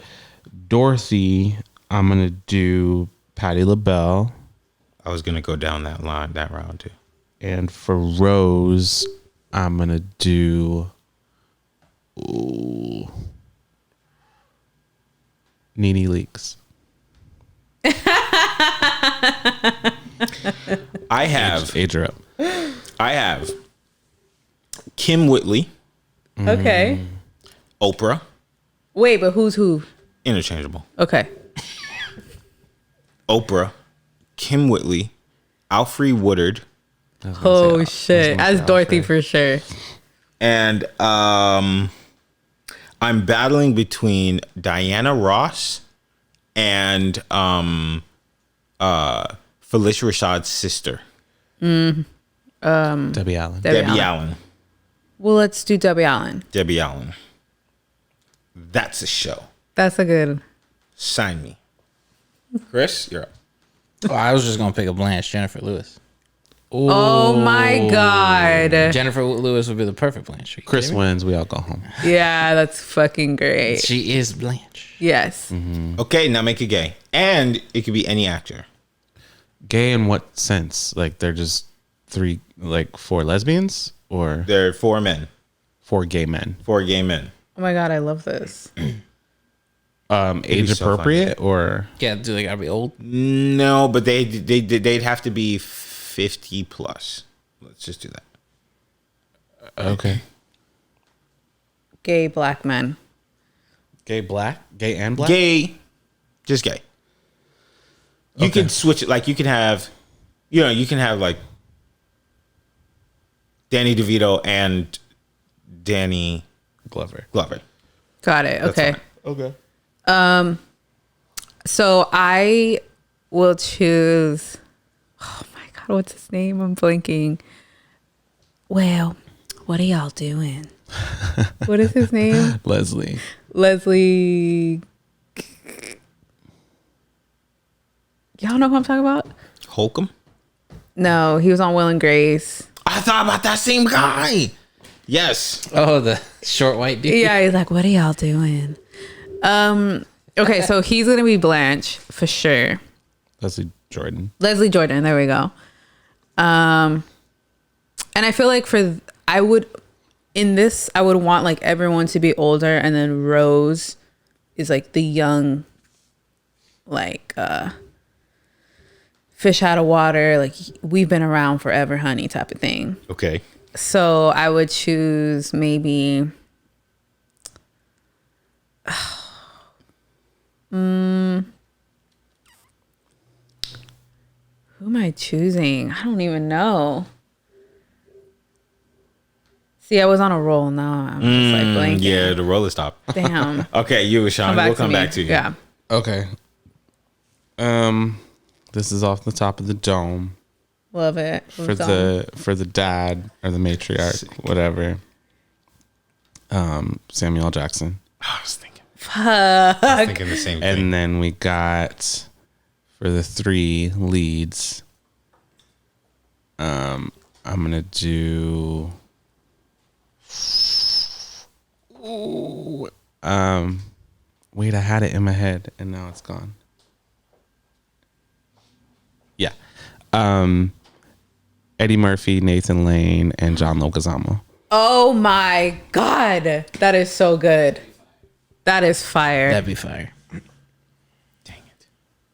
Dorothy, I'm gonna do Patti LaBelle, I was gonna go down that round too. and for Rose, I'm gonna do Nene Leakes. I have Age her up. Kim Whitley, Okay. Oprah, Wait, but who's who? interchangeable. Okay. Oprah, Kim Whitley, Alfre Woodard, Oh shit. As Dorothy for sure. and I'm battling between Diana Ross and Felicia Rashad's sister, Debbie Allen. Debbie Debbie Allen. Allen. Well, let's do Debbie Allen. Debbie Allen. That's a show. That's a good. Sign me. Chris, you're up. Oh, I was just gonna pick a Blanche, Jennifer Lewis. Oh my god. Jennifer Lewis would be the perfect Blanche. Are you Chris kidding me? wins. We all go home. Yeah, that's fucking great. She is Blanche. Yes. Okay, now make it gay. And it could be any actor. Gay in what sense? Like they're just four lesbians or There are 4 men. 4 gay men? 4 gay men. Oh my god, I love this. Age so appropriate or Yeah, do they gotta be old? No, but they'd have to be 50 plus. Let's just do that. okay? Gay black men. Gay and black. Gay. Just gay. You Okay. can switch it. Like you can have like Danny DeVito and Danny Glover. Glover. Got it. Okay. fine. Okay. So I will choose. Oh my god, what's his name? I'm blanking. Well, what are y'all doing? What is his name? Leslie. Leslie. Y'all know who I'm talking about? Holcomb. No, he was on Will and Grace. I thought about that same guy. Yes. Oh, the short white dude. Yeah, he's like, what are y'all doing? Okay, so he's gonna be Blanche for sure. Leslie Jordan. Leslie Jordan, there we go. And I feel like I would want like everyone to be older, and then Rose is like the young, like fish out of water, like we've been around forever, honey, type of thing. Okay. So I would choose Who am I choosing? I don't even know. See, I was on a roll. Now I'm just like blanking. Yeah, the roller stop. Damn. Okay, you, Sean. We'll come back to you. Yeah. Okay. This is off the top of the dome Love it. for the dad or the matriarch, whatever. Samuel L. Jackson. I was thinking the same thing. And then we got for the 3 leads. I'm gonna do. Ooh, wait, I had it in my head and now it's gone. Yeah, Eddie Murphy, Nathan Lane, and John Leguizamo. Oh my God. That is so good. That is fire. That'd be fire. Dang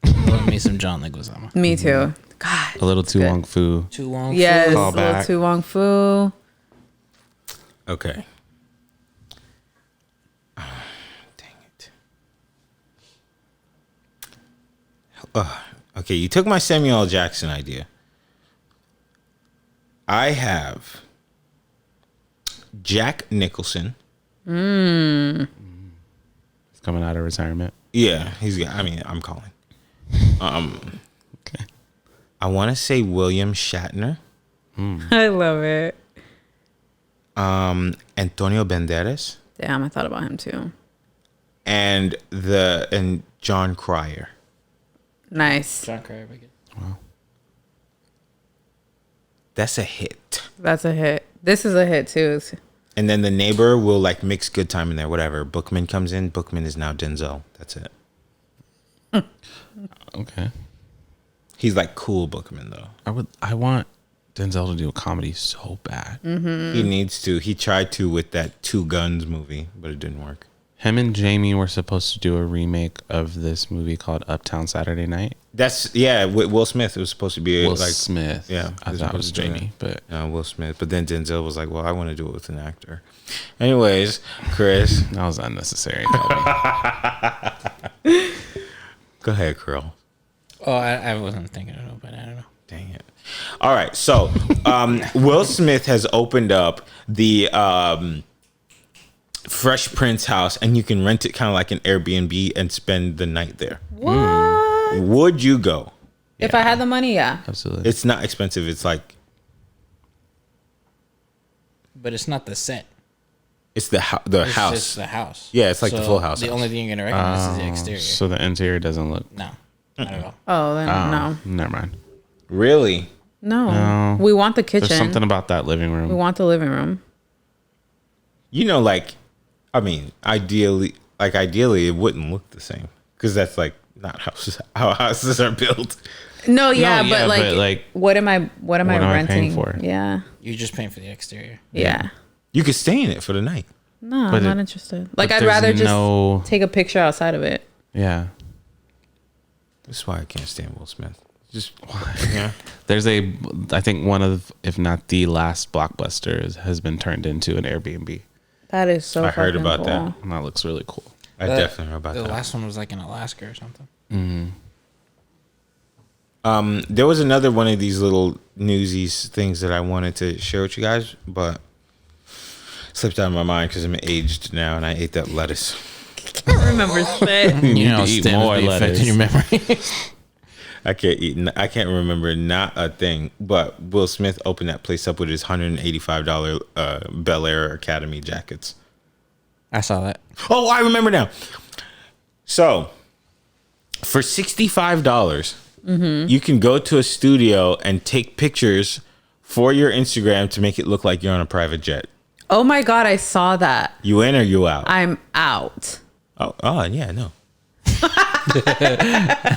it. Love me some John Leguizamo. Me too. God. A little too good. long fu. Too long. Yes. A Call little back. too Wong Fu. Okay. Dang it. Okay, you took my Samuel L. Jackson idea. I have Jack Nicholson. He's coming out of retirement. Yeah, I'm calling. Okay. I want to say William Shatner. I love it. Antonio Banderas. Damn, I thought about him too. And John Cryer. Nice. John Cryer, again. That's a hit. That's a hit. This is a hit too. And then the neighbor will like mix Good Time in there, whatever. Bookman comes in. Bookman is now Denzel. That's it. Okay. He's like cool Bookman though. I want Denzel to do a comedy so bad. He needs to. He tried to with that Two Guns movie, but it didn't work. Him and Jamie were supposed to do a remake of this movie called Uptown Saturday Night. With Will Smith. It was supposed to be Will like Smith. Yeah, I thought it was Jamie, but Will Smith. But then Denzel was like, "Well, I want to do it with an actor." Anyways, Chris, that was unnecessary. go ahead, Curl. Oh, I wasn't thinking of it, but I don't know. Dang it. All right, so Will Smith has opened up the Fresh Prince house, and you can rent it kind of like an Airbnb and spend the night there. What? Would you go? If I had the money, yeah. Absolutely. It's not expensive. It's like But it's not the set. it's the It's house. just the house. Yeah, it's like the full house. The only thing you're gonna recognize is the exterior. So the interior doesn't look. No, not at all. Oh, then no. Never mind. Really? No. We want the kitchen. There's something about that living We room. want the living room. You know, like, I mean, ideally, it wouldn't look the same because that's like not how houses are built. No, yeah, yeah, but like, what am I am I renting paying for? Yeah. You're just paying for the exterior. Yeah. You could stay in it for the night. No, But I'm not it- interested. Like, but I'd there's rather just no- take a picture outside of it. Yeah. That's why I can't stand Will Smith. Just yeah. There's I think one of, if not the last blockbuster has been turned into an Airbnb. That is so I heard fucking about cool. that. And that looks really cool. I definitely heard about The that. last one was like in Alaska or something. There was another one of these little newsies things that I wanted to share with you guys, but slipped out of my mind because I'm aged now and I ate that lettuce. I don't remember shit. You know, eat Stan more would be affecting lettuce. your memory. I can't remember not a thing. But Will Smith opened that place up with his $185 Bel Air Academy jackets. I saw that. Oh, I remember now. So, for $65, you can go to a studio and take pictures for your Instagram to make it look like you're on a private jet. Oh my God, I saw that. You in or you out? I'm out. Oh yeah, no.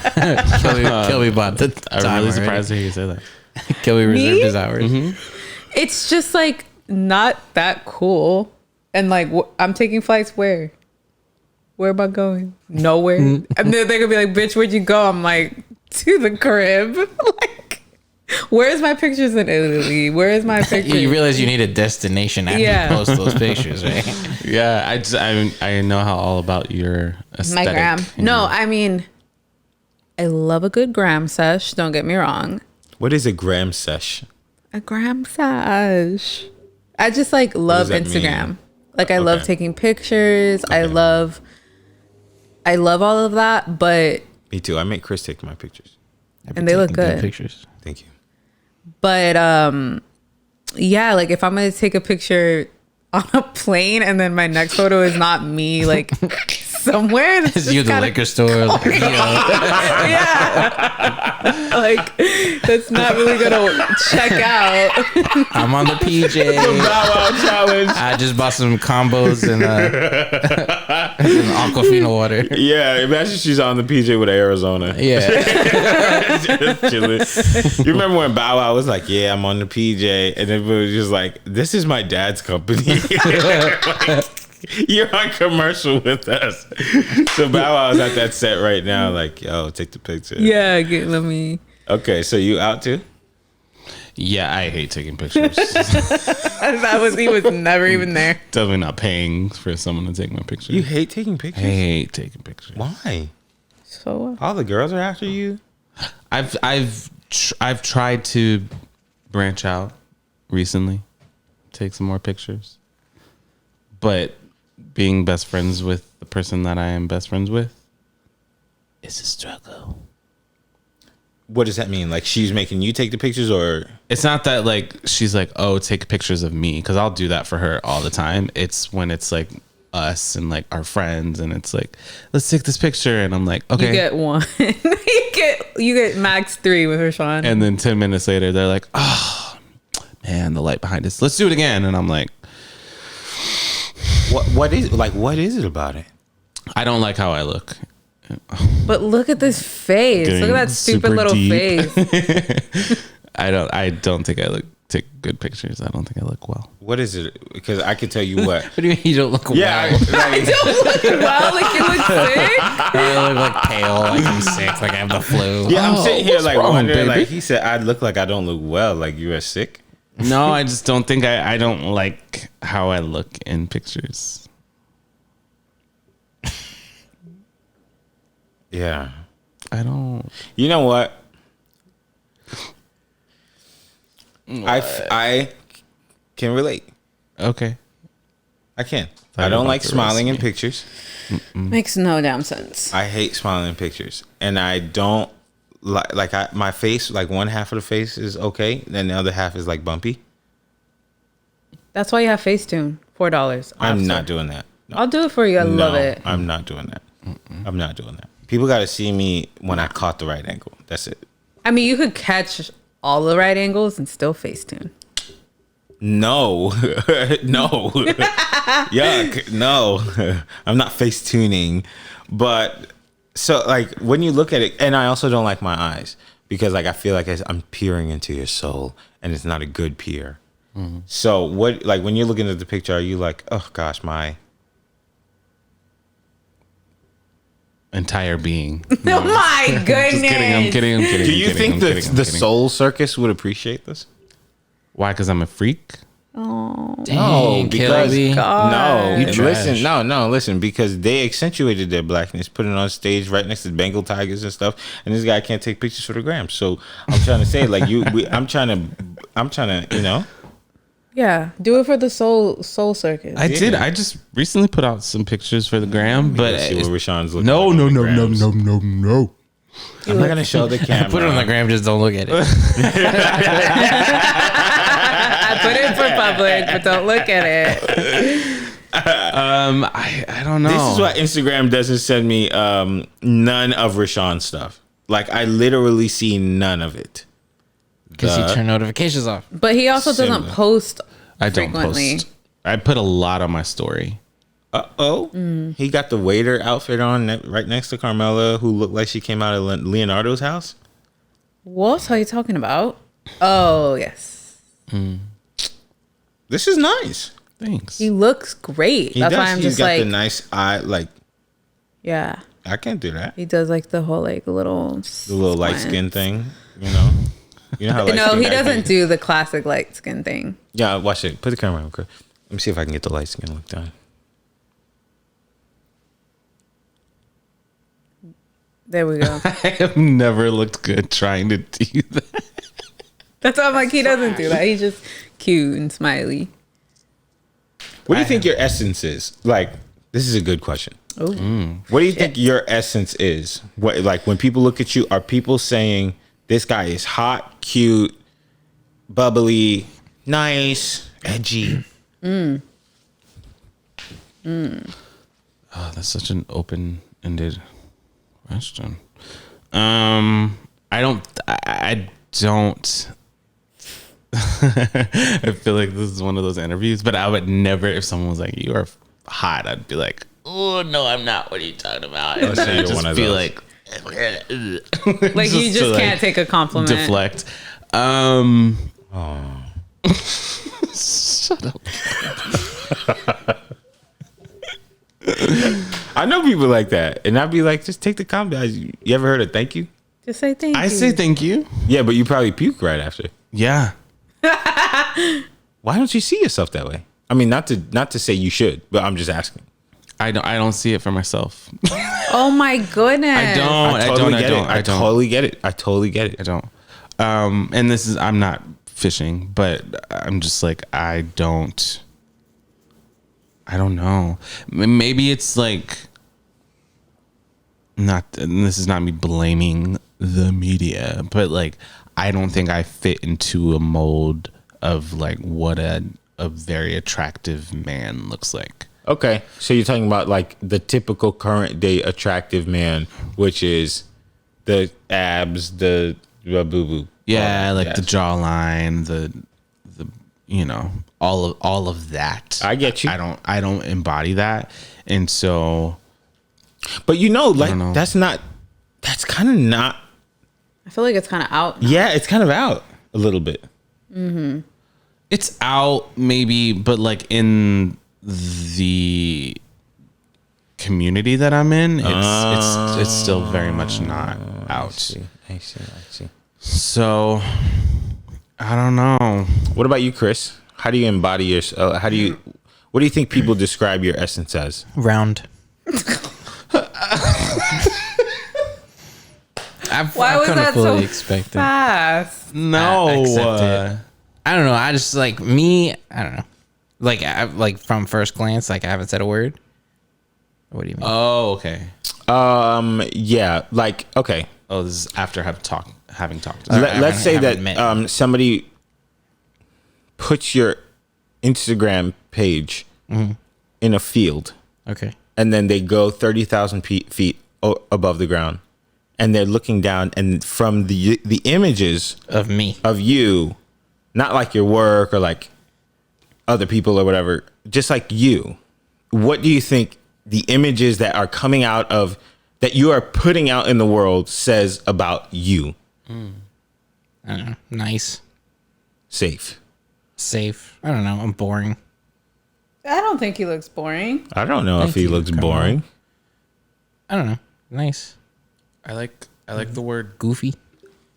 Kelby bought the I'm time really already. surprised to hear you say that. Kelby reserved Me? his hours. It's just like not that cool. And like, I'm taking flights where? Where am I going? Nowhere. And then they're gonna be like, bitch, where'd you go? I'm like, to the crib. Like, where's my pictures in Italy? Where's my pictures? You realize you need a destination after Yeah. you post those pictures, right? Yeah, I know how all about your my aesthetic. gram. No, I mean, I love a good gram sesh. Don't get me wrong. What is a gram sesh? A gram sash. I just like love does that Instagram. mean? Like I love Okay. taking pictures. I love all of that, but Me too. I make Chris take my pictures. and they look Taking good. Pictures. Thank you. But yeah, like if I'm gonna take a picture on a plane and then my next photo is not me like somewhere, that's It's just you at the kinda- liquor store. Like, yeah, like that's not really gonna check out. I'm on the PJ. Bow Wow challenge. I just bought some combos and Aquafina water. Yeah, imagine she's on the PJ with Arizona. Yeah. Just chilling. You remember when Bow Wow was like, "Yeah, I'm on the PJ," and then was just like, "This is my dad's company." You're on commercial with us. So Bow Wow's at that set right now, like, "Yo, take the picture." Yeah, let me. Okay, so you out too? Yeah, I hate taking pictures. He was never even there. Definitely not paying for someone to take my picture. You hate taking I pictures? hate taking pictures. Why? So All the girls are after you. I've tried to branch out recently, take some more pictures, but being best friends with the person that I am best friends with is a struggle. What does that mean? Like she's making you take the pictures, or It's not that like she's like, oh, take pictures of me, because I'll do that for her all the time. It's when it's like us and like our friends, and it's like, let's take this picture, and I'm like, okay. you get one. you get max 3 with Rashawn. And then 10 minutes later, they're like, oh man, the light behind us. Let's do it again. And I'm like, what is it about it? I don't like how I look. But look at this face. Getting Look at that stupid super little deep. face. I don't think I take good pictures. I don't think I look well. What is it? Because I can tell you what. What do you mean you don't look Yeah, well? like, Well, like you look sick. I look like pale, like I'm sick, like I have the flu. yeah. I'm sitting here what's like wrong, wondering. baby? Like he said, I look like I don't look well. Like you are sick. No, I just don't think I don't like how I look in pictures. Yeah. I don't. You know what? I can relate. Okay. I can. Thought I you don't were like about to smiling in roast me. pictures. Makes no damn sense. I hate smiling in pictures, and I don't like my face. Like one half of the face is okay, then the other half is like bumpy. That's why you have Facetune. $4. I'm not doing that. No. I'll do it for you. I love it. I'm not doing that. I'm not doing that. People got to see me when I caught the right angle. That's it. I mean, you could catch all the right angles and still Facetune. No, no, yuck, no. I'm not face tuning, but so like when you look at it, and I also don't like my eyes because like I feel like I'm peering into your soul, and it's not a good peer. So what, like when you're looking at the picture, are you like, oh gosh, my Entire being. Oh my goodness. Just kidding. I'm kidding. Do you think the soul circus would appreciate this? Why? Because I'm a freak. Dang, because Kelby. no, You listen, trash. no, listen, because they accentuated their blackness, put it on stage right next to Bengal tigers and stuff, and this guy can't take pictures for the gram. So I'm trying to say, like I'm trying to, you know, Yeah, do it for the soul circus. I did. I just recently put out some pictures for the gram, but see what Rashawn's looking no, like no, on the no, no, grams. no, no, no. I'm not gonna show the camera. Put it on the gram, just don't look at it. I put it for public, but don't look at it. I don't know. This is why Instagram doesn't send me none of Rashawn's stuff. Like I literally see none of it. Because you turn notifications off. But he also doesn't Similar. post I don't frequently. post. I put a lot on my story. He got the waiter outfit on right next to Carmela, who looked like she came out of Leonardo's house. What are you talking about? Oh, yes. This is nice. Thanks. He looks great. He That's does. why I'm He's just got like, the nice eye. Like yeah. I can't do that. He does like the whole like little The little light skin thing, you know. You know how light No, skin he guys doesn't do the classic light skin thing. Yeah, watch it. Put the camera on. Let me see if I can get the light skin look done. There we go. I have never looked good trying to do that. That's why I'm like, he doesn't do that. He's just cute and smiley. What do you think your essence is? Like, this is a good question. Oh, What do you think your essence is? What, like, when people look at you, are people saying this guy is hot, cute, bubbly, nice, edgy? Oh, that's such an open-ended question. I don't. I feel like this is one of those interviews, but I would never. If someone was like, "You are hot," I'd be like, "Oh no, I'm not. What are you talking about?" And so then you're I'd one just of be those. like, like you to, just like, can't take a compliment. deflect. Shut up. I know people like that, and I'd be like, just take the compliment. You ever heard of thank you? Just say thank you. I say thank you. Yeah, but you probably puke right after. Yeah. Why don't you see yourself that way? I mean, not to say you should, but I'm just asking. I don't see it for myself. Oh my goodness. I don't. I totally get it. I totally get it. I don't. And this is, I'm not fishing, but I'm just like, I don't know. Maybe it's like, not, and this is not me blaming the media, but like, I don't think I fit into a mold of like what a very attractive man looks like. Okay, so you're talking about like the typical current day attractive man, which is the abs, the boo boo. Yeah, like the jawline, the you know, all of that. I get you. I don't embody that, and so. But you know, like know. that's kind of not. I feel like it's kind of out now. Yeah, it's kind of out a little bit. It's out maybe, but like in the community that I'm in, it's still very much not out. I see. So I don't know. What about you, Chris? How do you embody your? What do you think people describe your essence as? Round. Why was that so expected. fast? No, I accept it. I don't know. I just like me. I don't know. Like from first glance, like I haven't said a word. What do you mean? Oh, okay. Yeah, like okay. Oh, this is after having talked. Let's say haven't met that somebody puts your Instagram page in a field, Okay. and then they go 30,000 feet above the ground, and they're looking down, and from the images Of me. of you, not like your work or like other people or whatever, just like you, what do you think the images that are coming out of that you are putting out in the world says about you? I don't know. Nice. Safe. Safe. I don't know. I'm boring. I don't think he looks boring. I don't know if Thank he you. looks Come boring. I don't know. Nice. I like the word Goofy.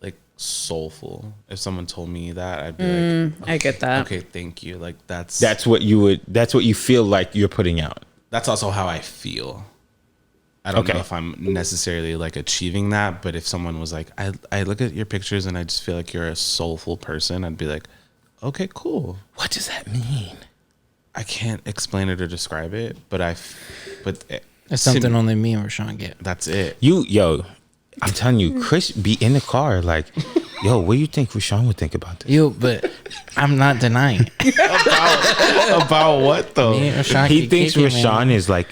like soulful. If someone told me that, I'd be like, I get that. okay, thank you. Like that's That's what you feel like you're putting out. that's also how I feel. I don't Okay. know if I'm necessarily like achieving that, but if someone was like, I look at your pictures and I just feel like you're a soulful person, I'd be like, okay, cool. What does that mean? I can't explain it or describe it, but It's something only me and Rashawn get. that's it. I'm telling you, Chris be in the car like, yo, what do you think Rashawn would think about this? You, but I'm not denying it. About what though? Me and Rashawn He can thinks kick it, Rashawn man. is like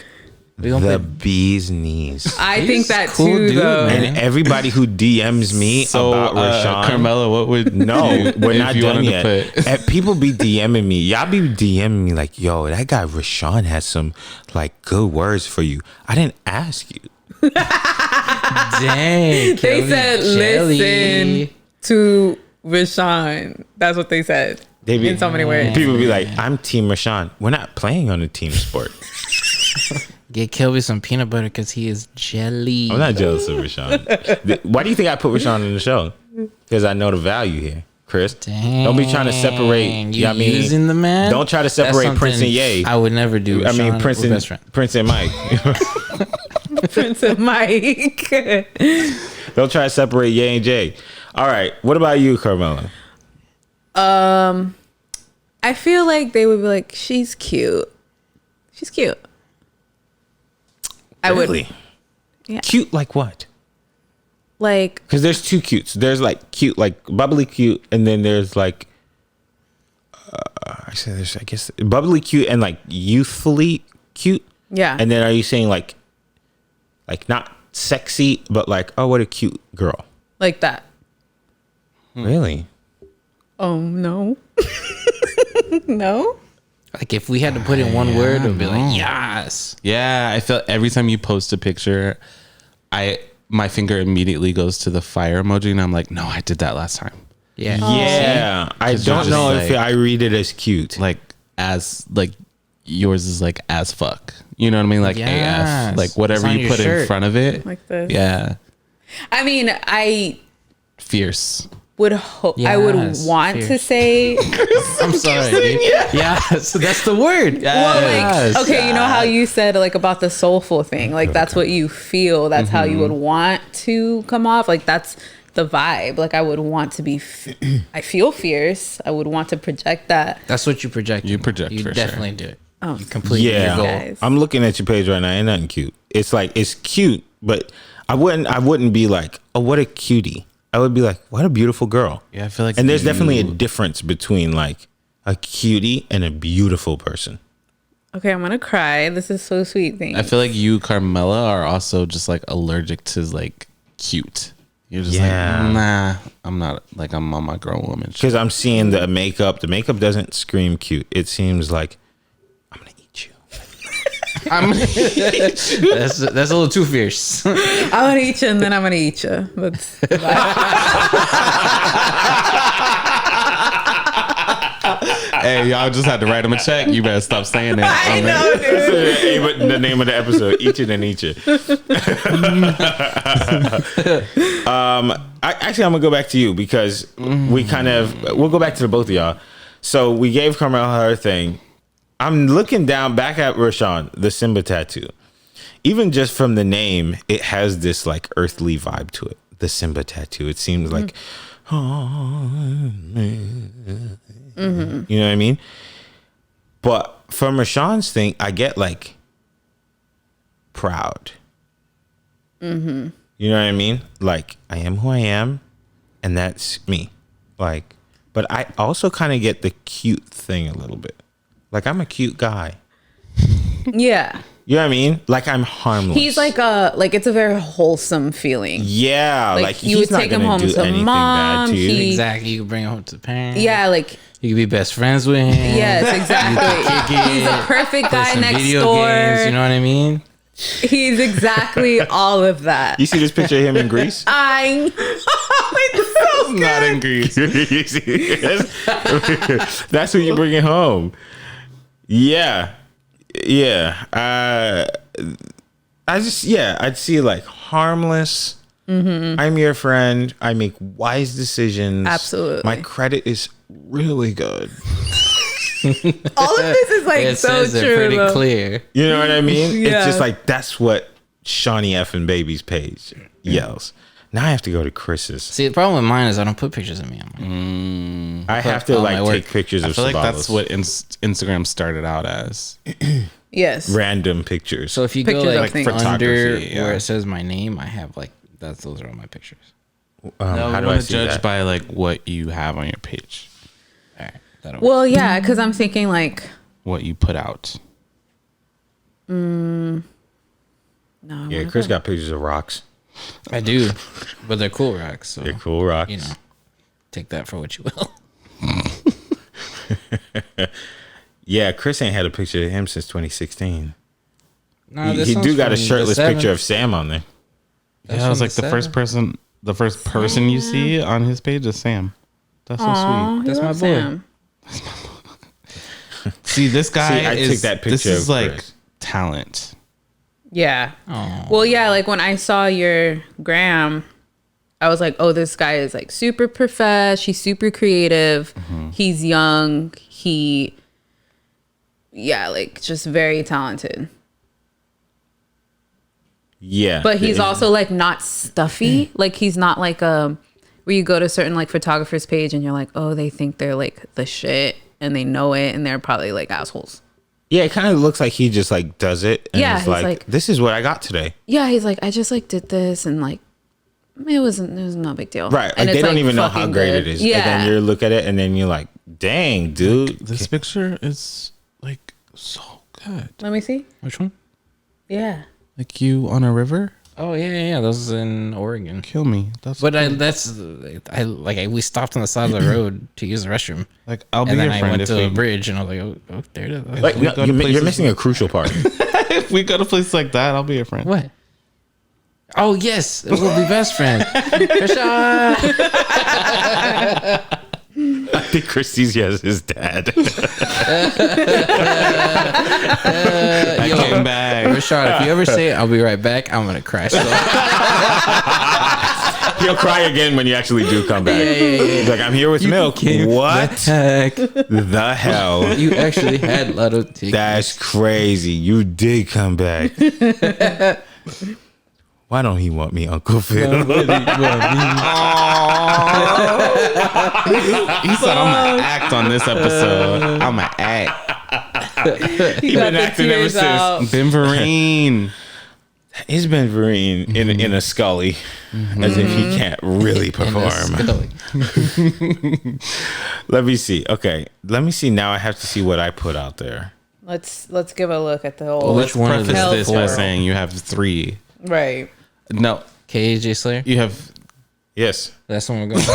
We don't the play- bee's knees. I think that cool too, dude, though. man. And everybody who DMs me about Rashawn, Carmela, what would no, we're if not you done wanted yet. to put- And people be DMing me. Y'all be DMing me like, yo, that guy Rashawn has some like good words for you. I didn't ask you. Dang. They Kelby said, jelly. listen to Rashawn. That's what they said. They be, In so many words. People be like, I'm Team Rashawn. We're not playing on a team sport. Get Kelby some peanut butter because he is jelly. I'm not jealous of Rashawn. Why do you think I put Rashawn in the show? Because I know the value here, Chris. Dang. Don't be trying to separate. You You know what I mean? using the man? Don't try to That's separate Prince something and Ye. I would never do. I mean, Rashawn, we're best friend. Prince and Mike. Prince and Mike. Don't try to separate Ye and Jay. All right. What about you, Carmela? I feel like they would be like, she's cute. She's cute. I would Really? Yeah. Cute like what? like. Because there's two cutes. There's like cute, like bubbly cute, and then there's like I guess bubbly cute and like youthfully cute. Yeah. And then are you saying like not sexy, but like, oh, what a cute girl? Like that. Really? Oh no. No. Like if we had to put in one word, it would be like yes. Yeah, I feel every time you post a picture, my finger immediately goes to the fire emoji, and I'm like, no, I did that last time. Yeah. Yeah. I Because you're don't just know if like- I read it as cute. Like yours is like as fuck. You know what I mean? Like Yes. AF. Like whatever It's on you your put in shirt. front of it. Like this. Yeah. I mean, I Fierce. would hope. I would Yes, want to fierce. say. I'm sorry. Dude. Yeah. So that's the word. Well, Yes. like, okay, you know how you said like about the soulful thing, like that's what you feel, that's how you would want to come off, like that's the vibe. Like I would want to be, I feel fierce. I would want to project that. That's what you project. You project You for definitely do it. Oh, You complete your Yeah. goal. Guys. I'm looking at your page right now. Ain't nothing cute. It's like it's cute, but I wouldn't be like, oh, what a cutie. I would be like, what a beautiful girl. Yeah, I feel like And there's definitely a you- difference between like a cutie and a beautiful person. Okay, I'm gonna cry. This is so sweet. Thing. I feel like you, Carmela, are also just like allergic to like cute. You're just Yeah. like, nah, I'm not like I'm on my grown woman shit. Because I'm seeing the makeup. The makeup doesn't scream cute. It seems like I'm gonna eat you. That's a little too fierce. I'm gonna eat you, and then I'm gonna eat you. That's Hey, y'all just had to write him a check. You better stop saying that. I know, dude. The name of the episode, Eat It and Eat You. Actually, I'm gonna go back to you because we'll go back to the both of y'all. So we gave Carmel her thing. I'm looking down back at Rashawn, the Simba tattoo. Even just from the name, it has this like earthly vibe to it. The Simba tattoo. It seems like, you know what I mean? But from Rashawn's thing, I get like proud. You know what I mean? Like I am who I am, and that's me. Like, but I also kind of get the cute thing a little bit. Like I'm a cute guy. Yeah. You know what I mean? Like I'm harmless. He's like it's a very wholesome feeling. Yeah, like you he's would not take him gonna home do to anything mom. bad to you. He- Exactly. You can bring it home to the parents. Yeah, like You can be best friends with him. yes, exactly. kick He's a it, perfect play guy some next video door. games. You know what I mean? He's exactly all of that. You see this picture of him in Greece? I know. It's so Not in Greece. You see? That's who you bring it home. Yeah. I'd see like harmless. I'm your friend. I make wise decisions. Absolutely. My credit is really good. all of this is like It so says it true. pretty though. clear. You know what I mean? Yeah. It's just like that's what Shawnee F and Baby's page yells. Now I have to go to Chris's. See, the problem with mine is I don't put pictures of me on mine. I have to all like my take work. pictures I of feel like that's Sabalos. what Instagram started out as. Yes. Random pictures. So if you Pictures go of like things. under Photography, yeah. where it says my name, I have like those are all my pictures. How do I see judge that? by like what you have on your page, All right. That'll Well, yeah, because I'm thinking like what you put out. no. I Yeah, wanna Chris go. got pictures of rocks. I do, but they're cool rocks. So They're cool rocks. you know, take that for what you will. Yeah, Chris ain't had a picture of him since 2016. No, He, this he one's do got a from the shirtless picture 7th. of Sam on there. That's Yeah, I was from like the first 7th. person you see on his page is Sam. That's so Aw, That's he my loves boy. Sam. sweet. See, this guy See, I is took that this picture is of like Chris. talent. Yeah. Aw. Well, yeah, like when I saw your gram, I was like, oh, this guy is like super profesh. He's super creative. He's young. Like just very talented. Yeah. But he's also like not stuffy. Like he's not like a where you go to certain like photographers page and you're like, oh, they think they're like the shit and they know it and they're probably like assholes. Yeah, it kind of looks like he just like does it. And Yeah, is he's like, like- this is what I got today. Yeah, he's like, I just like did this and like it was no big deal. Right. And Like it's, they don't even know how fucking great good. it is. Yeah. And then you look at it and then you're like, dang, dude. This picture is like so good. Let me see. Which one? Yeah. Like you on a river? Oh yeah. Those in Oregon. Kill me. That's But we stopped on the side of the road to use the restroom, like I'll be and your then I friend went if to a we, bridge, and I was like, oh there it is. Like, we go to you're places missing a crucial part. if we go to places like that, I'll be your friend. What? Oh yes, we'll be best friends. Rashawn. I think Chris sees you as his dad. I came back. Rashad, if you ever say I'll be right back, I'm gonna crash. He'll cry again when you actually do come back. He's like, I'm here with milk. What Heck, the hell? you actually had Lotto tickets. That's crazy. You did come back. Why don't he want me, Uncle Phil? He said I'm gonna act on this episode. I'm gonna act. He been acting ever since. Ben Vereen. He's been Vereen in a Scully, as if he can't really perform. Let me see. Okay, let me see. Now I have to see what I put out there. Let's give a look at the whole. Well, which one of Preface the this by four? saying you have 3. Right. No, KJ Slayer. you have. Yes. That's the one we're going.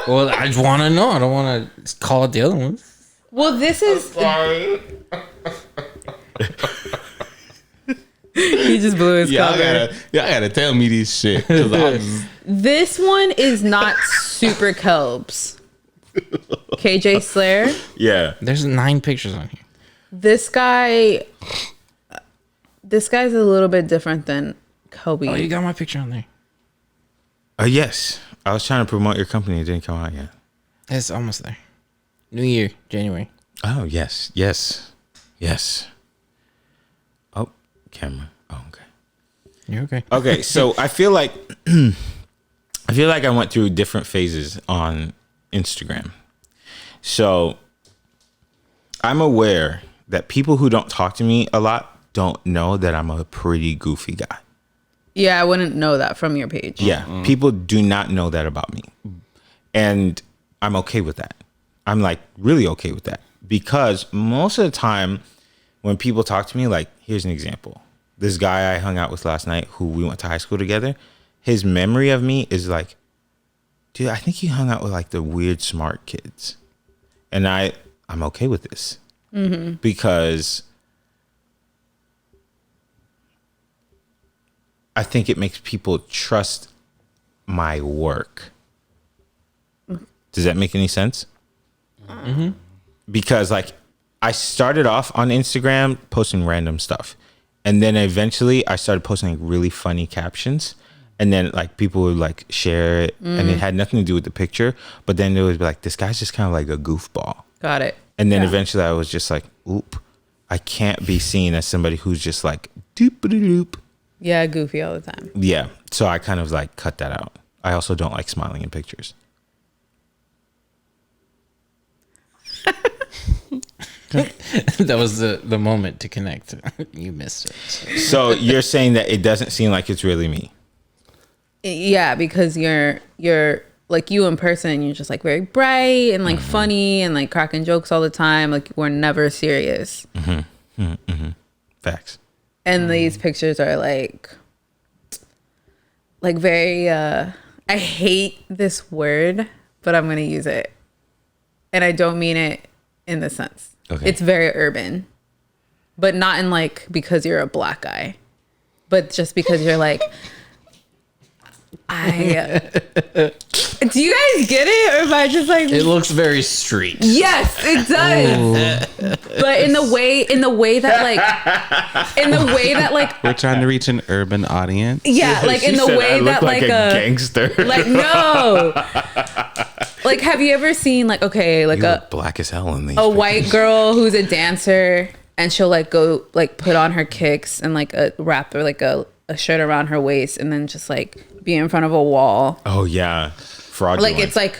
Well, I just want to know. I don't want to call it the other ones. Well, this is. He just blew his cover. Y'all gotta tell me these shit. 'Cause I'm- This one is not super Kelbs. KJ Slayer. Yeah. There's 9 pictures on here. This guy's a little bit different than Kobe. Oh, you got my picture on there. Yes. I was trying to promote your company. It didn't come out yet. It's almost there. New Year, January. Oh, yes. Yes. Yes. Oh, camera. Oh, okay. You're okay. Okay, so I feel like I went through different phases on Instagram. So I'm aware that people who don't talk to me a lot don't know that I'm a pretty goofy guy. Yeah, I wouldn't know that from your page. Yeah, people do not know that about me. And I'm okay with that. I'm like really okay with that because most of the time when people talk to me, like, here's an example. This guy I hung out with last night who we went to high school together, his memory of me is like, dude, I think he hung out with like the weird smart kids. And I'm okay with this because I think it makes people trust my work. Does that make any sense? Because like I started off on Instagram posting random stuff. And then eventually I started posting like really funny captions. And then like people would like share it and it had nothing to do with the picture. But then it was like, this guy's just kind of like a goofball. Got it. And then Yeah. eventually I was just like, oop, I can't be seen as somebody who's just like doop-a-doop. Yeah, goofy all the time. Yeah. So I kind of like cut that out. I also don't like smiling in pictures. That was the moment to connect. You missed it. So you're saying that it doesn't seem like it's really me. Yeah, because you're like you in person, you're just like very bright and like funny and like cracking jokes all the time. Like we're never serious. Facts. And these pictures are like very I hate this word, but I'm gonna use it. And I don't mean it in the sense. Okay. It's very urban. But not in like because you're a black guy. But just because you're like do you guys get it? Or am I just like It looks very street. yes, it does. But in the way that like We're trying to reach an urban audience. yeah, like in She the said way I look that like like a gangster. like no. Like have you ever seen like okay, like You a look black as hell in these. white girl who's a dancer and she'll like put on her kicks and like a wrap or like a shirt around her waist and then just like be in front of a wall. Oh yeah, fraudulent. Like it's like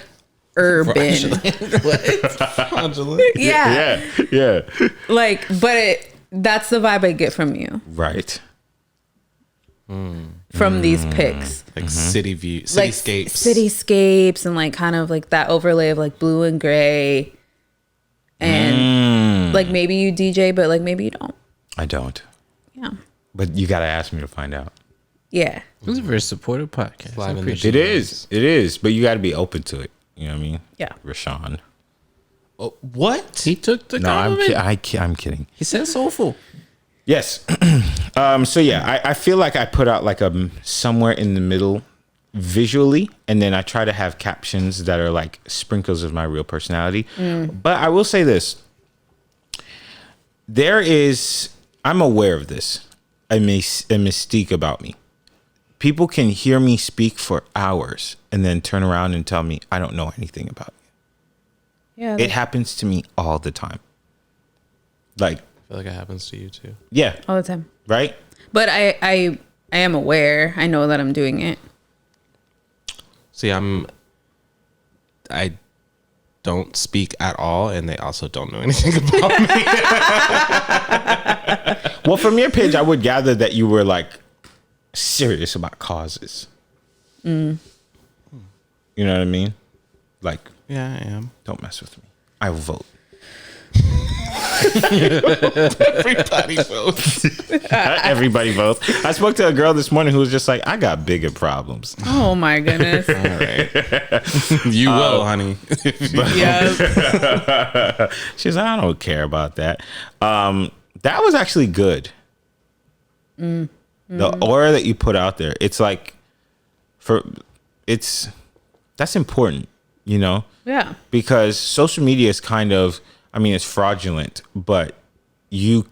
urban. Yeah. yeah. Like, but that's the vibe I get from you, Right. from these pics. Like city view, Like cityscapes. cityscapes and like kind of like that overlay of like blue and gray. And like maybe you DJ, but like maybe you don't. I don't. Yeah. But you gotta ask me to find out. Yeah. It was a very supportive podcast. Live I in the appreciate It is. It is. But you gotta be open to it. You know what I mean? Yeah. Rashawn. Oh, what? He took the No, compliment. I'm kidding. He said soulful. Yes. So yeah, I feel like I put out like a somewhere in the middle visually, and then I try to have captions that are like sprinkles of my real personality. But I will say this. I'm aware of this, a mystique about me. People can hear me speak for hours and then turn around and tell me I don't know anything about you. Yeah. It happens to me all the time. Like, I feel like it happens to you too. yeah, all the time. right? But I am aware. I know that I'm doing it. See, I don't speak at all, and they also don't know anything about me. Well, from your page, I would gather that you were like serious about causes. You know what I mean? Like, Yeah, I am. don't mess with me. I will vote. Everybody votes. Everybody votes. I spoke to a girl this morning who was just like, I got bigger problems. Oh my goodness. All right. You will, honey. Yeah. She's like, I don't care about that. That was actually good. The aura that you put out there, it's like, that's important, you know? Yeah. Because social media is kind of, I mean, it's fraudulent, but you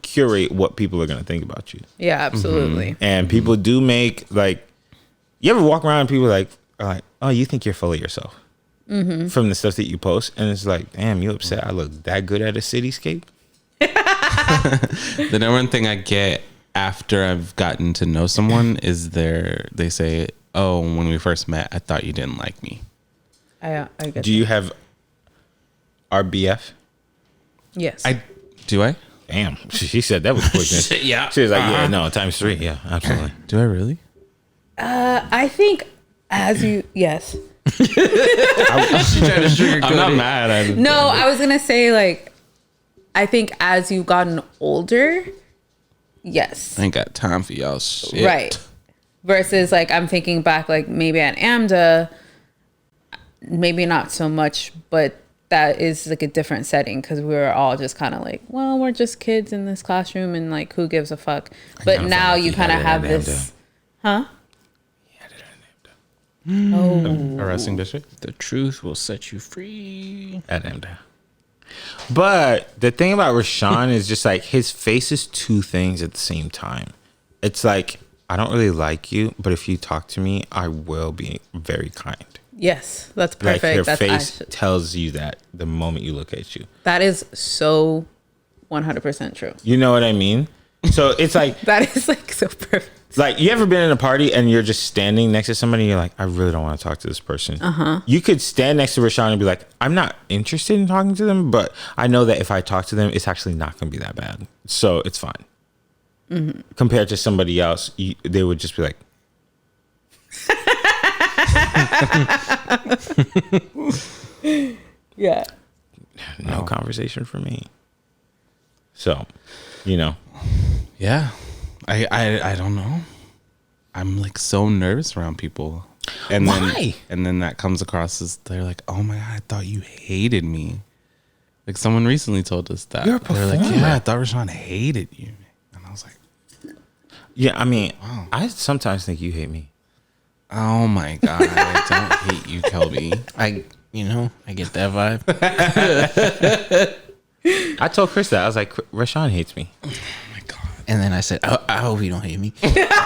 curate what people are going to think about you. Yeah, absolutely. And people do make, like, you ever walk around and people are like, oh, you think you're full of yourself from the stuff that you post. And it's like, damn, you upset I look that good at a cityscape? The number one thing I get after I've gotten to know someone is they say, oh, when we first met, I thought you didn't like me. I get Do you have RBF? Yes. Do I? Damn, she said that was quickness. Yeah. She was like, yeah, no, times 3. Yeah, absolutely. Do I really? I think yes. I'm not mad. No, I was gonna say like, I think as you've gotten older, yes. I ain't got time for y'all shit. Right. Versus like I'm thinking back like maybe at AMDA, maybe not so much, but that is like a different setting because we were all just kind of like, well, we're just kids in this classroom and like who gives a fuck. But kinda now felt like you he kind of had it have at this, AMDA. Oh, Arresting district. The truth will set you free. At AMDA. But the thing about Rashawn is just like his face is two things at the same time. It's like, I don't really like you, but if you talk to me, I will be very kind. yes, that's perfect. Like her That's face tells you that the moment you look at you. that is so 100% true. You know what I mean? So it's like, That is like so perfect. like you ever been in a party and you're just standing next to somebody and you're like, I really don't want to talk to this person. You could stand next to Rashawn and be like, I'm not interested in talking to them, but I know that if I talk to them, it's actually not going to be that bad. So it's fine. Compared to somebody else, they would just be like, Yeah. no conversation for me. So, you know. Yeah. I don't know. I'm like so nervous around people. And Why? then that comes across as they're like, oh my God, I thought you hated me. Like someone recently told us that. You're a They're like, performer. yeah, I thought Rashawn hated you. And I was like, Yeah, I mean, I sometimes think you hate me. oh my God, I don't hate you, Kelby. I get that vibe. I told Chris that. I was like, Rashawn hates me. Oh my God. And then I said, I hope you don't hate me. I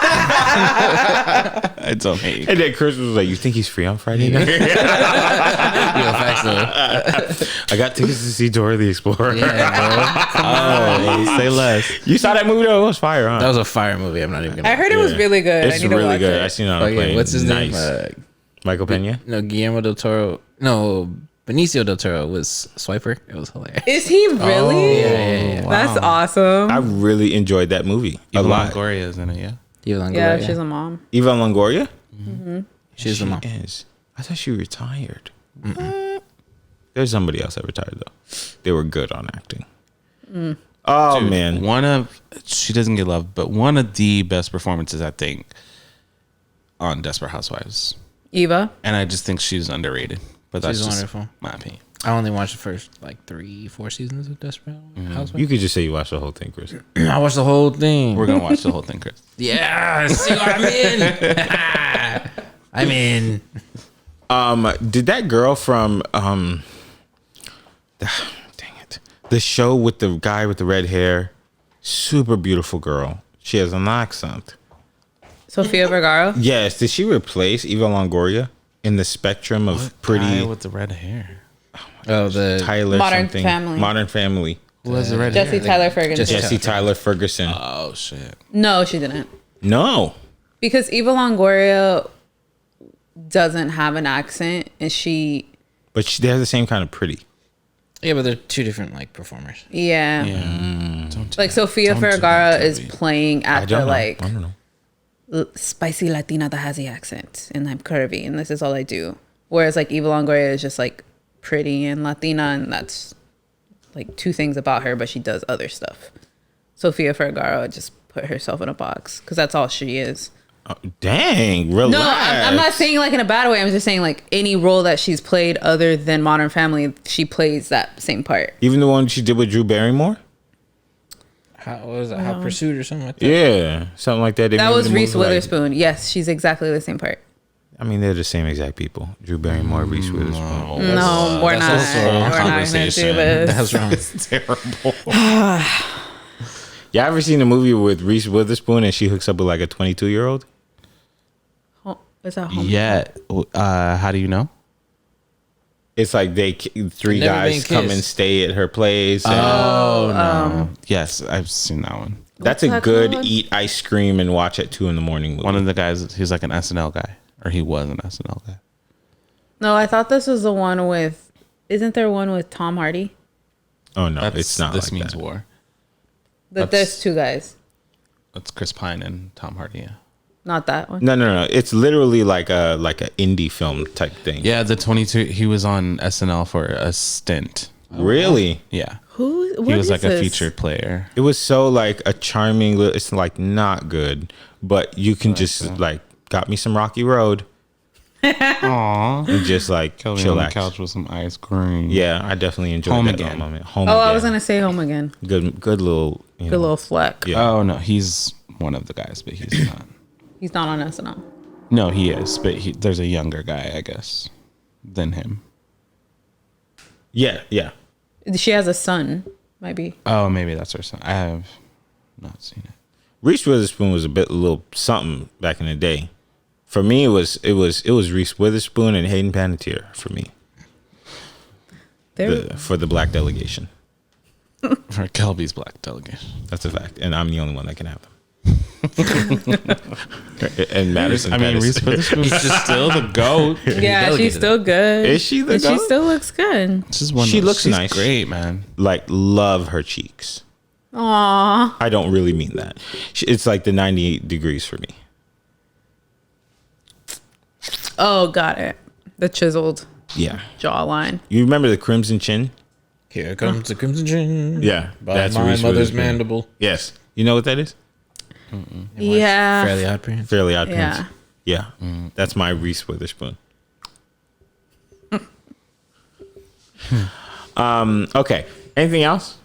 don't hate you. And then Chris was like, "You think he's free on Friday night?" Facts though. I got tickets to see Dora the Explorer. Yeah, Say less. You saw that movie though? It was fire, huh? that was a fire movie. I'm not even gonna. I heard it was really good. It's I need to really watch good. it. I seen it on Oh, a yeah. plane. What's his Nice. name? Michael Pena. No, Guillermo del Toro. No, Benicio del Toro was Swiper. It was hilarious. Is he really? Yeah. That's awesome. I really enjoyed that movie a Eva lot. Longoria is in it, yeah. Eva yeah, Longoria. she's a mom. Eva Longoria. She's she the mom. is. I thought she retired. There's somebody else that retired though. They were good on acting. Oh Dude, man, she doesn't get love, but one of the best performances I think on Desperate Housewives. Eva. And I just think she's underrated. But that's She's just wonderful. my opinion. I only watched the first like 3-4 seasons of Desperate Housewives. you could just say you watched the whole thing, Chris. I watched the whole thing. We're gonna watch the whole thing, Chris. Yeah, see what I'm in. I'm in. Did that girl from dang it, the show with the guy with the red hair, super beautiful girl. She has an accent. Sofia Vergara. Yes, did she replace Eva Longoria in the spectrum of pretty Guy with the red hair. Oh, the Tyler Modern something? Family. Modern Family. Who has the red Jesse hair? Tyler Ferguson. Jesse Tyler Ferguson. Oh shit. No, she didn't. No. Because Eva Longoria doesn't have an accent, and But they have the same kind of pretty. yeah, but they're two different like performers. yeah. Don't do Like that. Sofia Don't do Vergara that, is Kelby. playing I at don't the know. like I don't know. spicy Latina that has the accent, and I'm curvy, and this is all I do. Whereas like Eva Longoria is just like pretty and Latina, and that's like two things about her, but she does other stuff. Sofia Vergara just put herself in a box because that's all she is. Dang, relax. No, I'm not saying like in a bad way. I'm just saying like any role that she's played other than Modern Family, she plays that same part. Even the one she did with Drew Barrymore? How what was it? How Pursuit or something like that? Yeah, something like that. They That made was the Reese movie, like- Witherspoon. Yes, she's exactly the same part. I mean, they're the same exact people. Drew Barrymore, Reese Witherspoon. No, we're not. also a wrong We're not gonna do conversation. this. That's wrong. It's terrible. You ever seen a movie with Reese Witherspoon and she hooks up with like a 22-year-old? Is that home? Yeah. How do you know? It's like three Never guys Been come Kissed. and stay at her place. and Oh no. Yes, I've seen that one. that's What's a that good called? eat ice cream and watch at 2 a.m. movie. One of the guys, he's like an SNL guy, or he was an SNL guy. No, I thought this was the one with. Isn't there one with Tom Hardy? Oh no, it's not. This like Means that. War. But That's- there's two guys. That's Chris Pine and Tom Hardy. Yeah. Not that one. No. It's literally like a indie film type thing. Yeah, the 22. He was on SNL for a stint. Really? Yeah. Who? He was like a featured player. It was so like a charming. It's like not good, but you can just like got me some Rocky Road Aww. and just like Kelby on the chillax. couch with some ice cream. Yeah, I definitely enjoyed Home that Again. moment. Home Oh, Again. I was gonna say Home Again. good little Good little fleck. Yeah. Oh no, he's one of the guys, but he's not. He's not on SNL. No, he is, but there's a younger guy, I guess, than him. Yeah. She has a son. Might be. Oh, maybe that's her son. I have not seen it. Reese Witherspoon was a little something back in the day. For me, it was Reese Witherspoon and Hayden Panettiere for me There. for the black delegation. For Kelby's black delegation. That's a fact, and I'm the only one that can have them. And Madison. I mean, Pettis. Reese Witherspoon's just still the GOAT. Yeah, delegated she's still good. Is she the And she goat? still looks good. This is one. She looks she's nice. Great, man. like love her cheeks. Aw. I don't really mean that. It's like the 98 degrees for me. Oh, got it. The chiseled Yeah. jawline. You remember the Crimson Chin? Here comes the Crimson Chin. Yeah. By that's my Reese mother's Witherspoon. mandible. Yes. You know what that is? Yeah. Fairly Odd Parents. Fairly Odd Yeah. Parents. Yeah. That's my Reese Witherspoon. Okay. Anything else?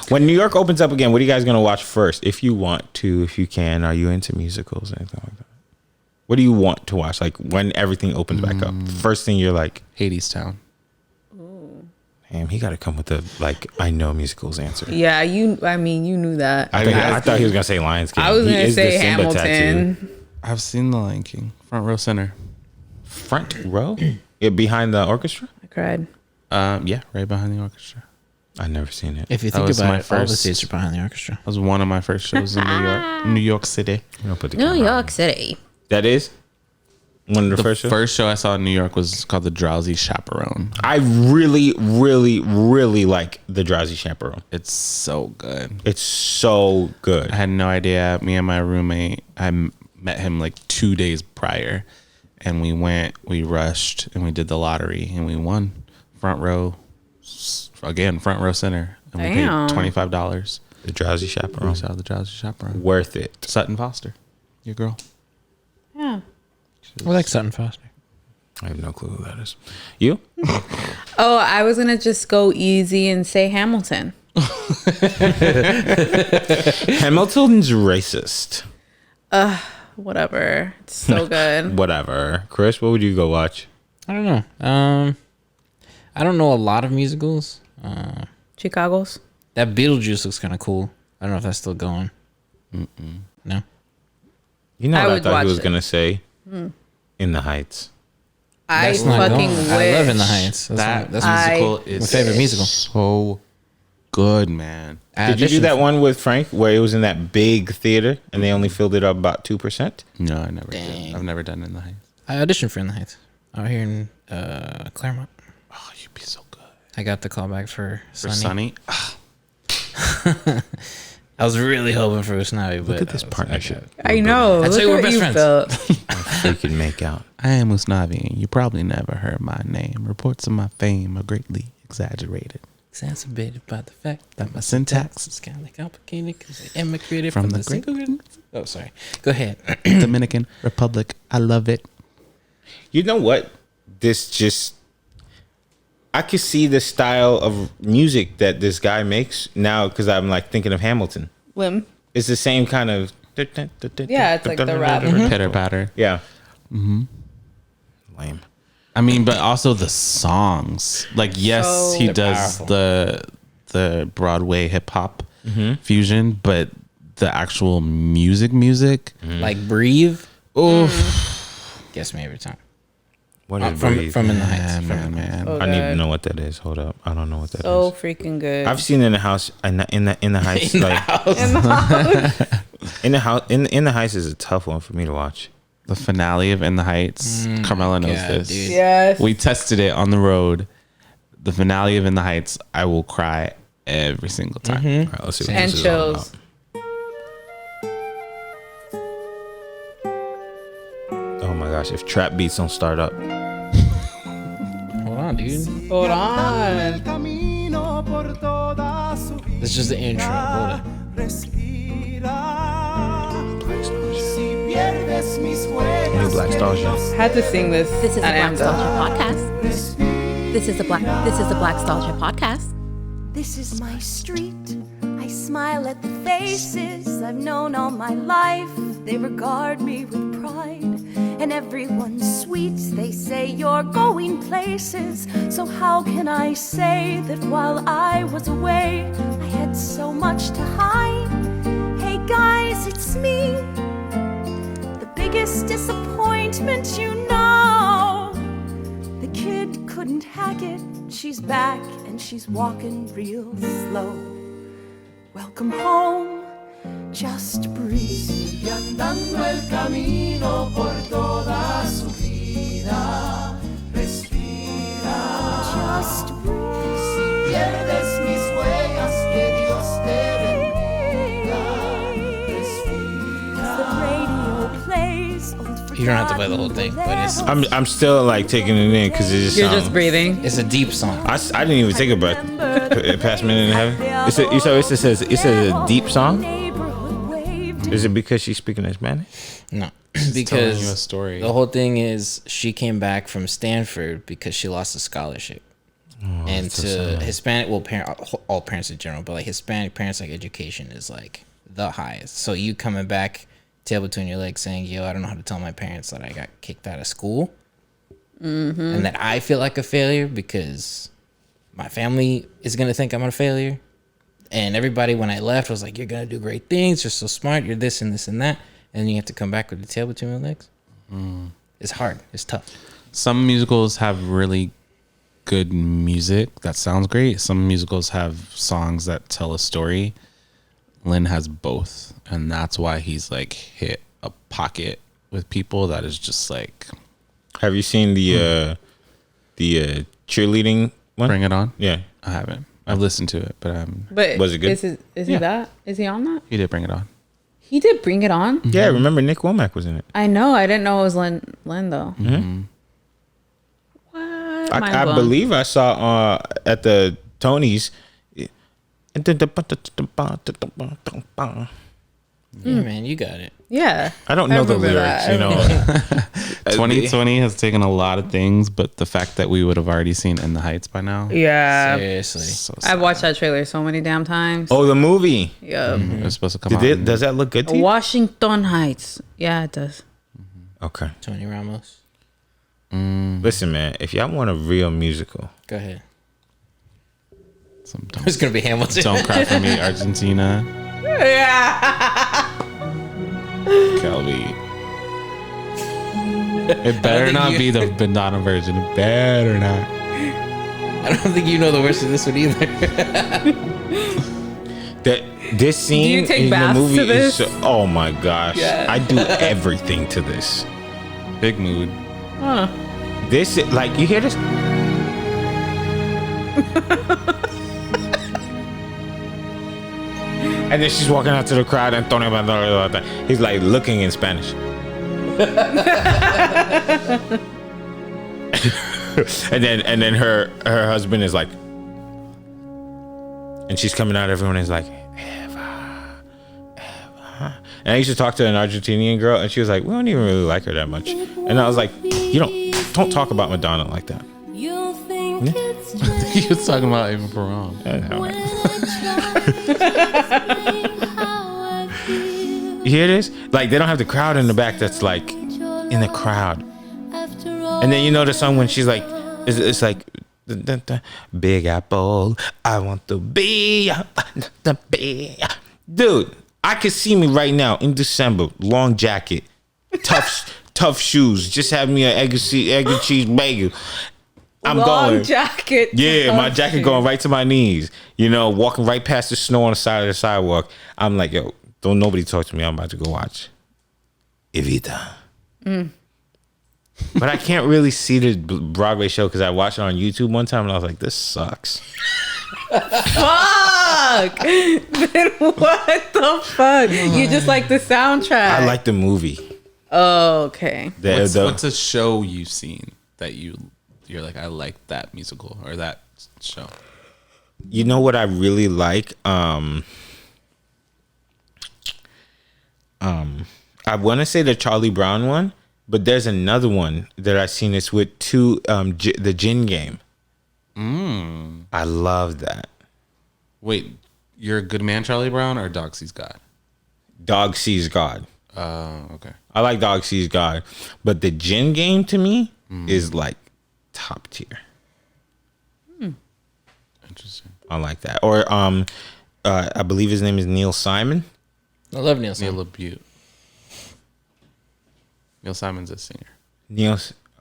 When New York opens up again, what are you guys gonna watch first? If you want to, if you can, are you into musicals or anything like that? What do you want to watch? Like when everything opens back up, first thing you're like, Hades Town. Damn, he got to come with a I know musicals answer. Yeah, you knew that. I thought he was gonna say Lionsgate. I was He gonna is the say Simba Hamilton. tattoo. I've seen The Lion King, front row center. Front row, behind the orchestra. I cried. Yeah, right behind the orchestra. I've never seen it. If you That think was about my it, all the first- seats are behind the orchestra. That was one of my first shows in New York City. You don't put the New camera on. York City. That is one of the, The first shows. first show I saw in New York was called The Drowsy Chaperone. I really, really, really like The Drowsy Chaperone. It's so good. It's so good. I had no idea. Me and my roommate, met him like 2 days prior, and we rushed, and we did the lottery, and we won front row center, and we Damn. paid $25. The Drowsy We Chaperone. saw The Drowsy Chaperone. Worth it. Sutton Foster, your girl. Yeah. I like Sutton Foster. I have no clue who that is. You? Oh, I was gonna just go easy and say Hamilton. Hamilton's racist. Whatever. It's so good. Whatever. Chris, what would you go watch? I don't know. I don't know a lot of musicals. Chicago's. That Beetlejuice looks kind of cool. I don't know if that's still going. No. You know I what I would thought he watch was it. gonna say? In the Heights. I That's not fucking going. wish. I love In the Heights. That I- musical my is favorite musical. so good, man. Did you do that one with Frank where it was in that big theater and they only filled it up about 2%? No, I never did. Dang. I've never done In the Heights. I auditioned for In the Heights out here in Claremont. Oh, you'd be so good. I got the call back for For Sunny. Sunny? I was really hoping for Usnavi, but Look at this partnership. I know. That's Look why we're what best you friends. built. They can make out. I am Usnavi, and you probably never heard my name. Reports of my fame are greatly exaggerated. Exacerbated by the fact That my syntax it's kind of complicated because I immigrated From from, the the great- single. Oh, sorry. Go ahead. Dominican Republic. I love it. You know what? I could see the style of music that this guy makes now because I'm like thinking of Hamilton. Lim. It's the same kind of. Yeah, it's like the rap. Pitter patter. Yeah. Mm-hmm. Lame. I mean, but also the songs. Like, yes, So- he They're does powerful. the Broadway hip hop fusion, but the actual music. Like Breathe. Oh, Gets me every time. What is From Breathe? In the Heights. man. Oh, I need to God. know what that is. Hold up. I don't know what that is. So freaking good. I've seen in the house in the Heights. In the like house. in the house in the Heights is a tough one for me to watch. The finale of In the Heights. Carmela knows God, this. dude. Yes. We tested it on the road. The finale of In the Heights, I will cry every single time. All right, let's see what And this is all chills. about. Oh my gosh! If trap beats don't start up, Hold on, dude. Hold on. This is just the intro. Hold it. new Blackstalgia. Had to sing this. This is a at Blackstalgia Amda. podcast. This is a Blackstalgia podcast. This is my street. I smile at the faces I've known all my life. They regard me with pride. And everyone's sweet. They say you're going places. So how can I say that while I was away, I had so much to hide? Hey guys, it's me. The biggest disappointment, you know. The kid couldn't hack it. She's back and she's walking real slow. Welcome home, just breathe. Just You don't have to play the whole thing, but I'm still like taking it in because it just You're sounds. just breathing. it's a deep song. I didn't even take a breath. Past minute and a half. It says a deep song. Is it because she's speaking in Spanish? No, telling because you a story. the whole thing is she came back from Stanford because she lost a scholarship. And that's so to sad. Hispanic, well, all parents in general, but like Hispanic parents, like education is like the highest. So you coming back, tail between your legs, saying, "Yo, I don't know how to tell my parents that I got kicked out of school," and that I feel like a failure because my family is gonna think I'm a failure. And everybody when I left was like, "You're gonna do great things. You're so smart. You're this and this and that." And you have to come back with the tail between your legs. It's hard. It's tough. Some musicals have really good music that sounds great. Some musicals have songs that tell a story. Lin has both, and that's why he's like hit a pocket with people that is just like, Have you seen the cheerleading one? Bring It On. Yeah. I haven't. I've listened to it, but But Was it good? Is he that? Is he on that? he did Bring It On. He did Bring It On. Yeah, remember Nick Womack was in it. I know. I didn't know it was Len though. What? Mind I blown. believe I saw at the Tonys. Yeah, man, you got it. Yeah. I don't know the remember lyrics, that. you know. 2020 has taken a lot of things, but the fact that we would have already seen In the Heights by now. Yeah. Seriously. So I've watched that trailer so many damn times. Oh, the movie. Yeah. It was supposed to come out. Does that look good to you? Washington Heights. Yeah, it does. Okay. Tony Ramos. Listen, man, if y'all want a real musical, Go ahead. Some It's gonna be Hamilton. Don't Cry for Me, Argentina. Yeah. Kelby. It better not be the Madonna version. It better not. I don't think you know the words of this one either. this scene take in the baths movie to this? is oh my gosh. Yeah. I do everything to this. Big mood. This like you hear this? And then she's walking out to the crowd and Tony Madonna, he's like looking in Spanish. and then her husband is like, and she's coming out, everyone is like, Eva. And I used to talk to an Argentinian girl and she was like, we don't even really like her that much. And I was like, don't talk about Madonna like that. You'll think it's strange He was talking about Ava Perón. when I try how I feel. You hear this? Like they don't have the crowd in the back that's like in the crowd. After all, And then you know the song when she's like, it's like, Big Apple, I want to be the big. Dude, I could see me right now in December, long jacket, tough shoes, just have me an egg and cheese bagel. I'm Long going. jacket. Yeah, my jacket going right to my knees. You know, walking right past the snow on the side of the sidewalk. I'm like, yo, don't nobody talk to me. I'm about to go watch Evita. But I can't really see the Broadway show because I watched it on YouTube one time and I was like, this sucks. Fuck. Then what the fuck? You just like the soundtrack. I like the movie. Oh, okay. What's a show you've seen that you're like, I like that musical or that show? You know what I really like? I want to say the Charlie Brown one, but there's another one that I've seen. It's with the Gin Game. I love that. Wait, You're a Good Man, Charlie Brown, or Dog Sees God? Dog Sees God. Okay. I like Dog Sees God, but the Gin Game to me is like top tier. Interesting. I like that. Or I believe his name is Neil Simon. I love Neil Simon. Neil LaBute. Neil Simon's a singer.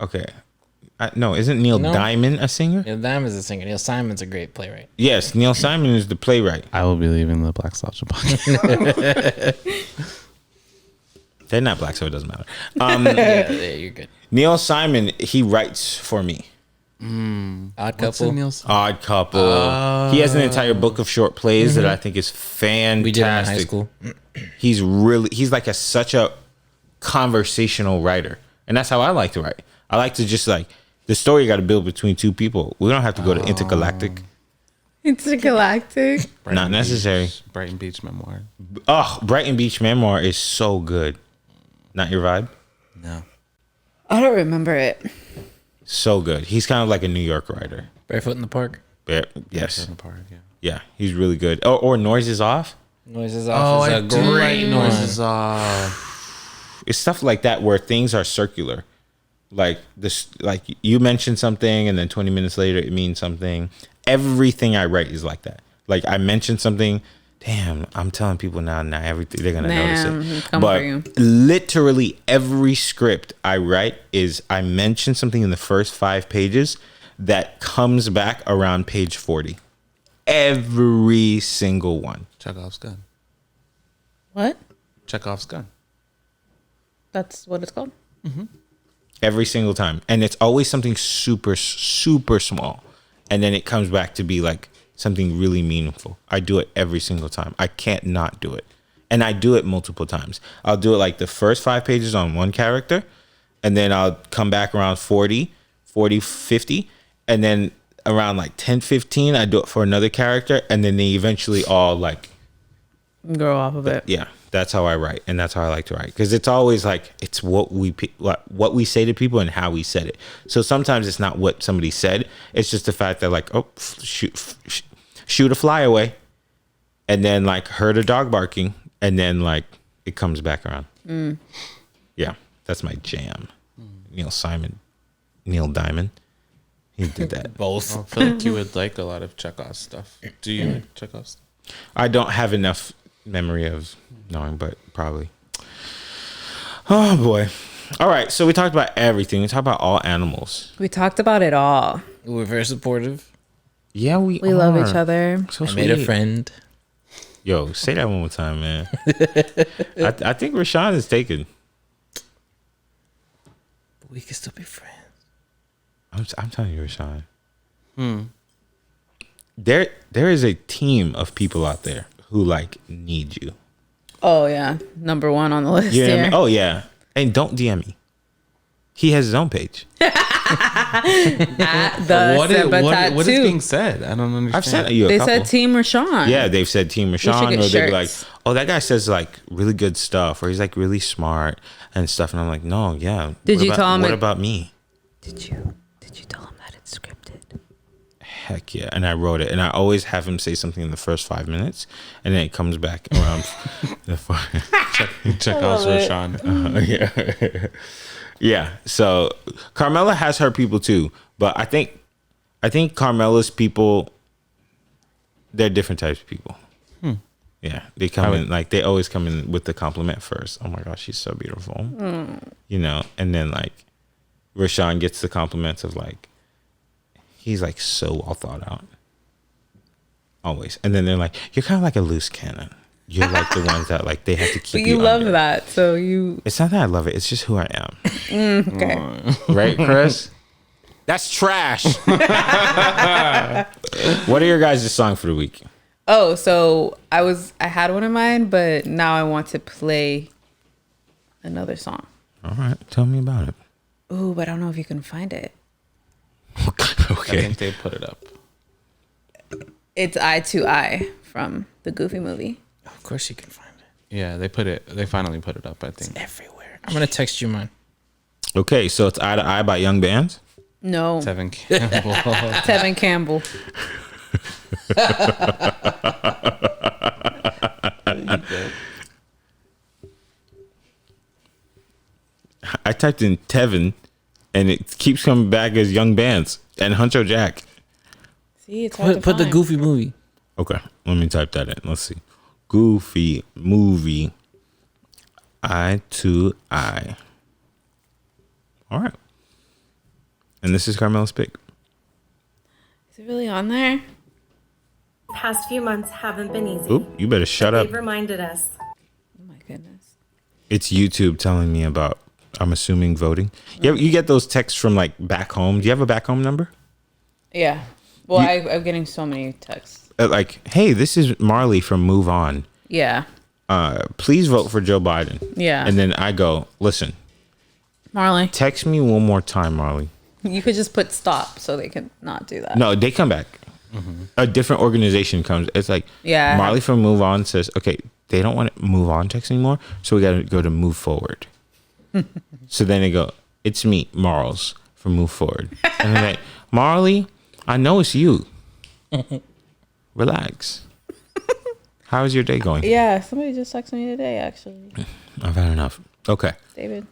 Okay. No, isn't Neil No. Diamond a singer? Neil Diamond's a singer. Neil Simon's a great playwright. Yes, Neil Simon is the playwright. I will be leaving the Blackstalgia podcast. They're not black, so it doesn't matter. Yeah, you're good. Neil Simon, he writes for me. Odd What's a Couple. Neil Simon? Odd Couple. He has an entire book of short plays that I think is fantastic. We did it in high school. He's like such a conversational writer. And that's how I like to write. I like to just like, the story got to build between two people. We don't have to go to intergalactic. Intergalactic. Not necessary. Brighton Beach Memoir. Oh, Brighton Beach Memoir is so good. Not your vibe? No. I don't remember it. So good. He's kind of like a New York writer. Barefoot in the Park. Yes. In the park, yeah. Yeah, he's really good. Or Noises Off. Noises Off is a great Noises one. Off. It's stuff like that where things are circular. Like this, like you mentioned something and then 20 minutes later it means something. Everything I write is like that. Like I mentioned something. Damn, I'm telling people now everything they're gonna notice it. Come But for you. literally every script I write is I mention something in the first 5 pages that comes back around page 40. Every single one. Chekhov's gun. What? Chekhov's gun. That's what it's called? Every single time. And it's always something super, super small. And then it comes back to be like something really meaningful. I do it every single time. I can't not do it. And I do it multiple times. I'll do it like the first 5 pages on one character. And then I'll come back around 40, 50. And then around like 10, 15, I do it for another character. And then they eventually all like, Grow off of it. yeah, that's how I write, and that's how I like to write, because it's always like it's what we say to people and how we said it. So sometimes it's not what somebody said; it's just the fact that like, oh, shoot a fly away, and then like heard a dog barking, and then like it comes back around. Yeah, that's my jam. Neil Diamond, he did that. Both. I feel like you would like a lot of Chekhov's stuff. Do you like Chekhov's stuff? I don't have enough memory of knowing, but probably. Oh boy. All right, so we talked about everything. We talked about all animals. We talked about it all. We're very supportive. Yeah, we love are. each other. So I made a sweet. friend. Yo, say that one more time, man. I think Rashawn is taken. But we can still be friends. I'm telling you, Rashawn. There is a team of people out there who like need you. Oh yeah, number 1 on the list You know what I here. mean? Oh yeah, and don't DM me. He has his own page. At the What Seba is Tattoo. being said? I don't understand. I've sent you a They couple. said Team Rashawn. Yeah, they've said Team Rashawn, get or they'd be like, shirts. "Oh, that guy says like really good stuff, or he's like really smart and stuff." And I'm like, "No, yeah." Did What you about- tell him What it- about me? Did you tell him that it's scripted? Heck yeah! And I wrote it, and I always have him say something in the first 5 minutes, and then it comes back around the Chekhov's Rashawn. yeah, yeah. So Carmela has her people too, but I think Carmela's people, they're different types of people. Yeah, they come in like they always come in with the compliment first. Oh my gosh, she's so beautiful, you know, and then like Rashawn gets the compliments of like he's like so well thought out, always. And then they're like, you're kind of like a loose cannon. You're like the ones that like they have to keep. But you love under. that, so you It's not that I love it. It's just who I am. okay. Right, Chris? That's trash. What are your guys' song for the week? Oh, so I had one in mind, but now I want to play another song. All right, tell me about it. Ooh, but I don't know if you can find it. I Okay. think they put it up. It's Eye to Eye from the Goofy movie. Of course you can find it. Yeah, they put it. They finally put it up. I think. Everywhere. I'm going to text you mine. Okay, so it's Eye to Eye by Young Bands. No, Tevin Campbell. Tevin Campbell. I typed in Tevin, and it keeps coming back as Young Bands and Huncho Jack. See, it's hard to Put the find. Goofy movie. Okay, let me type that in. Let's see. Goofy movie. Eye to Eye. All right. And this is Carmela's pick. Is it really on there? Past few months haven't been easy. Oop, you better shut up. They've reminded us. Oh my goodness. It's YouTube telling me about, I'm assuming, voting. You get those texts from like back home. Do you have a back home number? Yeah. Well, You- I'm getting so many texts. Like, hey, this is Marley from Move On. Yeah. Please vote for Joe Biden. Yeah. And then I go, listen, Marley, text me one more time, Marley. you could just put stop so they could not do that. No, they come back. A different organization comes. It's like, Yeah. Marley from Move On says, okay, they don't want to move on text anymore, so we got to go to Move Forward. So then they go, it's me, Marls, from Move Forward. And they're like, Marley, I know it's you. Relax. How is your day going? Yeah, somebody just texted me today, actually. I've had enough. Okay. David.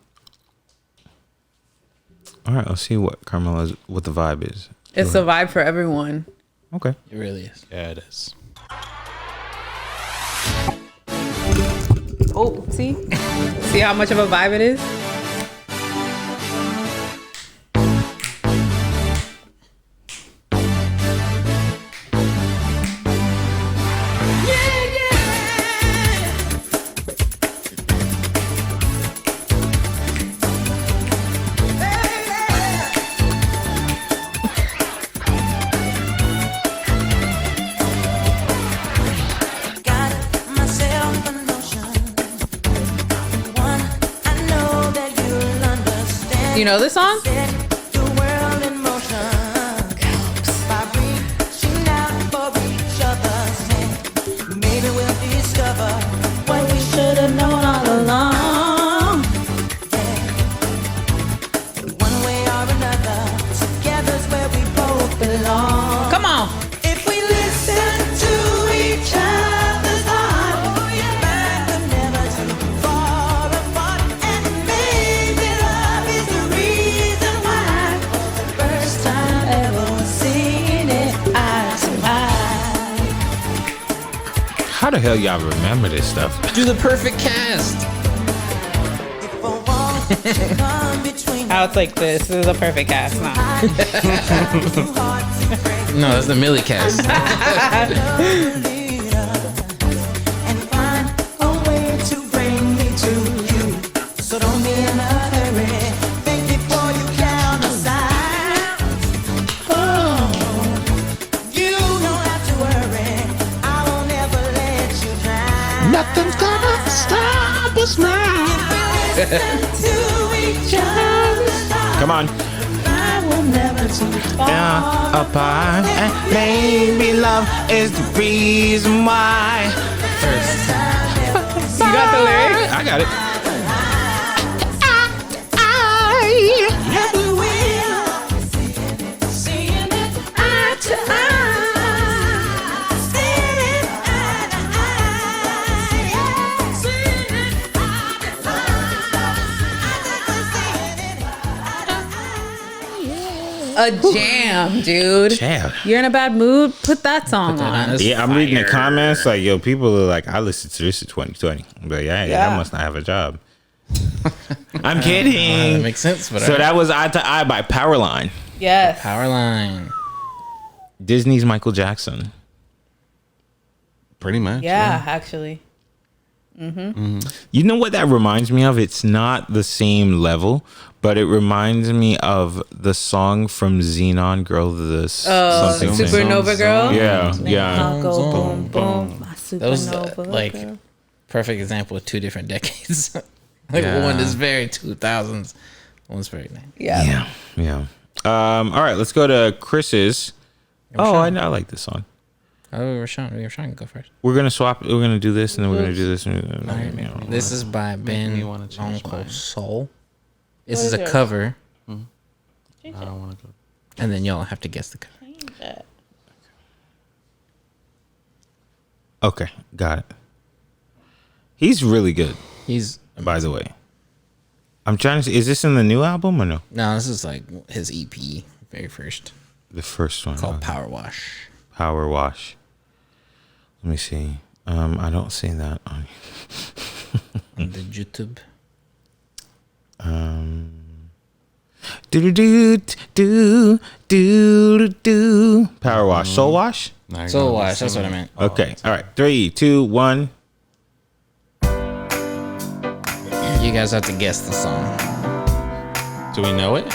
All right, let's see what the vibe is. It's a vibe for everyone. Okay. It really is. Yeah, it is. Oh, see? See how much of a vibe it is? Got myself a notion. One I know that you'll understand. You know this song? Set the world in motion. By reaching out for each other's hand. Maybe we'll discover what we should have known all along. Yeah. One way or another, together's where we both belong. Come on. If we listen to each other's heart, find them never too far apart, and maybe love is the reason why. First time ever seeing it eye to eye. How the hell y'all remember this stuff? Do the perfect cast. If a wall should come between How it's like this. This is a perfect cast now. too hard to break. No, that's the Millie cast. And find a way to bring me to you. So don't be in a hurry. Think before you count us out. Oh, you don't have to worry. I will never let you drown. Nothing's gonna stop us now. Listen to each other's heart. Come on. I will never too far. Yeah, apart. And maybe love is the reason why. First time ever You got the lyrics? I got it. never will. Seeing it eye to eye. Seeing it eye to eye. Seeing it eye to eye. A jam, dude. Damn. You're in a bad mood? Put that song on. That's Yeah, I'm reading the fire. comments like, yo, people are like, I listened to this in 2020. But yeah, I must not have a job. I'm That kidding. makes sense. But So that was Eye to Eye by Powerline. Yes. Powerline. Disney's Michael Jackson. Pretty much. Yeah, actually. You know what that reminds me of? It's not the same level, but it reminds me of the song from Xenon Girl, something. Supernova Girl? Yeah, yeah. I'll go boom, Boom, boom. My That was supernova like girl. perfect example of two different decades. Like Yeah. one is very 2000s, one's very 90s. Yeah. Yeah. All right, let's go to Chris's. Oh, I like this song. Oh, Rashawn can go first. We're gonna swap. We're gonna do this, and then we're gonna do this. This is by Ben me wanna change Uncle mine. Soul. This What is is a yours? cover, I don't want to go. and then y'all have to guess the cover. Okay, got it. He's really good, He's by the way. I'm trying to see. Is this in the new album or no? no, this is like his EP, very first, The first one called okay. Power Wash. Power Wash. Let me see. I don't see that on. On the YouTube. Do do do do do. Power Wash. Soul Wash. Now you're Soul gonna Wash, be that's what I singing. meant. Okay. All right. 3, 2, 1. You guys have to guess the song. Do we know it?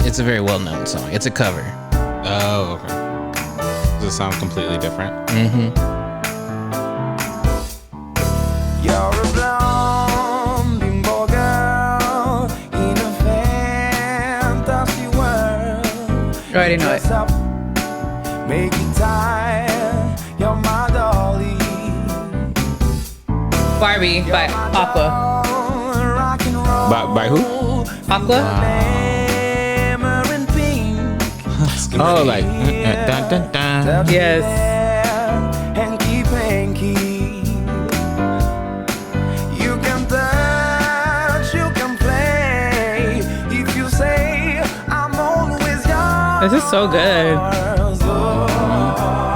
It's a very well known song. It's a cover. Oh, okay. Does it sound completely different? You're a blonde bimbo girl in a fantasy world. I already know it. Dress up, make it tight. You're my dolly. Barbie by Aqua. Rock and roll. By who? Aqua? Glamour and pink. Oh, like. Dun, dun, dun. Yes. Hanky panky. You can touch, you can play. If you say I'm always yours. This is so good. Oh,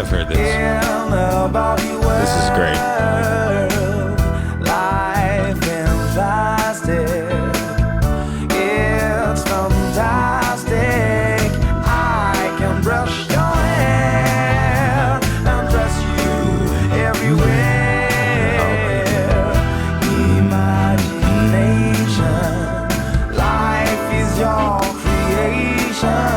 I've heard this. This is great. Life in plastic. It's fantastic. I can brush your hair and dress you everywhere. Imagination. Life is your creation.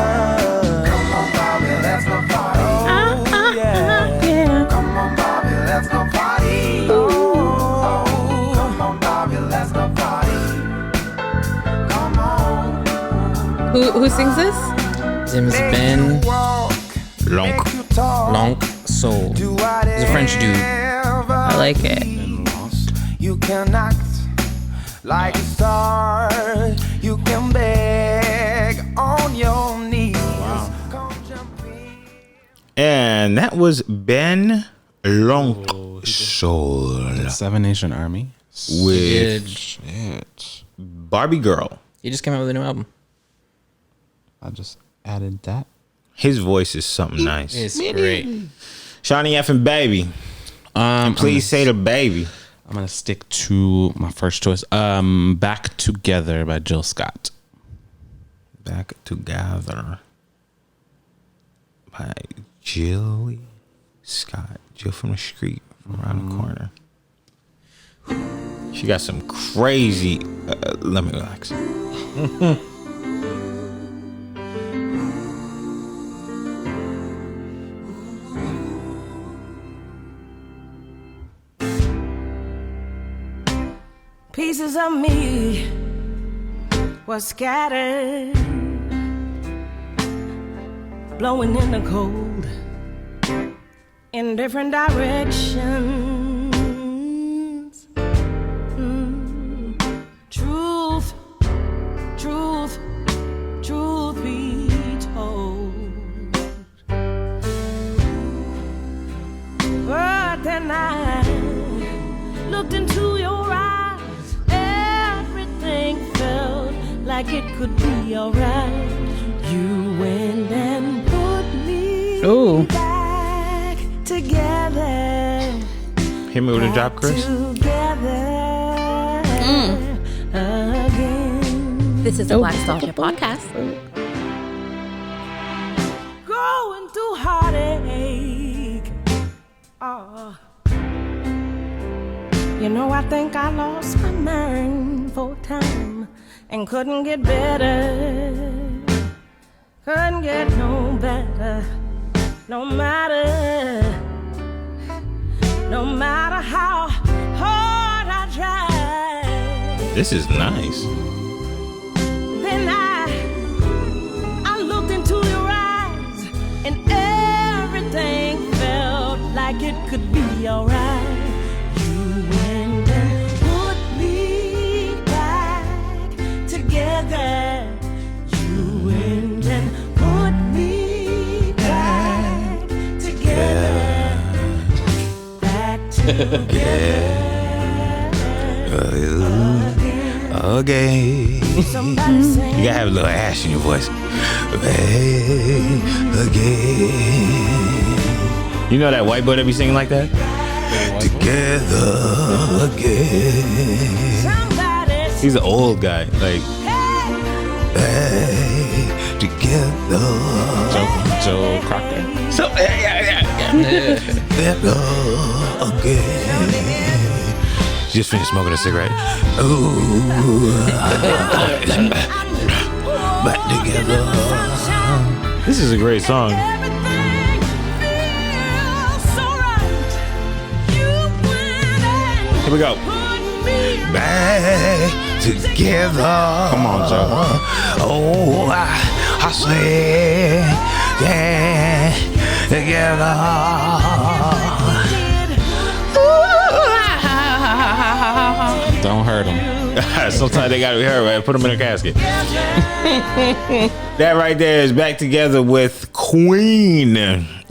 Come on, Bobby, let's go party. Oh, yeah. Come on, Bobby, let's go party. Oh, come on, Bobby, let's go party. Come on. Who sings this? His name is Ben Lonk. Lonk Soul. He's a French dude. I like it. You can act like a star. You can beg on your knees. Come jump in. And that was Ben Lonk Soul Seven Nation Army. with Barbie Girl. He just came out with a new album. I just added that. His voice is something nice. It's great. Shawnee F and Baby. And please say the baby. I'm gonna stick to my first choice. Back Together by Jill Scott. Back Together by Jill Scott. Jill from the street, from around the corner. She got some crazy. Let me relax. Pieces of me were scattered, blowing in the cold in different directions. Truth, truth, truth be told. But then I looked into your eyes. Everything felt like it could be alright. You went and put me back together. Hit me with a drop, Chris. Together again. This is the Blackstalgia podcast. Going through heartache. Oh. You know, I think I lost my mind for time and couldn't get better. Couldn't get no better. No matter how hard I tried. This is nice. Then I looked into your eyes and everything felt like it could be alright. You went and put me back together. You went and put me back together. Back together. Okay. Somebody sing. You gotta have a little ash in your voice. Again. You know that white boy that be singing like that? Together again. Somebody He's an old guy. Like, hey, together. Joe Crocker. So, yeah. Together again. Just finished smoking a cigarette. Ooh. Back together. This is a great song. Everything feels so right. You went and Here we go. put me Back together. Come on, Joe. Oh, I say, yeah, together. Don't hurt him. Sometimes they gotta be hurt, right? Put them in a casket. That right there is Back Together with Queen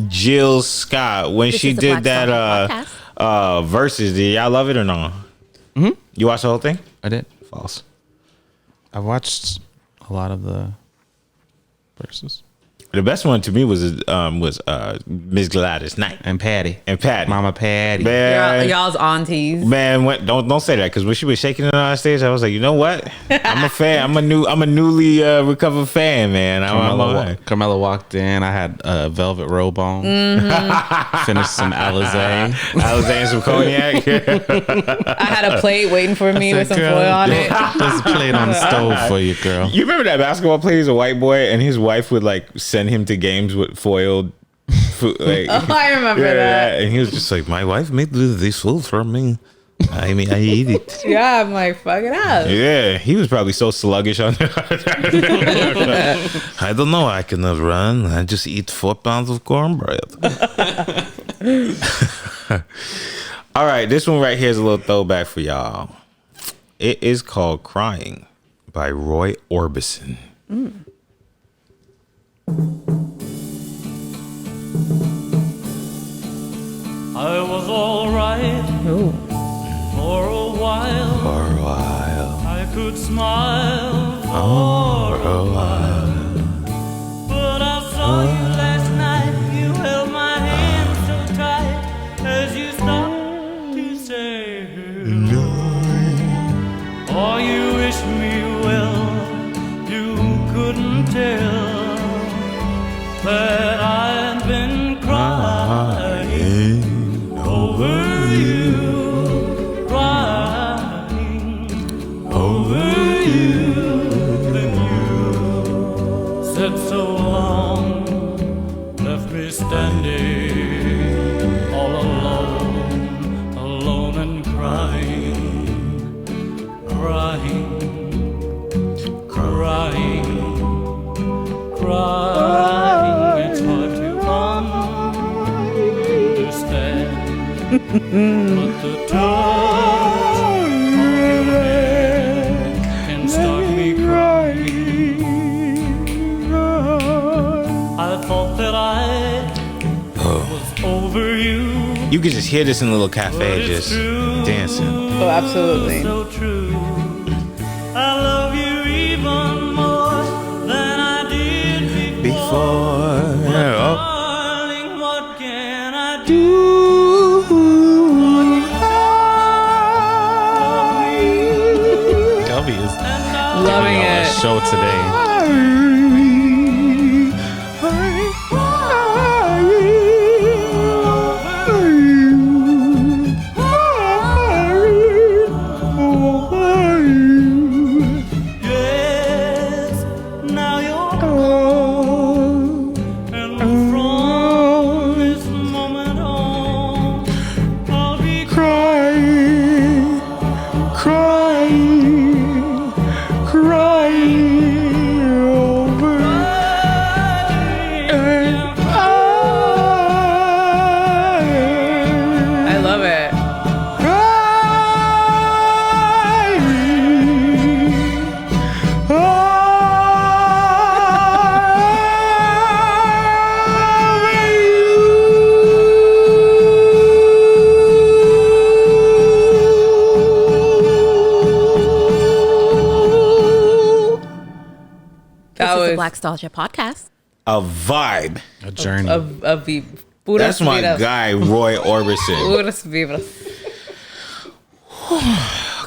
Jill Scott. When This she is the did Blackstalgia that Versus, did y'all love it or no? Mm-hmm. You watched the whole thing? I did. False. I watched a lot of the verses. The best one to me was Miss Gladys Knight And Patty. and Mama Patty. Man, Y'all's aunties. man, don't say that because when she was shaking it on stage, I was like, you know what? I'm a fan. I'm a newly recovered fan, man. Carmella walked in. I had a velvet robe on. Finished some Alizé. Alizé and some cognac. I had a plate waiting for me with some foil on it. There's a plate on the stove for you, girl. You remember that basketball player? He's a white boy, and his wife would like send him to games with foiled food. Like, Oh, I remember that. And he was just like, my wife made this food for me. I mean, I eat it. Yeah, I'm like, fuck it up. Yeah, he was probably so sluggish on that. I don't know. I cannot run. I just eat 4 pounds of cornbread. All right, this one right here is a little throwback for y'all. It is called Crying by Roy Orbison. I was alright for a while. For a while. I could smile for a while. But I saw you last night. You held my hand so tight as you stopped to say hello. Oh, you wish me well. You couldn't tell that I'd been crying over you, crying over you. Then you said so long, left me standing all alone and crying, crying, crying, crying. It's hard to understand. But the touch of your hand can start me crying. I thought that I was over you. You could just hear this in a little cafe, just dancing. Oh, absolutely. So true. I love you even more than I did before. Darling, what can I do? Kelby is Loving giving y'all a it. show today. Yes, now you're gone, and from this moment on, I'll be Crying, crying, crying over and I love it. That This is the was Blackstalgia podcast. a vibe. A journey. a beat. That's my guy, Roy Orbison. Puras vibras.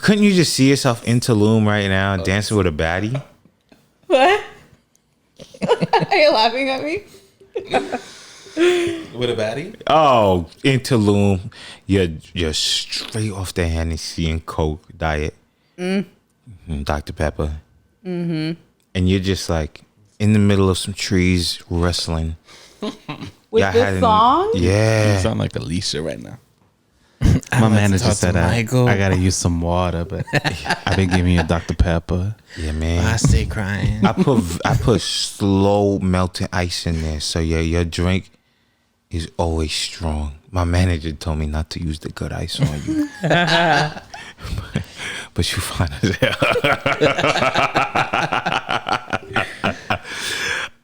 Couldn't you just see yourself in Tulum right now, dancing with a baddie? What? Are you laughing at me? With a baddie? Oh, in Tulum, you're straight off the Hennessy and Coke diet, Dr. Pepper, and you're just like in the middle of some trees wrestling. With Y'all this had- song? You Yeah. sound like Alicia right now. My manager said I gotta use some water, but I've been giving you a Dr. Pepper. Yeah, man. I stay crying. I put slow melting ice in there, so your drink is always strong. My manager told me not to use the good ice on you, but you fine as hell.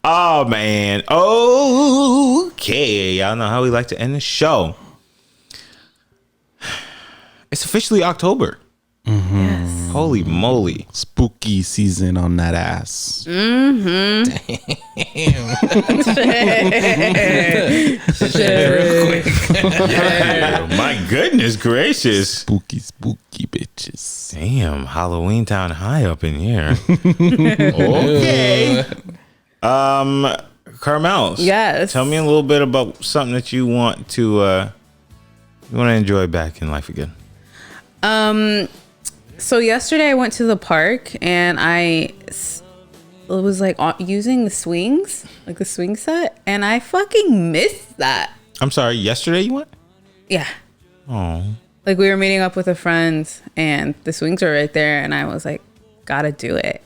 Oh man. Okay, y'all know how we like to end the show. It's officially October. Yes. Holy moly. Spooky season on that ass. My goodness gracious. Spooky bitches. Damn, Halloween Town High up in here. Okay. Carmel. Yes. Tell me a little bit about something that you want to enjoy back in life again. So yesterday I went to the park and I was like using the swings, like the swing set, and I fucking missed that. I'm sorry, yesterday you went? Yeah. Oh. Like we were meeting up with a friend and the swings were right there and I was like, gotta do it.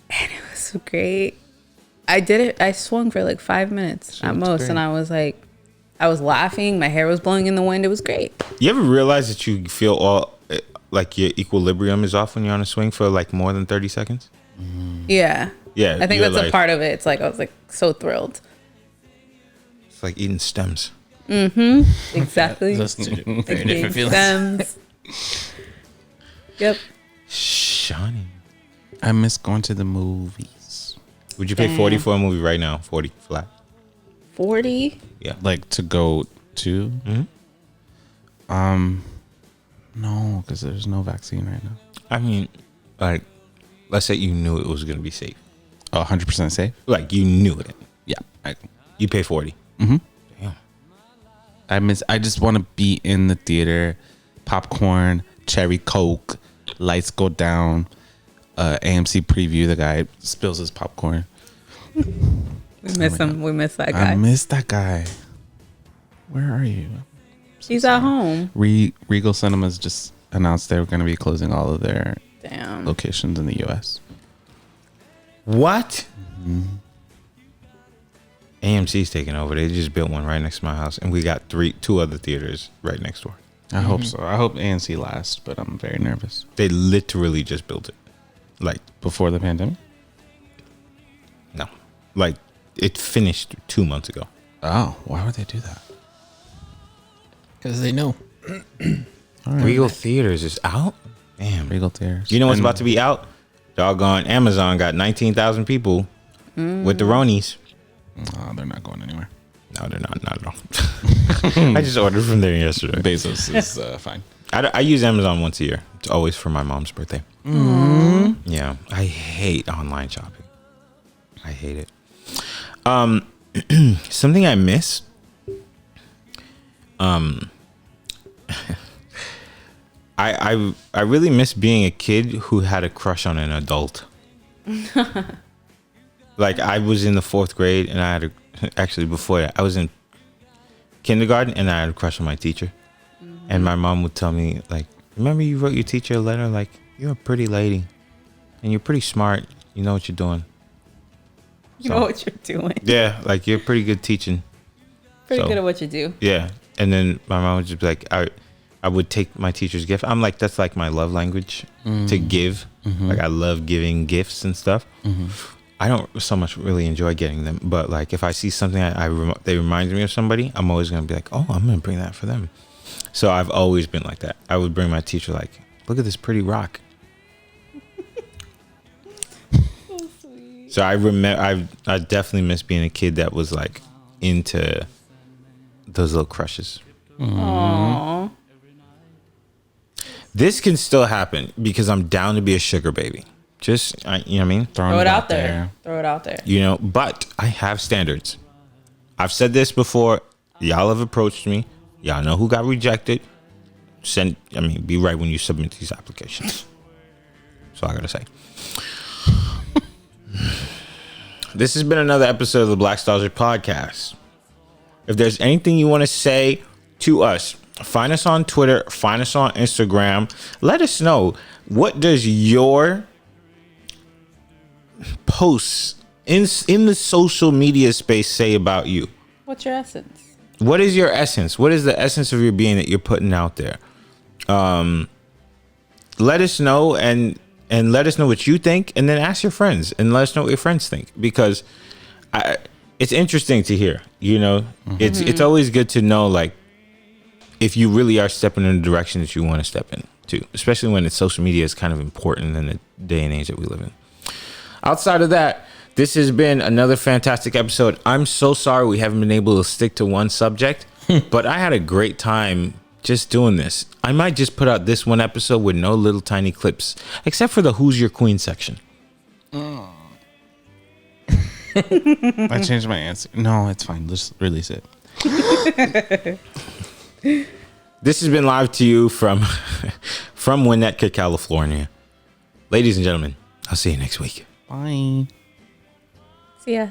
And it was great. I did it. I swung for like 5 minutes at most. And I was like, I was laughing. My hair was blowing in the wind. It was great. You ever realize that you feel all like your equilibrium is off when you're on a swing for like more than 30 seconds? Yeah. Yeah. I think you're that's like, a part of it. It's like, I was like so thrilled. It's like eating stems. Exactly. Those two Like very big different feelings. stems. Yep. Shawnee. I miss going to the movies. Would you pay 40 for a movie right now? 40 flat. 40? Yeah. Like to go to? No, because there's no vaccine right now. I mean, like, let's say you knew it was going to be safe. 100% safe? Like, you knew it. Yeah. You pay 40. Mhm. Damn. I just want to be in the theater, popcorn, cherry Coke, lights go down, AMC preview, the guy spills his popcorn. We miss him. We miss that guy. I miss that guy. Where are you? He's at home. Regal Cinemas just announced they were going to be closing all of their Damn. locations in the U.S. What? AMC's taking over. They just built one right next to my house, and we got two other theaters right next door. I hope so. I hope ANC lasts, but I'm very nervous. They literally just built it. Like, Before the pandemic? no. Like, it finished 2 months ago. Oh, why would they do that? Because they know. Regal Theaters is out? Damn. Regal Theaters. You know what's about to be out? Doggone Amazon got 19,000 people with the Ronies. Oh, they're not going anywhere. No, they're not at all. I just ordered from there yesterday. Bezos is fine. I use Amazon once a year. It's always for my mom's birthday. Yeah, I hate online shopping. I hate it. Something I miss. I really miss being a kid who had a crush on an adult. Like, I was in the 4th grade and I had actually before that, I was in kindergarten and I had a crush on my teacher. And my mom would tell me, like, remember you wrote your teacher a letter? Like, you're a pretty lady and you're pretty smart. You know what you're doing. You know what you're doing. Yeah, like, you're pretty good teaching. Pretty good at what you do. Yeah. And then my mom would just be like, I would take my teacher's gift. I'm like, that's like my love language to give. Like, I love giving gifts and stuff. I don't so much really enjoy getting them, but like if I see something they remind me of somebody, I'm always gonna be like, oh, I'm gonna bring that for them. So I've always been like that. I would bring my teacher like, look at this pretty rock. So sweet. So I remember, I definitely miss being a kid that was like into those little crushes. Aww. This can still happen because I'm down to be a sugar baby. Just, you know what I mean? Throw it out there. Throw it out there. You know, but I have standards. I've said this before. Y'all have approached me. Y'all know who got rejected. Be right when you submit these applications. That's all I gotta say. This has been another episode of the Blackstalgia podcast. If there's anything you want to say to us, find us on Twitter, find us on Instagram. Let us know, what does your posts in the social media space say about you? What's your essence? What is your essence? What is the essence of your being that you're putting out there? Let us know and let us know what you think, and then ask your friends and let us know what your friends think, because it's interesting to hear. You know, it's always good to know, like, if you really are stepping in the direction that you want to step in to, especially when it's social media is kind of important in the day and age that we live in. Outside of that, this has been another fantastic episode. I'm so sorry we haven't been able to stick to one subject, but I had a great time just doing this. I might just put out this one episode with no little tiny clips, except for the Who's Your Queen section. I changed my answer. No, it's fine. Let's release it. This has been live to you from Winnetka, California. Ladies and gentlemen, I'll see you next week. Bye. See ya.